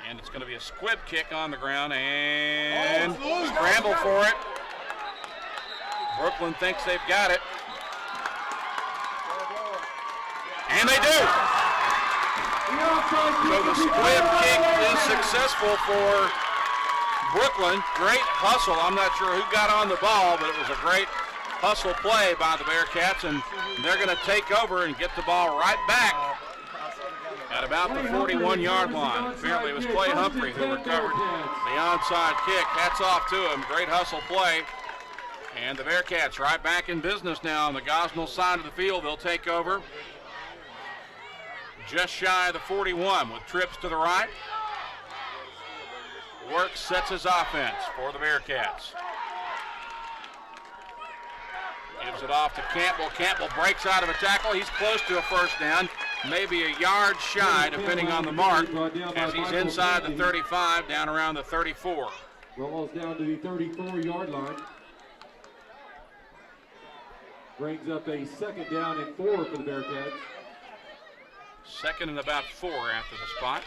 And it's going to be a squib kick on the ground and scramble for it. Brookland thinks they've got it. And they do. So the squib kick is successful for Brookland. Great hustle. I'm not sure who got on the ball, but it was a great hustle play by the Bearcats, and they're going to take over and get the ball right back at about the 41-yard line. Apparently it was Clay Humphrey who recovered the onside kick. Hats off to him. Great hustle play. And the Bearcats right back in business now on the Gosnell side of the field. They'll take over just shy of the 41 with trips to the right. Works sets his offense for the Bearcats. Gives it off to Campbell. Campbell breaks out of a tackle. He's close to a first down, maybe a yard shy depending on the mark, as he's inside the 35, down around the 34. Rolls down to the 34-yard line. Brings up a second down and 4 for the Bearcats. Second and about 4 after the spot.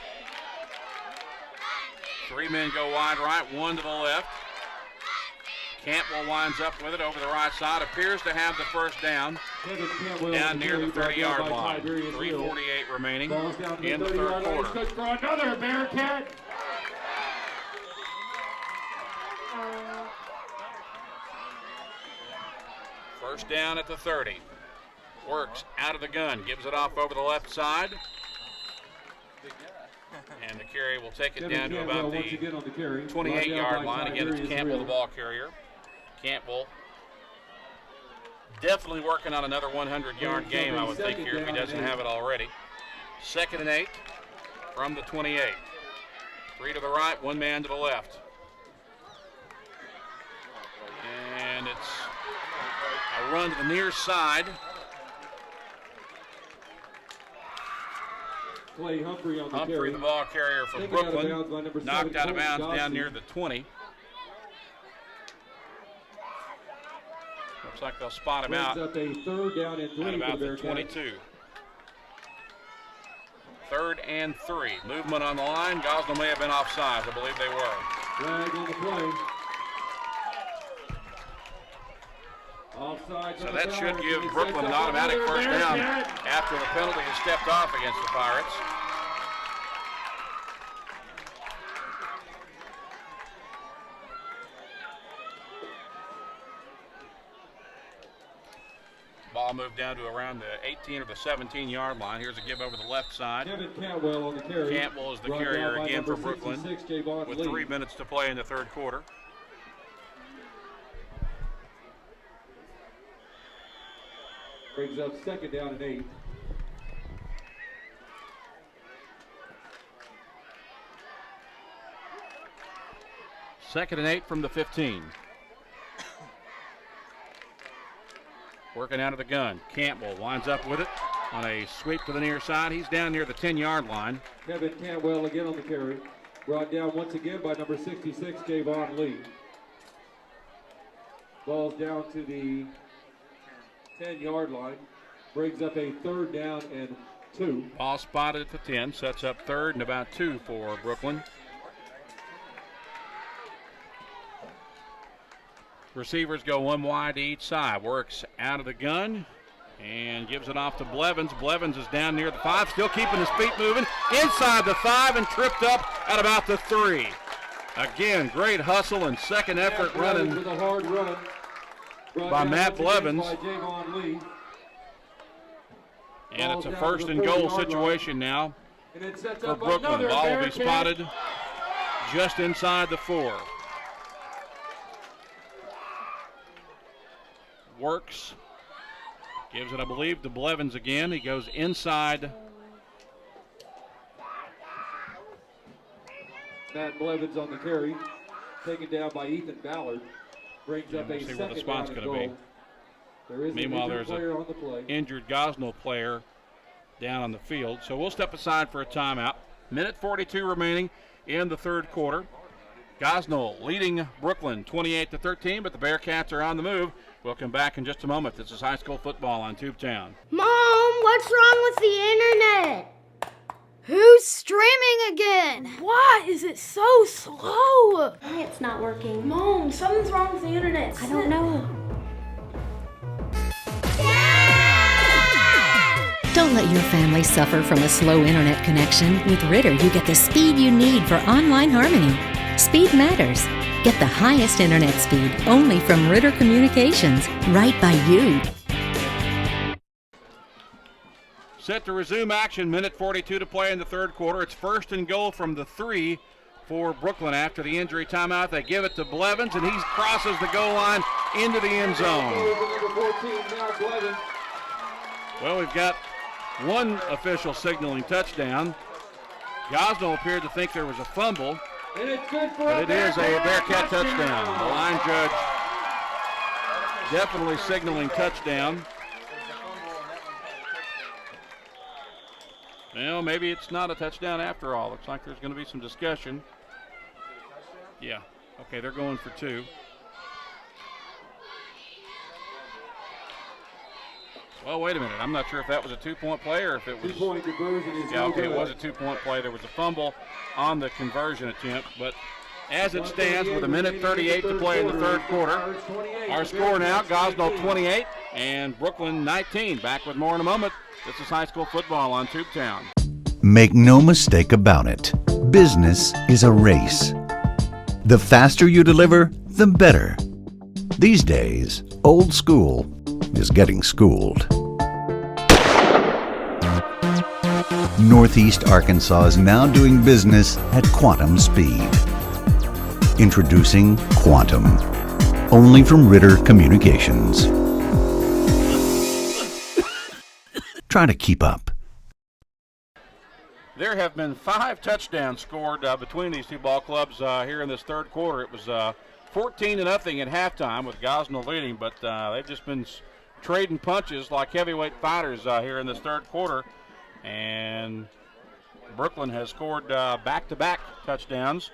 3 men go wide right, 1 to the left. Campbell winds up with it over the right side. Appears to have the first down down near the 30-yard line. 3:48 remaining in the third quarter. Good for another Bearcat. First down at the 30. Works out of the gun, gives it off over the left side. And the carry will take it down to about the 28-yard line. Again, it's Campbell, the ball carrier. Campbell definitely working on another 100-yard game, I would think, here if he doesn't have it already. 2nd and 8 from the 28. 3 to the right, 1 man to the left. And it's a run to the near side. Clay Humphrey on the Humphrey, carry. the ball carrier for Brookland, knocked out of bounds down near the 20. Looks like they'll spot him out Up a third down and 3 at about for the 22. 3rd and 3. Movement on the line. Gosnell may have been offside. I believe they were. Flag on the play. Offside. So that should give Brookland an automatic first down after the penalty has stepped off against the Pirates. Ball moved down to around the 18 or the 17-yard line. Here's a give over the left side. Kevin Cantwell on the carry. Cantwell is the carrier again for Brookland with 3 minutes to play in the third quarter. Brings up 2nd down and 8. Second and 8 from the 15. Working out of the gun. Campbell winds up with it on a sweep to the near side. He's down near the 10-yard line. Kevin Cantwell again on the carry. Brought down once again by number 66, Javon Lee. Ball's down to the 10-yard line. Brings up a 3rd down and 2. Ball spotted at the 10. Sets up 3rd and about 2 for Brookland. Receivers go 1 wide to each side. Works out of the gun and gives it off to Blevins. Blevins is down near the 5, still keeping his feet moving. Inside the 5 and tripped up at about the 3. Again, great hustle and second effort running with a hard run by Matt Blevins. By Javon Lee. And it's a 1st and goal situation now for Brookland. Ball will be spotted just inside the 4. Works. Gives it, I believe, to Blevins again. He goes inside. Matt Blevins on the carry. taken down by Ethan Ballard. Brings up a We'll see where the second spot's down and going to be. goal. There is Meanwhile, an there's injured player an on the play. injured Gosnell player down on the field. So we'll step aside for a timeout. Minute 42 remaining in the third quarter. Gosnell leading Brookland 28-13, but the Bearcats are on the move. We'll come back in just a moment. This is high school football on Tubetown. Mom, what's wrong with the internet? Who's streaming again? Why is it so slow? Why it's not working? Mom, something's wrong with the internet. I don't know. Don't let your family suffer from a slow internet connection. With Ritter, you get the speed you need for online harmony. Speed matters. Get the highest internet speed only from Ritter Communications, right by you. Set to resume action, minute 42 to play in the third quarter. It's first and goal from the 3 for Brookland after the injury timeout. They give it to Blevins, and he crosses the goal line into the end zone. Well, we've got one official signaling touchdown. Gosnell appeared to think there was a fumble, but it is a Bearcat touchdown. The line judge definitely signaling touchdown. Well, maybe it's not a touchdown after all. Looks like there's going to be some discussion. Yeah. Okay, they're going for 2. Well, wait a minute. I'm not sure if that was a 2-point play or if it was. 2-point conversion is Yeah, okay, it was a 2-point play. There was a fumble on the conversion attempt, but as it stands with a minute 38 to play in the third quarter, our score now, Gosnell 28 and Brookland 19. Back with more in a moment. This is high school football on Tubetown. Make no mistake about it. Business is a race. The faster you deliver, the better. These days, old school is getting schooled. Northeast Arkansas is now doing business at quantum speed. Introducing Quantum, only from Ritter Communications. Try to keep up. There have been 5 touchdowns scored between these two ball clubs here in this third quarter. It was 14-0 at halftime with Gosnell leading, but they've just been trading punches like heavyweight fighters here in this third quarter. And Brookland has scored back-to-back touchdowns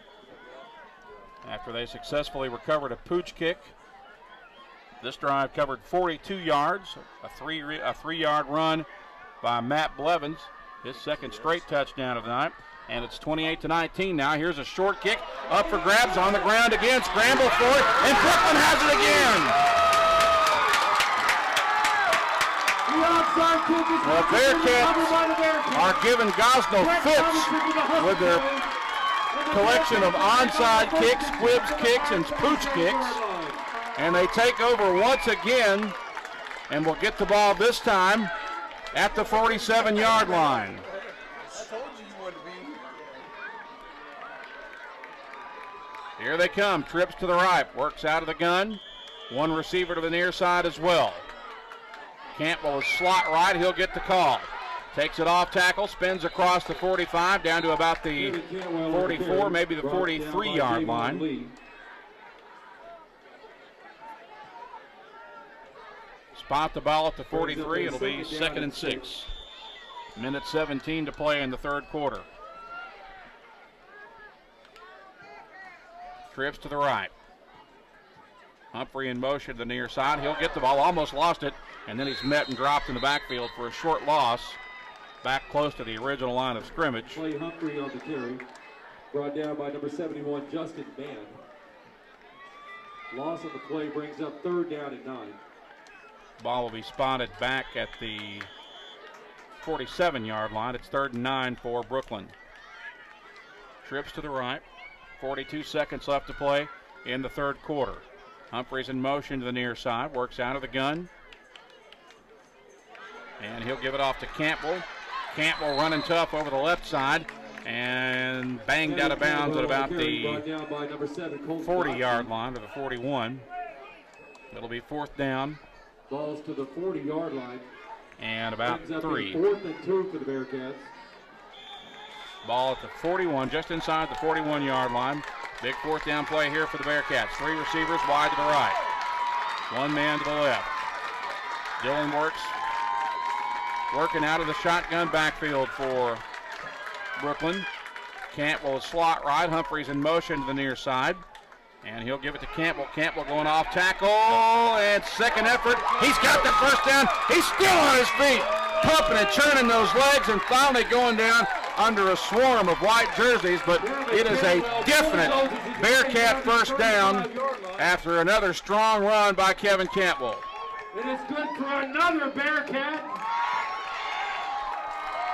after they successfully recovered a pooch kick. This drive covered 42 yards, a 3-yard run by Matt Blevins, his second straight touchdown of the night, and it's 28-19 now. Here's a short kick up for grabs on the ground again, scramble for it, and Brookland has it again. Well, Bearcats are giving Gosnell fits with their collection of onside kicks, squibs kicks, and pooch kicks, and they take over once again and will get the ball this time at the 47-yard line. Here they come, trips to the right, works out of the gun. One receiver to the near side as well. Campbell is slot right, he'll get the call. Takes it off tackle, spins across the 45, down to about the 44, maybe the 43-yard line. Spot the ball at the 43, it'll be 2nd and 6. Minute 17 to play in the third quarter. Trips to the right. Humphrey in motion to the near side. He'll get the ball, almost lost it, and then he's met and dropped in the backfield for a short loss. Back close to the original line of scrimmage. Clay Humphrey on the carry. Brought down by number 71, Justin Mann. Loss on the play brings up 3rd down and 9. Ball will be spotted back at the 47-yard line. It's 3rd and 9 for Brookland. Trips to the right. 42 seconds left to play in the third quarter. Humphreys in motion to the near side. Works out of the gun. And he'll give it off to Campbell. Campbell running tough over the left side and banged out of bounds at about the 40-yard line, or the 41. It'll be 4th down. Balls to the 40-yard line. And about 3. 4th and 2 for the Bearcats. Ball at the 41, just inside the 41-yard line. Big fourth down play here for the Bearcats. 3 receivers wide to the right. 1 man to the left. Dillon working out of the shotgun backfield for Brookland. Campbell is slot right. Humphreys in motion to the near side. And he'll give it to Campbell. Campbell going off tackle. And second effort. He's got the first down. He's still on his feet. Pumping and churning those legs and finally going down under a swarm of white jerseys. But it is a definite Bearcat first down after another strong run by Kevin Campbell. And it's good for another Bearcat.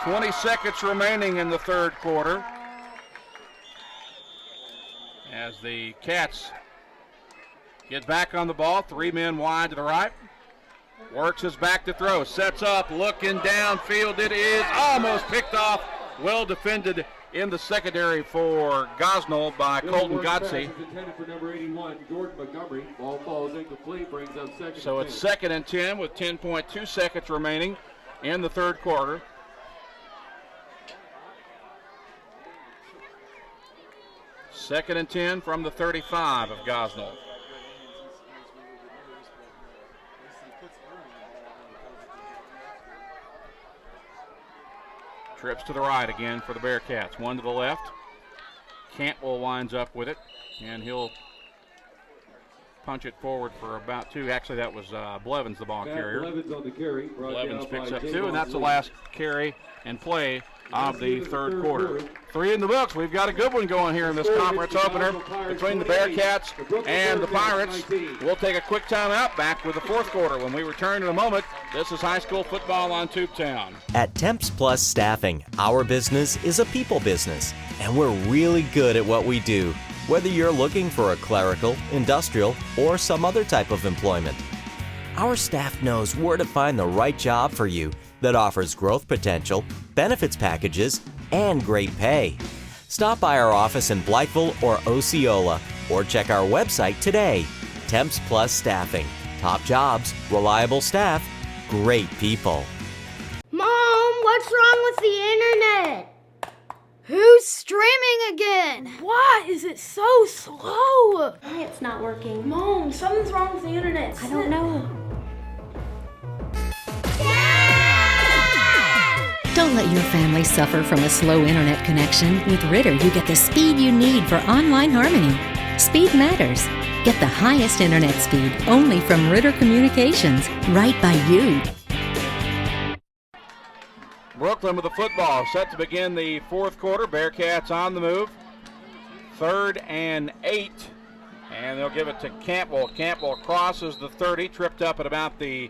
20 seconds remaining in the third quarter as the Cats get back on the ball. 3 men wide to the right. Works his back to throw. Sets up, looking downfield. It is almost picked off. Well defended in the secondary for Gosnell by Colton Godsey. For number 81, Jordan Montgomery. Ball falls incomplete, brings up second. So it's 2nd and 10 with 10.2 seconds remaining in the third quarter. Second and 10 from the 35 of Gosnell. Trips to the right again for the Bearcats. 1 to the left. Campbell winds up with it, and he'll punch it forward for about 2. Actually, that was Blevins, the ball carrier. Blevins on the carry. Blevins picks up 2, and that's the last carry and play of the third quarter. 3 in the books. We've got a good one going here in this conference opener between the Bearcats and the Pirates. We'll take a quick timeout. Back with the fourth quarter when we return in a moment. This is high school football on Tubetown. At Temps Plus Staffing, our business is a people business, and we're really good at what we do, whether you're looking for a clerical, industrial, or some other type of employment. Our staff knows where to find the right job for you that offers growth potential, benefits packages, and great pay. Stop by our office in Blytheville or Osceola, or check our website today. Temps Plus Staffing. Top jobs, reliable staff, great people. Mom, what's wrong with the internet? Who's streaming again? Why is it so slow? It's not working. Mom, something's wrong with the internet. I don't know. Don't let your family suffer from a slow internet connection. With Ritter, you get the speed you need for online harmony. Speed matters. Get the highest internet speed only from Ritter Communications, right by you. Brookland with the football, set to begin the fourth quarter. Bearcats on the move. 3rd and 8. And they'll give it to Campbell. Campbell crosses the 30, tripped up at about the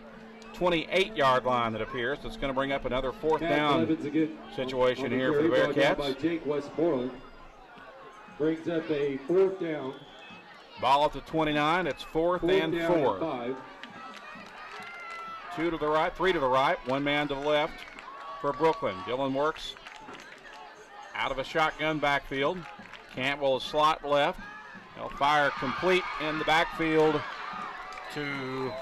28-yard line, that appears. It's going to bring up another fourth down situation here for the Bearcats. By Jake Westmoreland. Brings up a 4th down. Ball at the 29. It's 4th and 4. 2 to the right, 3 to the right, 1 man to the left for Brookland. Dillon works out of a shotgun backfield. Campbell is slot left. They'll fire complete in the backfield to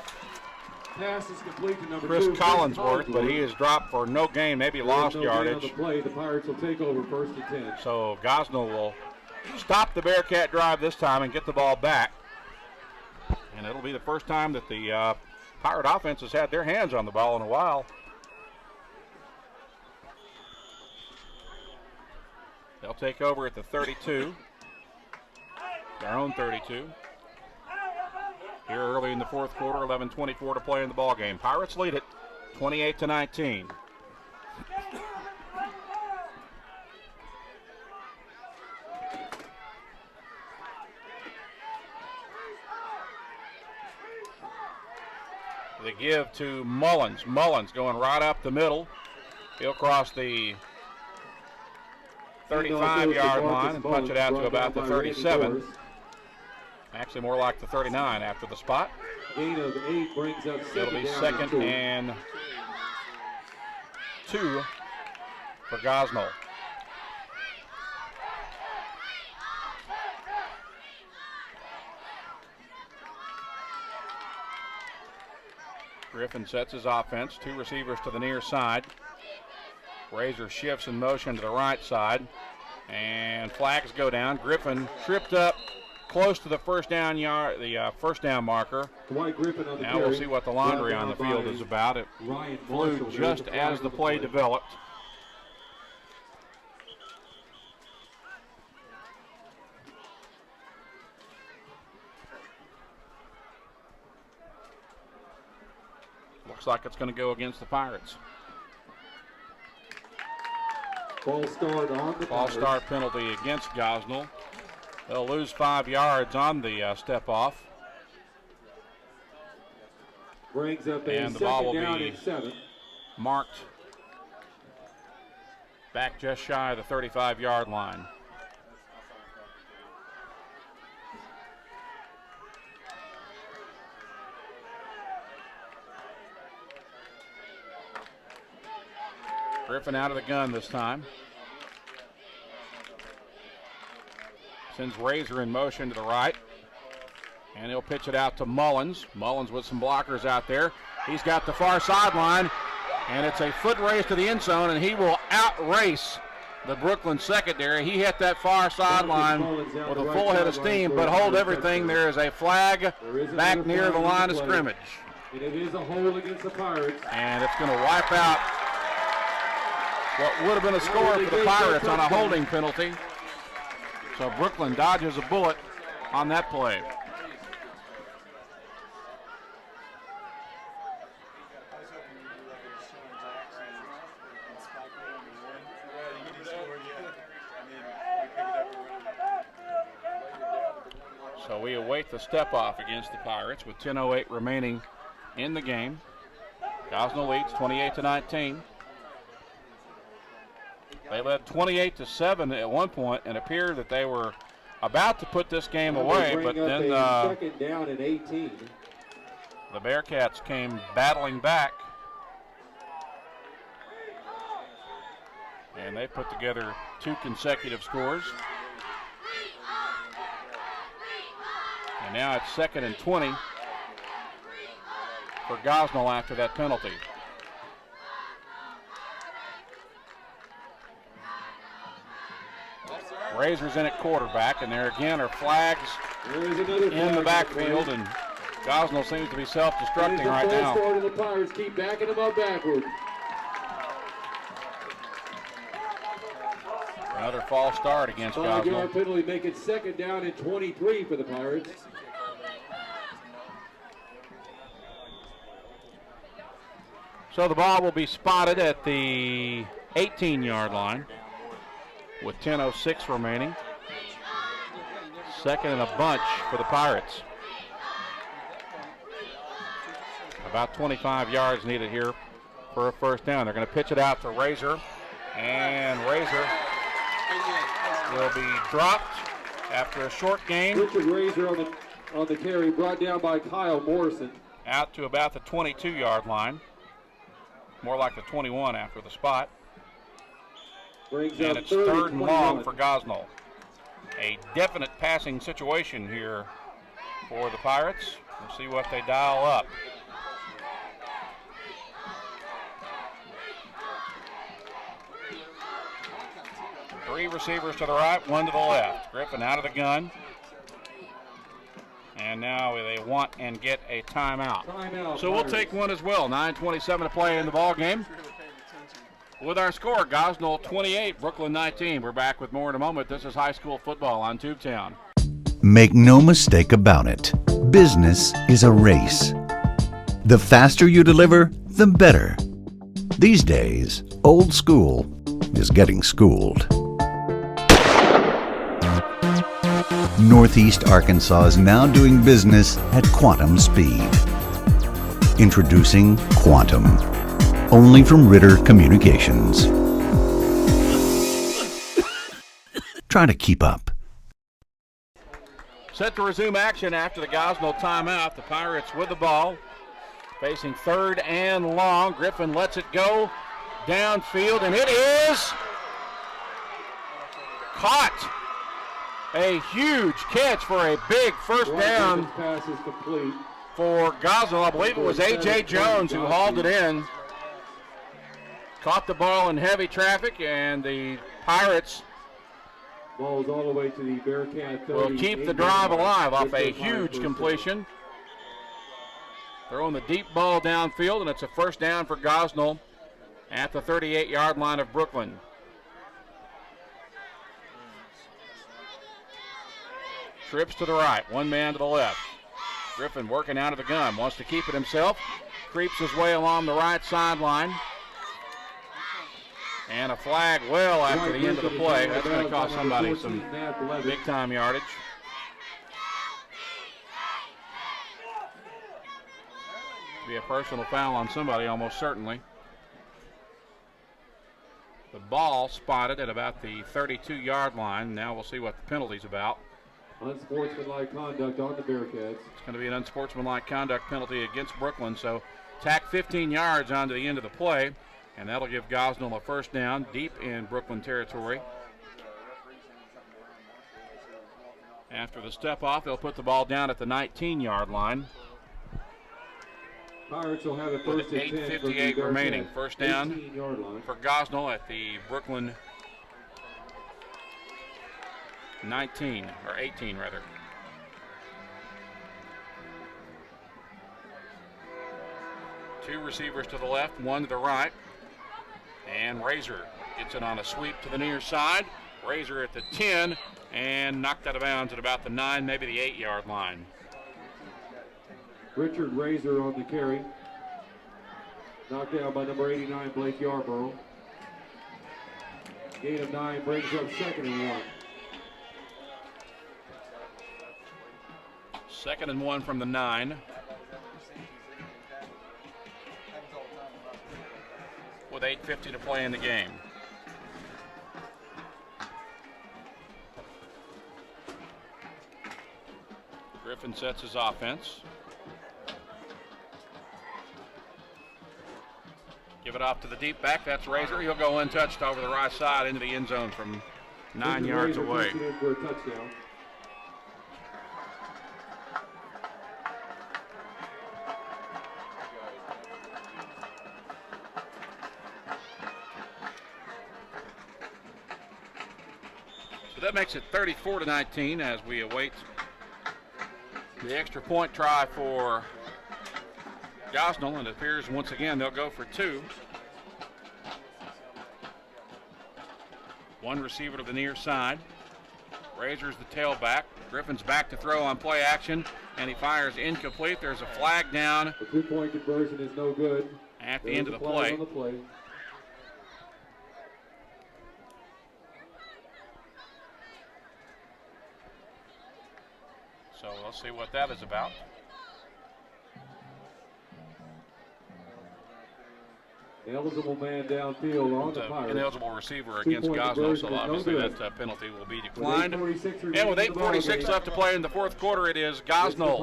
Pass is complete to number Chris 2, Collinsworth, but he is dropped for no gain, maybe lost yardage. On the play. The Pirates will take over 1st and 10. So Gosnell will stop the Bearcat drive this time and get the ball back. And it'll be the first time that the Pirate offense has had their hands on the ball in a while. They'll take over at the 32, their own 32. Here early in the fourth quarter, 11:24 to play in the ball game. Pirates lead it 28-19. They give to Mullins. Mullins going right up the middle. He'll cross the 35-yard line and punch it out to about the 37. Actually, more like the 39 after the spot. Gain of 8 brings up It'll be 2nd and 2 for Gosnell. Griffin sets his offense. 2 receivers to the near side. Razor shifts in motion to the right side. And flags go down. Griffin tripped up close to the first down marker. Dwight Griffin on the Now carry. we'll see what the laundry on the field is about. It flew just as the play developed. Looks like it's going to go against the Pirates. False start on the False start penalty against Gosnell. They'll lose 5 yards on the step off. Brings up a And the ball will second down be and 7. marked back just shy of the 35-yard line. Griffin out of the gun this time. Sends Razor in motion to the right. And he'll pitch it out to Mullins. Mullins with some blockers out there. He's got the far sideline. And it's a foot race to the end zone, and he will outrace the Brookland secondary. He hit that far sideline with a full head of steam, but hold everything. There is a flag back near the line of scrimmage. And it is a hold against the Pirates. And it's going to wipe out what would have been a score for the Pirates on a holding penalty. So Brookland dodges a bullet on that play. So we await the step off against the Pirates with 10:08 remaining in the game. Gosnell leads 28-19. They led 28-7 at one point and appeared that they were about to put this game away, but then second down and 18. The Bearcats came battling back, and they put together 2 consecutive scores. And now it's 2nd and 20 for Gosnell after that penalty. Razor's in at quarterback, and there again are flags in the backfield, and Gosnell seems to be self-destructing right now. The Pirates keep backing them up backward. Another false start against Gosnell. 5-yard penalty, make it 2nd down and 23 for the Pirates. So the ball will be spotted at the 18-yard line with 10:06 remaining. 2nd and a bunch for the Pirates. About 25 yards needed here for a first down. They're going to pitch it out to Razor, and Razor will be dropped after a short gain. Richard Razor on the carry, brought down by Kyle Morrison. Out to about the 22-yard line. More like the 21 after the spot. Brings and up it's 3rd and long 21. for Gosnell. A definite passing situation here for the Pirates. We'll see what they dial up. Three receivers to the right, 1 to the left. Griffin out of the gun. And now they want and get a timeout. So we'll take one as well. 9:27 to play in the ball game. With our score, Gosnell 28, Brookland 19. We're back with more in a moment. This is high school football on Tubetown. Make no mistake about it. Business is a race. The faster you deliver, the better. These days, old school is getting schooled. Northeast Arkansas is now doing business at quantum speed. Introducing Quantum, only from Ritter Communications. Try to keep up. Set to resume action after the Gosnell timeout. The Pirates with the ball, facing 3rd and long. Griffin lets it go downfield, and it is caught. A huge catch for a big first down Pass is complete. for Gosnell. I believe it was A.J. Jones who hauled it in. Caught the ball in heavy traffic, and the Pirates Ball's all the way to the Bearcat 30. Will keep the drive alive off a huge completion. Throwing the deep ball downfield, and it's a first down for Gosnell at the 38-yard line of Brookland. Trips to the right, one man to the left. Griffin working out of the gun, wants to keep it himself. Creeps his way along the right sideline. And a flag well after the end of the play. That's going to cost somebody some big-time yardage. Be a personal foul on somebody, almost certainly. The ball spotted at about the 32-yard line. Now we'll see what the penalty's about. Unsportsmanlike conduct on the Bearcats. It's going to be an unsportsmanlike conduct penalty against Brookland. So tack 15 yards onto the end of the play, and that'll give Gosnell a first down deep in Brookland territory. After the step off, they'll put the ball down at the 19-yard line. Pirates will have a first and 10 from the 8:58 remaining. First down 18-yard line for Gosnell at the Brookland 19, or 18 rather. Two receivers to the left, one to the right. And Razor gets it on a sweep to the near side. Razor at the 10 and knocked out of bounds at about the 9, maybe the 8-yard line. Richard Razor on the carry. Knocked down by number 89, Blake Yarborough. Gain of 9 brings up 2nd and 1. 2nd and 1 from the 9. With 8:50 to play in the game. Griffin sets his offense. Give it off to the deep back. That's Razor. He'll go untouched over the right side into the end zone from 9 yards away. For a touchdown. So that makes it 34-19 as we await the extra point try for Gosnell, and it appears once again they'll go for 2. One receiver to the near side. Razor's the tailback. Griffin's back to throw on play action, and he fires incomplete. There's a flag down. The 2-point conversion is no good. At the end of the play. On the play. So we'll see what that is about. Eligible man downfield on the Pirates. Ineligible receiver against Gosnell, so obviously that penalty will be declined. And with 8:46 left to play in the fourth quarter, it is Gosnell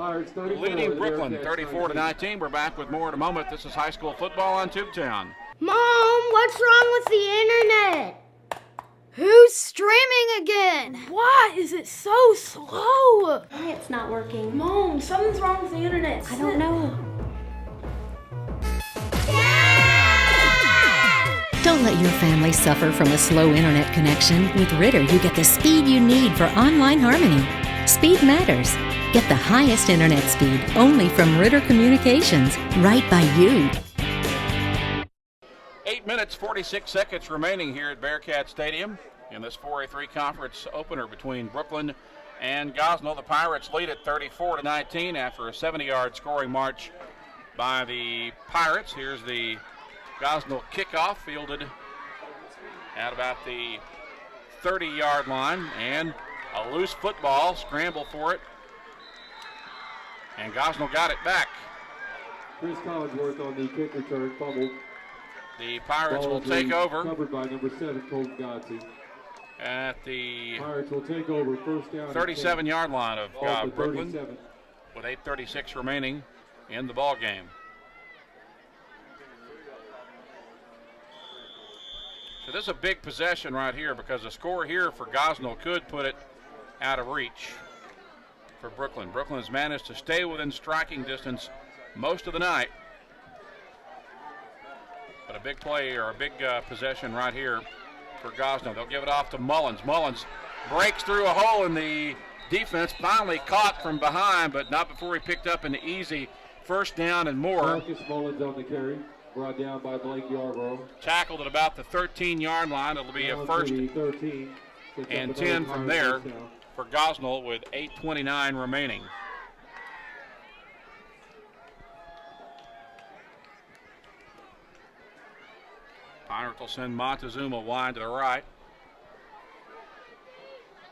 leading Brookland 34-19. We're back with more in a moment. This is high school football on Tubetown. Mom, what's wrong with the internet? Who's streaming again? Why is it so slow? Why it's not working? Mom, something's wrong with the internet. I don't know. Don't let your family suffer from a slow internet connection. With Ritter, you get the speed you need for online harmony. Speed matters. Get the highest internet speed only from Ritter Communications, right by you. 8 minutes, 46 seconds remaining here at Bearcat Stadium in this 4A3 conference opener between Brookland and Gosnell. The Pirates lead at 34-19 after a 70-yard scoring march by the Pirates. Here's the Gosnell kickoff, fielded at about the 30-yard line, and a loose football, scramble for it, and Gosnell got it back. Chris Collinsworth on the kick return, fumbled. The Pirates will take over. Covered by number 7, Colton Godsey. At the Pirates will take over first down. 37-yard line of Brookland 37. with 8:36 remaining in the ball game. So this is a big possession right here because a score here for Gosnell could put it out of reach for Brookland. Brookland has managed to stay within striking distance most of the night. But a big play or a big possession right here for Gosnell. They'll give it off to Mullins. Mullins breaks through a hole in the defense, finally caught from behind, but not before he picked up an easy first down and more. Marcus Mullins on the carry, brought down by Blake Yarbrough. Tackled at about the 13-yard line. It'll be a first 13, and 10 from there for Gosnell with 8:29 remaining. Pirates will send Montezuma wide to the right.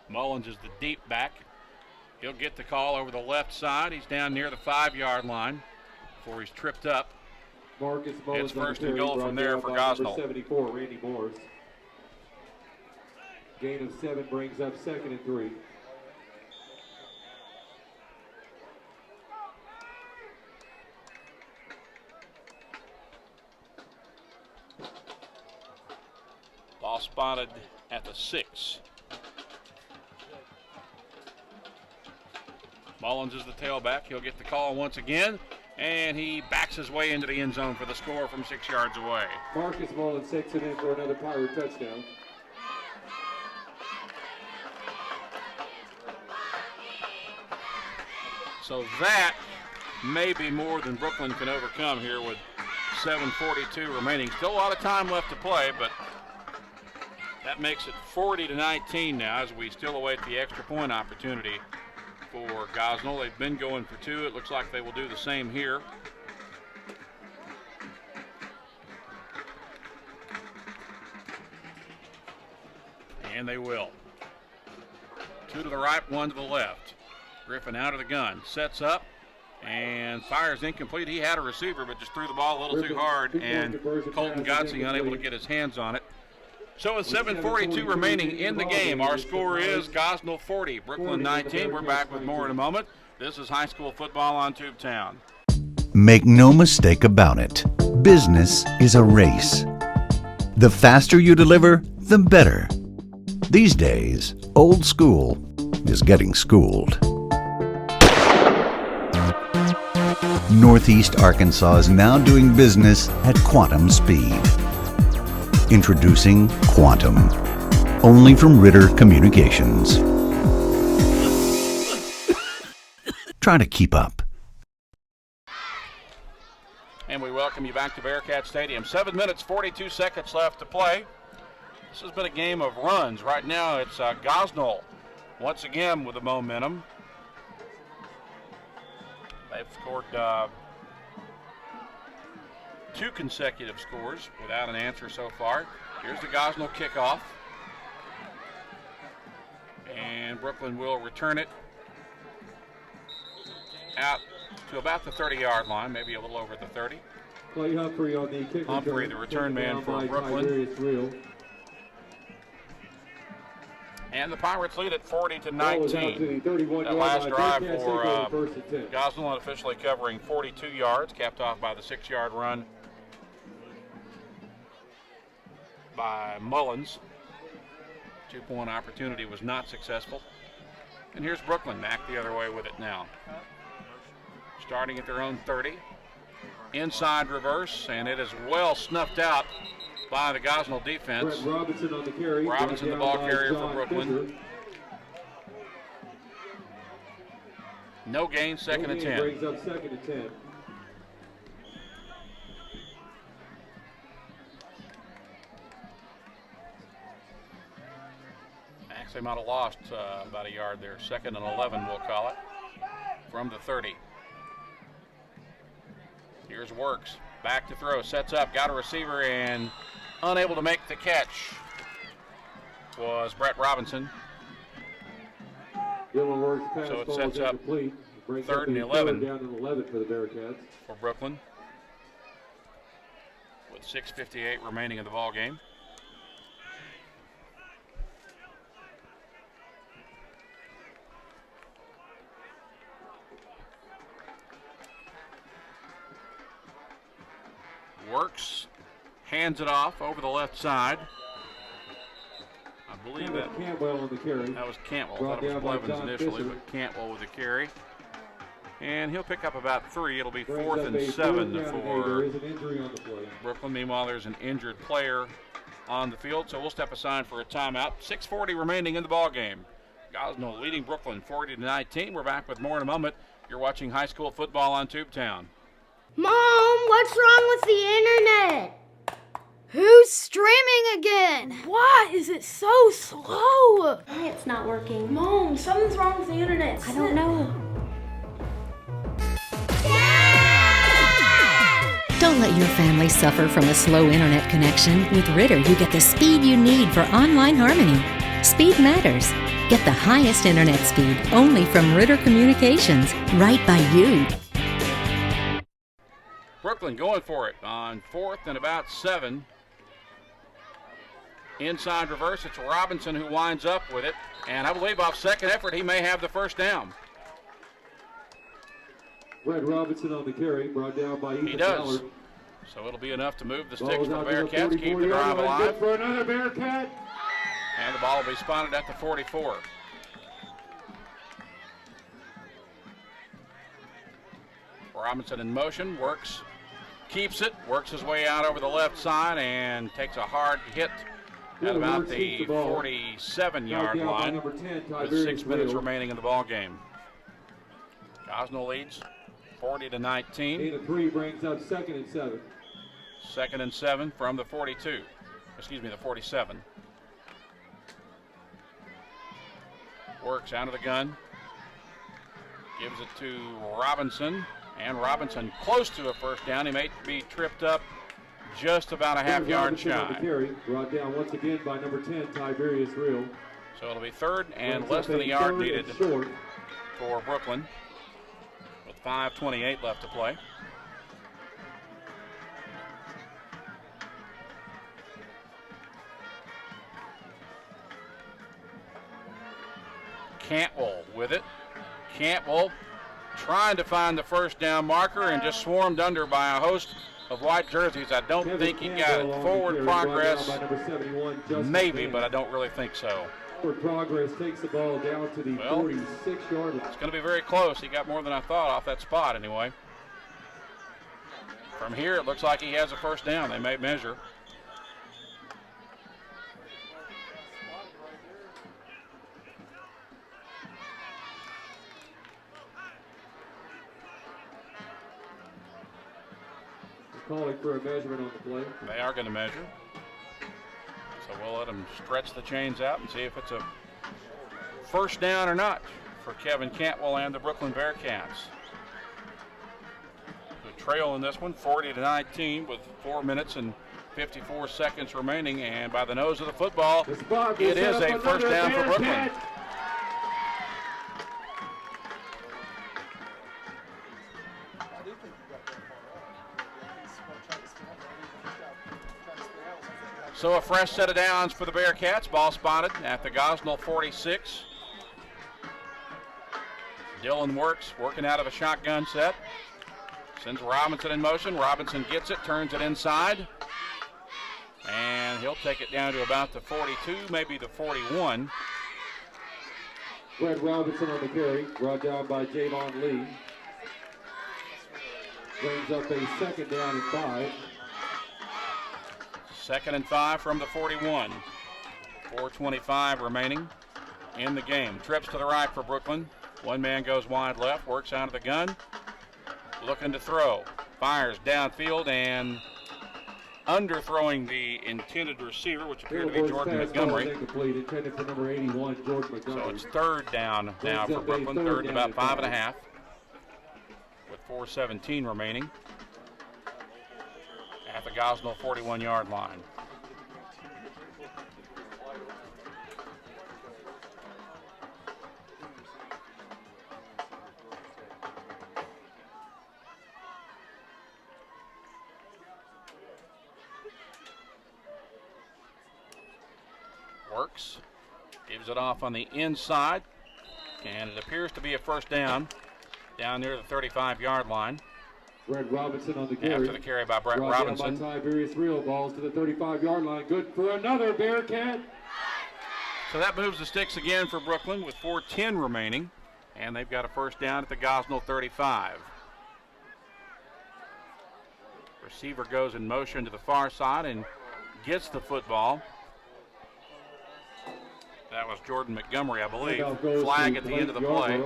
Mullins is the deep back. He'll get the call over the left side. He's down near the 5-yard line before he's tripped up. Marcus Mullins it's first and goal from there for Gosnell. 74, Randy Morris. Gain of 7 brings up 2nd and 3. Ball spotted at the 6. Mullins is the tailback. He'll get the call once again, and he backs his way into the end zone for the score from 6 yards away. Marcus Mullins takes it in for another Pirate touchdown. So that may be more than Brookland can overcome here with 7:42 remaining. Still a lot of time left to play, but that makes it 40-19 now as we still await the extra point opportunity for Gosnell. They've been going for 2. It looks like they will do the same here. And they will. 2 to the right, 1 to the left. Griffin out of the gun, sets up, and fires incomplete. He had a receiver, but just threw the ball a little too hard, and Colton Godsey unable to get his hands on it. So with 7:42 remaining in the game, our score is Gosnell 40, Brookland 19. We're back with more in a moment. This is high school football on Tubetown. Make no mistake about it. Business is a race. The faster you deliver, the better. These days, old school is getting schooled. Northeast Arkansas is now doing business at quantum speed. Introducing Quantum, only from Ritter Communications. Try to keep up. And we welcome you back to Bearcat Stadium. 7 minutes, 42 seconds left to play. This has been a game of runs. Right now it's Gosnell once again with the momentum. They've scored 2 consecutive scores without an answer so far. Here's the Gosnell kickoff. And Brookland will return it out to about the 30-yard line, maybe a little over the 30. Clay Humphrey on the kick Humphrey, the return man for Brookland. And the Pirates lead at 40-19. That last drive for Gosnell unofficially covering 42 yards, capped off by the 6-yard run by Mullins. 2-point opportunity was not successful. And here's Brookland back the other way with it now. Starting at their own 30. Inside reverse, and it is well snuffed out by the Gosnell defense. Brett Robinson on the carry. Robinson, the ball carrier for Brookland. No gain, second and 10. Brings up 2nd and 10. Actually might have lost about a yard there. 2nd and 11, we'll call it, from the 30. Here's Works, back to throw, sets up, got a receiver, and unable to make the catch was Brett Robinson. So it sets up 3rd and 11 down and 11 for the Bearcats. For Brookland with 6:58 remaining in the ball game. Works, hands it off over the left side. I believe that Cantwell on the carry. That was Cantwell. I thought it was Blevins initially, but Cantwell with the carry. And he'll pick up about 3. It'll be 4th and 7 for There is an injury on the play. Brookland. Meanwhile, there's an injured player on the field, so we'll step aside for a timeout. 6:40 remaining in the ball game. Gosnell leading Brookland 40-19. We're back with more in a moment. You're watching high school football on Tubetown. Mom, what's wrong with the internet? Who's streaming again? Why is it so slow? Why it's not working? Mom, something's wrong with the internet. I don't know. Don't let your family suffer from a slow internet connection. With Ritter, you get the speed you need for online harmony. Speed matters. Get the highest internet speed only from Ritter Communications, right by you. Brookland going for it on 4th and about 7. Inside reverse, it's Robinson who winds up with it. And I believe off second effort, he may have the first down. Brett Robinson on the carry, brought down by Ethan He does. Ballard. So it'll be enough to move the Ball sticks is for the out to the Bearcats, keep the 44-yard drive line. alive. Good for another Bearcat. And the ball will be spotted at the 44. Robinson in motion, works, keeps it, works his way out over the left side and takes a hard hit at about the 47-yard line with 6 minutes remaining in the ball game. Gosnell leads 40-19. 8-3 brings up 2nd and 7. 2nd and 7 from the 42. Excuse me, the 47. Works out of the gun. Gives it to Robinson. And Robinson close to a first down. He may be tripped up just about a half-yard shy. Carry, brought down once again by number 10, Tiberius Real. So it'll be 3rd and less than a yard needed for Brookland with 5:28 left to play. Cantwell with it. Cantwell trying to find the first down marker and just swarmed under by a host of white jerseys. I don't think he got it. Forward progress, maybe, but I don't really think so. Forward progress takes the ball down to the 46-yard line. It's going to be very close. He got more than I thought off that spot anyway. From here, it looks like he has a first down. They may measure. Calling for a measurement on the play. They are going to measure. So we'll let them stretch the chains out and see if it's a first down or not for Kevin Cantwell and the Brookland Bearcats. The trail in this one, 40-19 with 4 minutes and 54 seconds remaining. And by the nose of the football, it is a first down for Brookland. So a fresh set of downs for the Bearcats. Ball spotted at the Gosnell 46. Dylan working out of a shotgun set. Sends Robinson in motion. Robinson gets it, turns it inside. And he'll take it down to about the 42, maybe the 41. Brett Robinson on the carry, brought down by Javon Lee. Brings up a 2nd down and 5. 2nd and 5 from the 41. 4:25 remaining in the game. Trips to the right for Brookland. One man goes wide left, works out of the gun. Looking to throw. Fires downfield and underthrowing the intended receiver, which appeared to be Jordan Montgomery. Intended for number 81, Jordan Montgomery. So it's 3rd down now for Brookland. 3rd and about 5.5 with 4:17 remaining at the Gosnell 41-yard line. Works, gives it off on the inside, and it appears to be a first down near the 35-yard line. Brett Robinson on the carry. After the carry by Brett Robinson. By Tiberius Real, balls to the 35-yard line. Good for another Bearcat. So that moves the sticks again for Brookland with 4:10 remaining, and they've got a first down at the Gosnell 35. Receiver goes in motion to the far side and gets the football. That was Jordan Montgomery, I believe. Flag at the end of the play.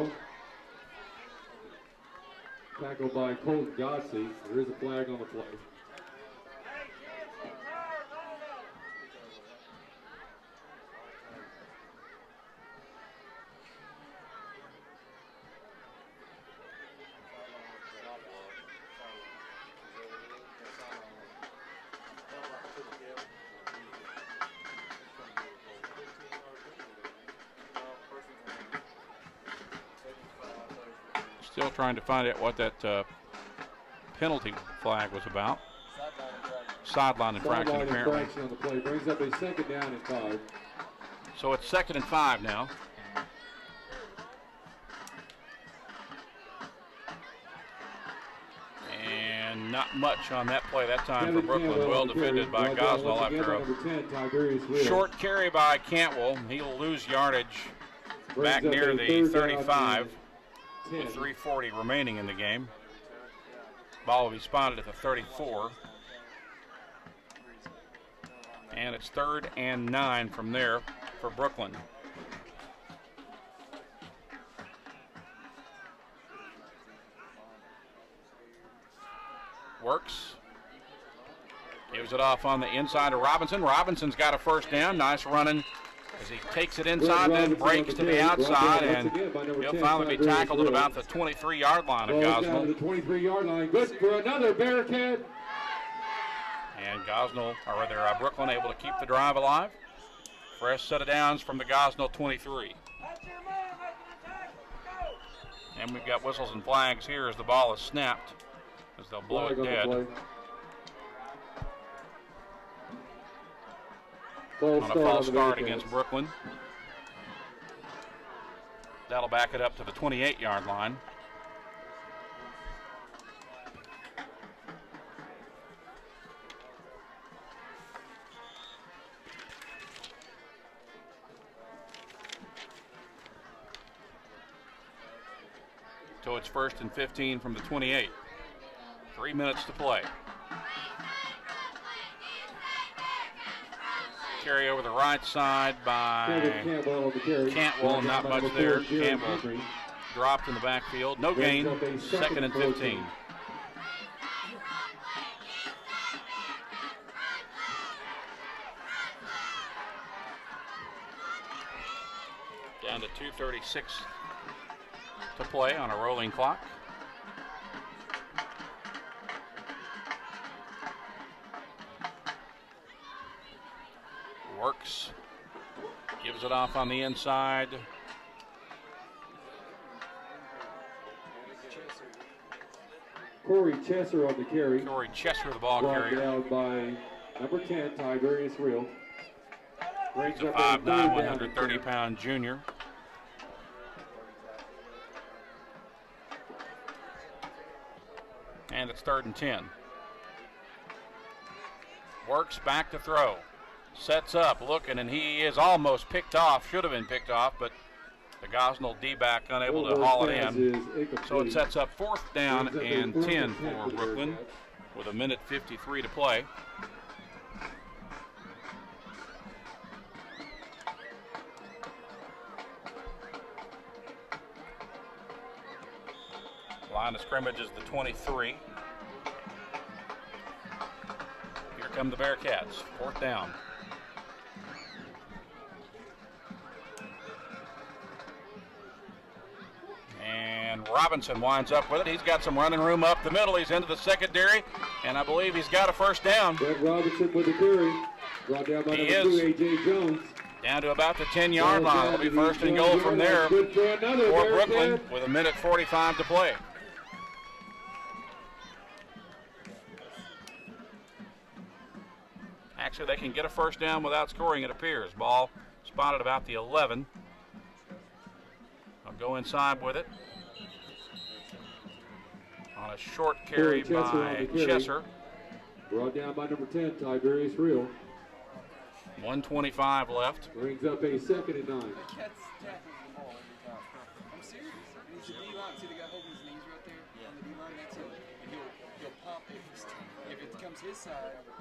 Tackled by Colton Godsey. There is a flag on the play. Still trying to find out what that penalty flag was about. Sideline infraction, apparently. Infraction on the play brings up a 2nd down and 5. So it's 2nd and 5 now. And not much on that play that time for Brookland. Well defended by Gosnell after a short carry by Cantwell. He'll lose yardage back near the 35 with 3:40 remaining in the game. Ball will be spotted at the 34. And it's 3rd and 9 from there for Brookland. Works. Gives it off on the inside to Robinson. Robinson's got a 1st down. Nice running as he takes it inside, then breaks to the outside, and he'll finally be tackled at about the 23-yard line of Gosnell. The 23-yard line. Good for another Bearcat. And Gosnell, or rather Brookland, able to keep the drive alive. Fresh set of downs from the Gosnell 23. And we've got whistles and flags here as the ball is snapped, as they'll blow it dead. On a false start against Brookland. That'll back it up to the 28-yard line. So it's 1st and 15 from the 28. 3 minutes to play. Carry over the right side by Cantwell, not much there. Campbell dropped in the backfield. No gain, 2nd and 15. Down to 2:36 to play on a rolling clock. Works, gives it off on the inside. Corey Chesser on the carry. Corey Chesser, the ball Brought carrier. down by number 10, Tiberius Real. He's a 5'9", 130-pound junior. And it's 3rd and 10. Works back to throw. Sets up, looking, and he is almost picked off. Should have been picked off, but the Gosnell D-back unable to haul it in. So it sets up 4th down and 10 for Brookland with 1:53 to play. Line of scrimmage is the 23. Here come the Bearcats. 4th down. And Robinson winds up with it. He's got some running room up the middle. He's into the secondary, and I believe he's got a 1st down. Brett Robinson with the carry. Brought down by number 2, A.J. Jones. Down to about the 10-yard line. It'll be 1st and goal from there for Brookland with 1:45 to play. Actually, they can get a 1st down without scoring, it appears. Ball spotted about the 11. I'll go inside with it. On a short carry by Chesser. Brought down by number 10, Tiberius Real. 1:25 left. Brings up a 2nd and 9. I'm serious. He's a D-line. See the guy holding his knees right there on the D-line? That's him. And he'll pump if it comes comes his side,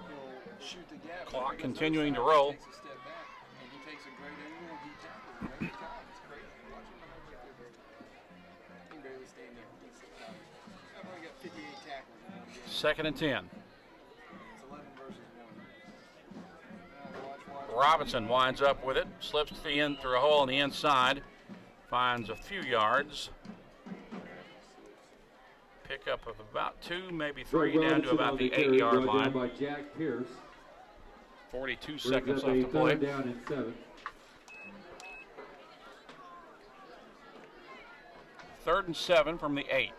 he'll shoot the gap. Clock If he goes continuing other to side, roll. He takes a step back, and he takes a great angle, and he tackles every time. It's crazy. Watch him run right there. He can barely stand there. I've only got 58 tackles in one game. Second and 10. It's 11 versus 1. Watch. Robinson winds up with it, slips to the end through a hole on the inside, finds a few yards. Pickup of about 2, maybe 3, down to about the 8-yard line. By Jack Pierce. 42 seconds left to play. Down and 7. Third and 7 from the 8.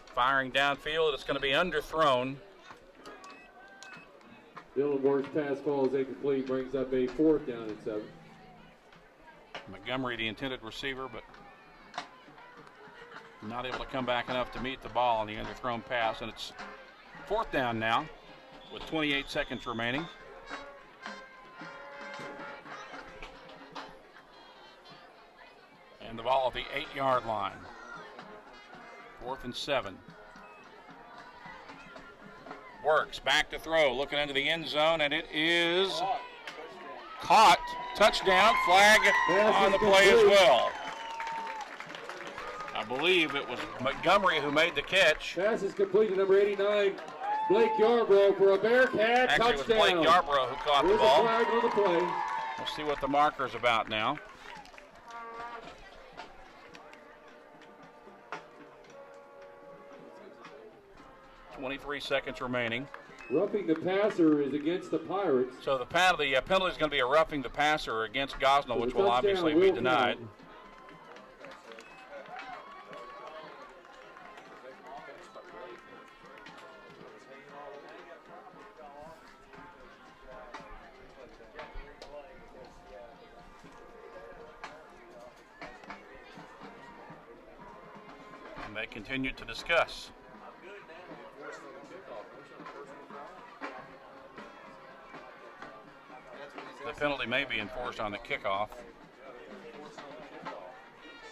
Firing downfield, it's going to be underthrown. Dylan Work's pass falls incomplete, brings up a 4th down and 7. Montgomery, the intended receiver, but not able to come back enough to meet the ball on the underthrown pass, and it's 4th down now with 28 seconds remaining. And the ball at the 8-yard line. 4th and 7. Works back to throw, looking into the end zone, and it is caught. Touchdown, flag on the play as well. I believe it was Montgomery who made the catch. Pass is complete to number 89, Blake Yarbrough for a Bearcat Actually, touchdown. it was Blake Yarbrough who caught the There's ball. a flag on the play. We'll see what the marker's about now. .23 seconds remaining. Roughing the passer is against the Pirates. So the penalty is going to be a roughing the passer against Gosnell, So which the will touchdown obviously will be count. denied. And they continue to discuss. The penalty may be enforced on the kickoff.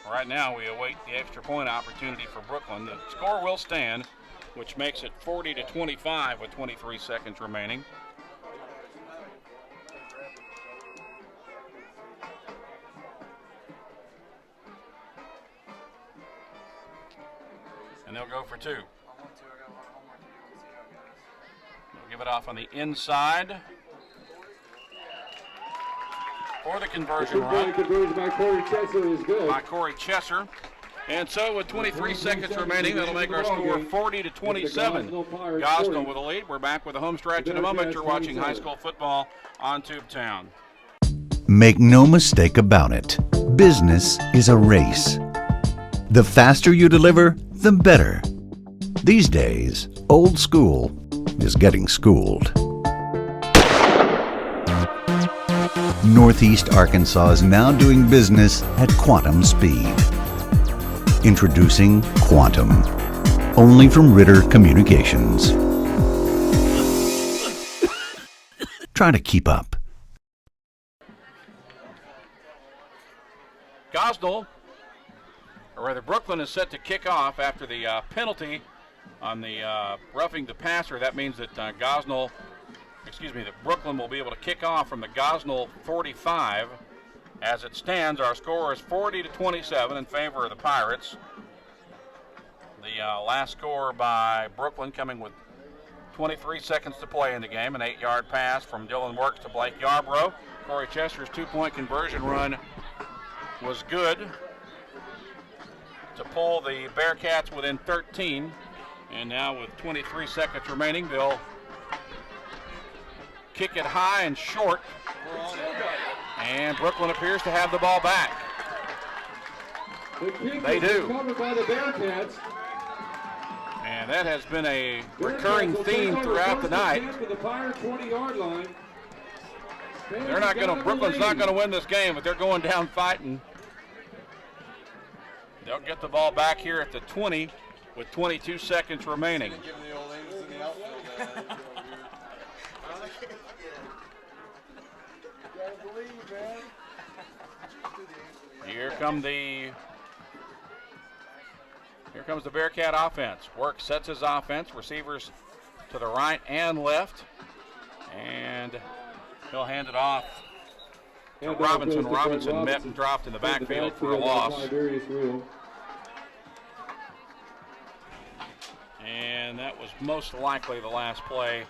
Right now, we await the extra point opportunity for Brookland. The score will stand, which makes it 40-25 with 23 seconds remaining. And they'll go for 2. They'll give it off on the inside for the conversion run. Conversion by Corey Chesser is good. By Corey Chesser. And so with 23 seconds remaining, that'll make our score 40-27. Gosnell with a lead. We're back with the home stretch in a moment. You're watching high school football on Tubetown. Make no mistake about it. Business is a race. The faster you deliver, the better. These days, old school is getting schooled. Northeast Arkansas is now doing business at quantum speed. Introducing Quantum, only from Ritter Communications. Try to keep up. Gosnell, or rather Brookland, is set to kick off after the penalty on the roughing the passer. That means that that Brookland will be able to kick off from the Gosnell 45. As it stands, our score is 40-27 in favor of the Pirates. The last score by Brookland coming with 23 seconds to play in the game. An 8-yard pass from Dylan Works to Blake Yarbrough. Corey Chester's 2-point conversion run was good to pull the Bearcats within 13. And now with 23 seconds remaining, they'll kick it high and short. And Brookland appears to have the ball back. They do. Covered by the Bearcats. And that has been a recurring theme throughout the night. The Pirate 20-yard line. They're not going to. Brookland's not going to win this game, but they're going down fighting. They'll get the ball back here at the 20 with 22 seconds remaining. Here come the Here comes the Bearcat offense. Work sets his offense. Receivers to the right and left. And he'll hand it off to Robinson. Robinson met and dropped in the backfield for a loss. And that was most likely the last play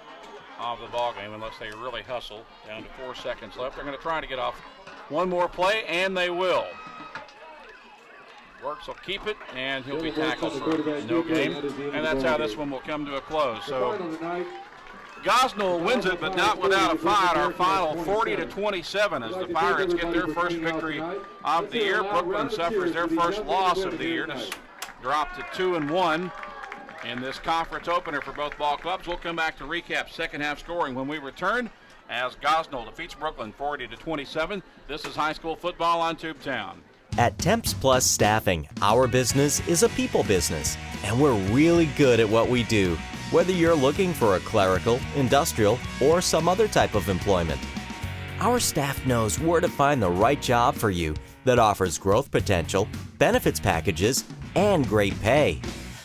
of the ball game, unless they really hustle. Down to 4 seconds left. They're going to try to get off one more play, and they will. Works will keep it, and he'll be tackled for no gain. And that's how this one will come to a close. So Gosnell wins it, but not without a fight. Our final 40-27 as the Pirates get their first victory of the year. Brookland suffers their first loss of the year to drop to 2-1 in this conference opener for both ball clubs. We'll come back to recap second half scoring when we return as Gosnell defeats Brookland 40-27. This is high school football on Tubetown. At Temps Plus Staffing, our business is a people business, and we're really good at what we do, whether you're looking for a clerical, industrial, or some other type of employment. Our staff knows where to find the right job for you that offers growth potential, benefits packages, and great pay.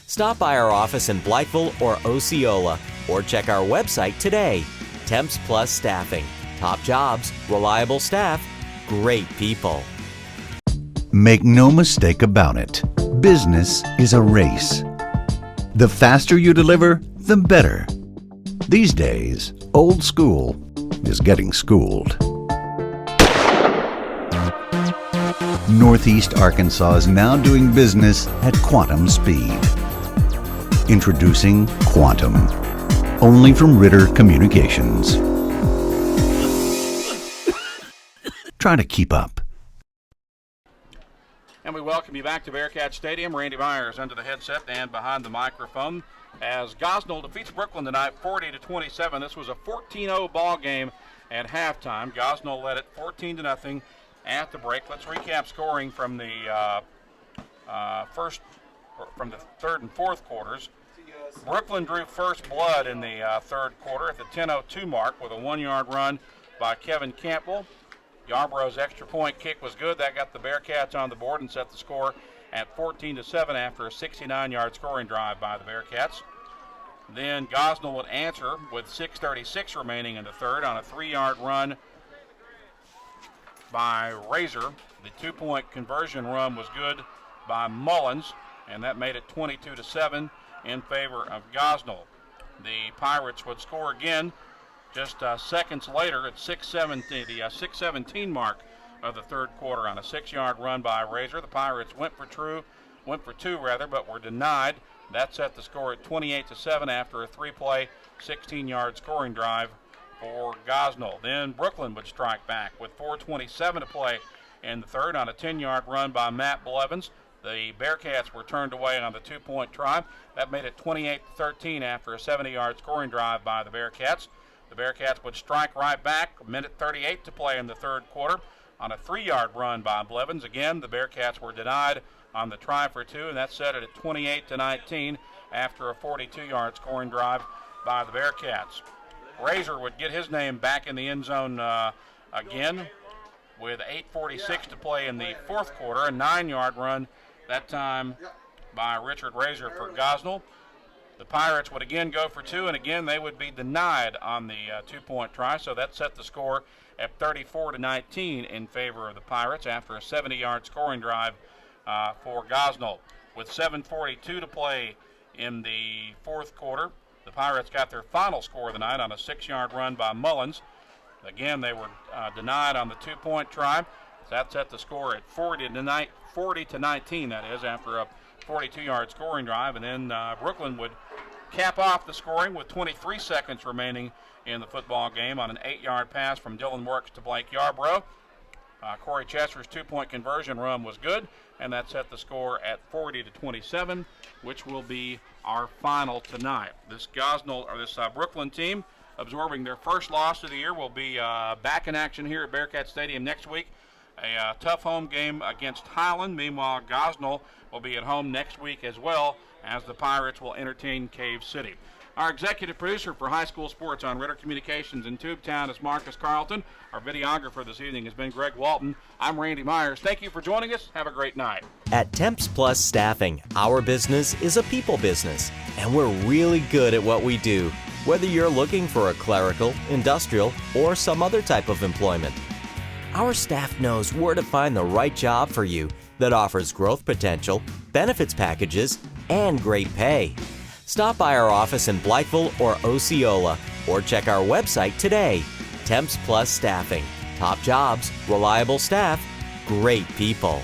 Stop by our office in Blytheville or Osceola, or check our website today. Temps Plus Staffing. Top jobs, reliable staff, great people. Make no mistake about it. Business is a race. The faster you deliver, the better. These days, old school is getting schooled. Northeast Arkansas is now doing business at quantum speed. Introducing Quantum, only from Ritter Communications. Try to keep up. And we welcome you back to Bearcat Stadium. Randy Myers under the headset and behind the microphone as Gosnell defeats Brookland tonight 40-27. This was a 14-0 ball game at halftime. Gosnell led it 14-0 at the break. Let's recap scoring from the third and fourth quarters. Brookland drew first blood in the third quarter at the 10:02 mark with a 1-yard run by Kevin Campbell. Yarborough's extra point kick was good. That got the Bearcats on the board and set the score at 14-7 after a 69-yard scoring drive by the Bearcats. Then Gosnell would answer with 6:36 remaining in the third on a 3-yard run by Razor. The 2-point conversion run was good by Mullins, and that made it 22-7 in favor of Gosnell. The Pirates would score again just seconds later at 6:17 mark of the third quarter on a 6-yard run by Razor. The Pirates went for two, but were denied. That set the score at 28-7 after a 3-play, 16-yard scoring drive for Gosnell. Then Brookland would strike back with 4:27 to play in the third on a 10-yard run by Matt Blevins. The Bearcats were turned away on the 2-point try. That made it 28-13 after a 70-yard scoring drive by the Bearcats. The Bearcats would strike right back, a minute 38 to play in the third quarter on a 3-yard run by Blevins. Again, the Bearcats were denied on the try for two, and that set it at 28-19 after a 42-yard scoring drive by the Bearcats. Razor would get his name back in the end zone again with 8:46 to play in the fourth quarter, a 9-yard run that time by Richard Razor for Gosnell. The Pirates would again go for two, and again they would be denied on the 2-point try, so that set the score at 34-19 in favor of the Pirates after a 70-yard scoring drive for Gosnell. With 7:42 to play in the fourth quarter, the Pirates got their final score of the night on a 6-yard run by Mullins. Again, they were denied on the 2-point try. That set the score at 40-19, that is, after a 42-yard scoring drive. And then Brookland would cap off the scoring with 23 seconds remaining in the football game on an 8-yard pass from Dylan Works to Blake Yarborough. Corey Chester's 2-point conversion run was good, and that set the score at 40-27, which will be our final tonight. This Brookland team, absorbing their first loss of the year, will be back in action here at Bearcat Stadium next week. A tough home game against Highland. Meanwhile, Gosnell will be at home next week as well, as the Pirates will entertain Cave City. Our executive producer for high school sports on Ritter Communications in Tubetown is Marcus Carlton. Our videographer this evening has been Greg Walton. I'm Randy Myers. Thank you for joining us. Have a great night. At Temps Plus Staffing, our business is a people business, and we're really good at what we do, whether you're looking for a clerical, industrial, or some other type of employment. Our staff knows where to find the right job for you that offers growth potential, benefits packages, and great pay. Stop by our office in Blytheville or Osceola, or check our website today. Temps Plus Staffing. Top jobs, reliable staff, great people.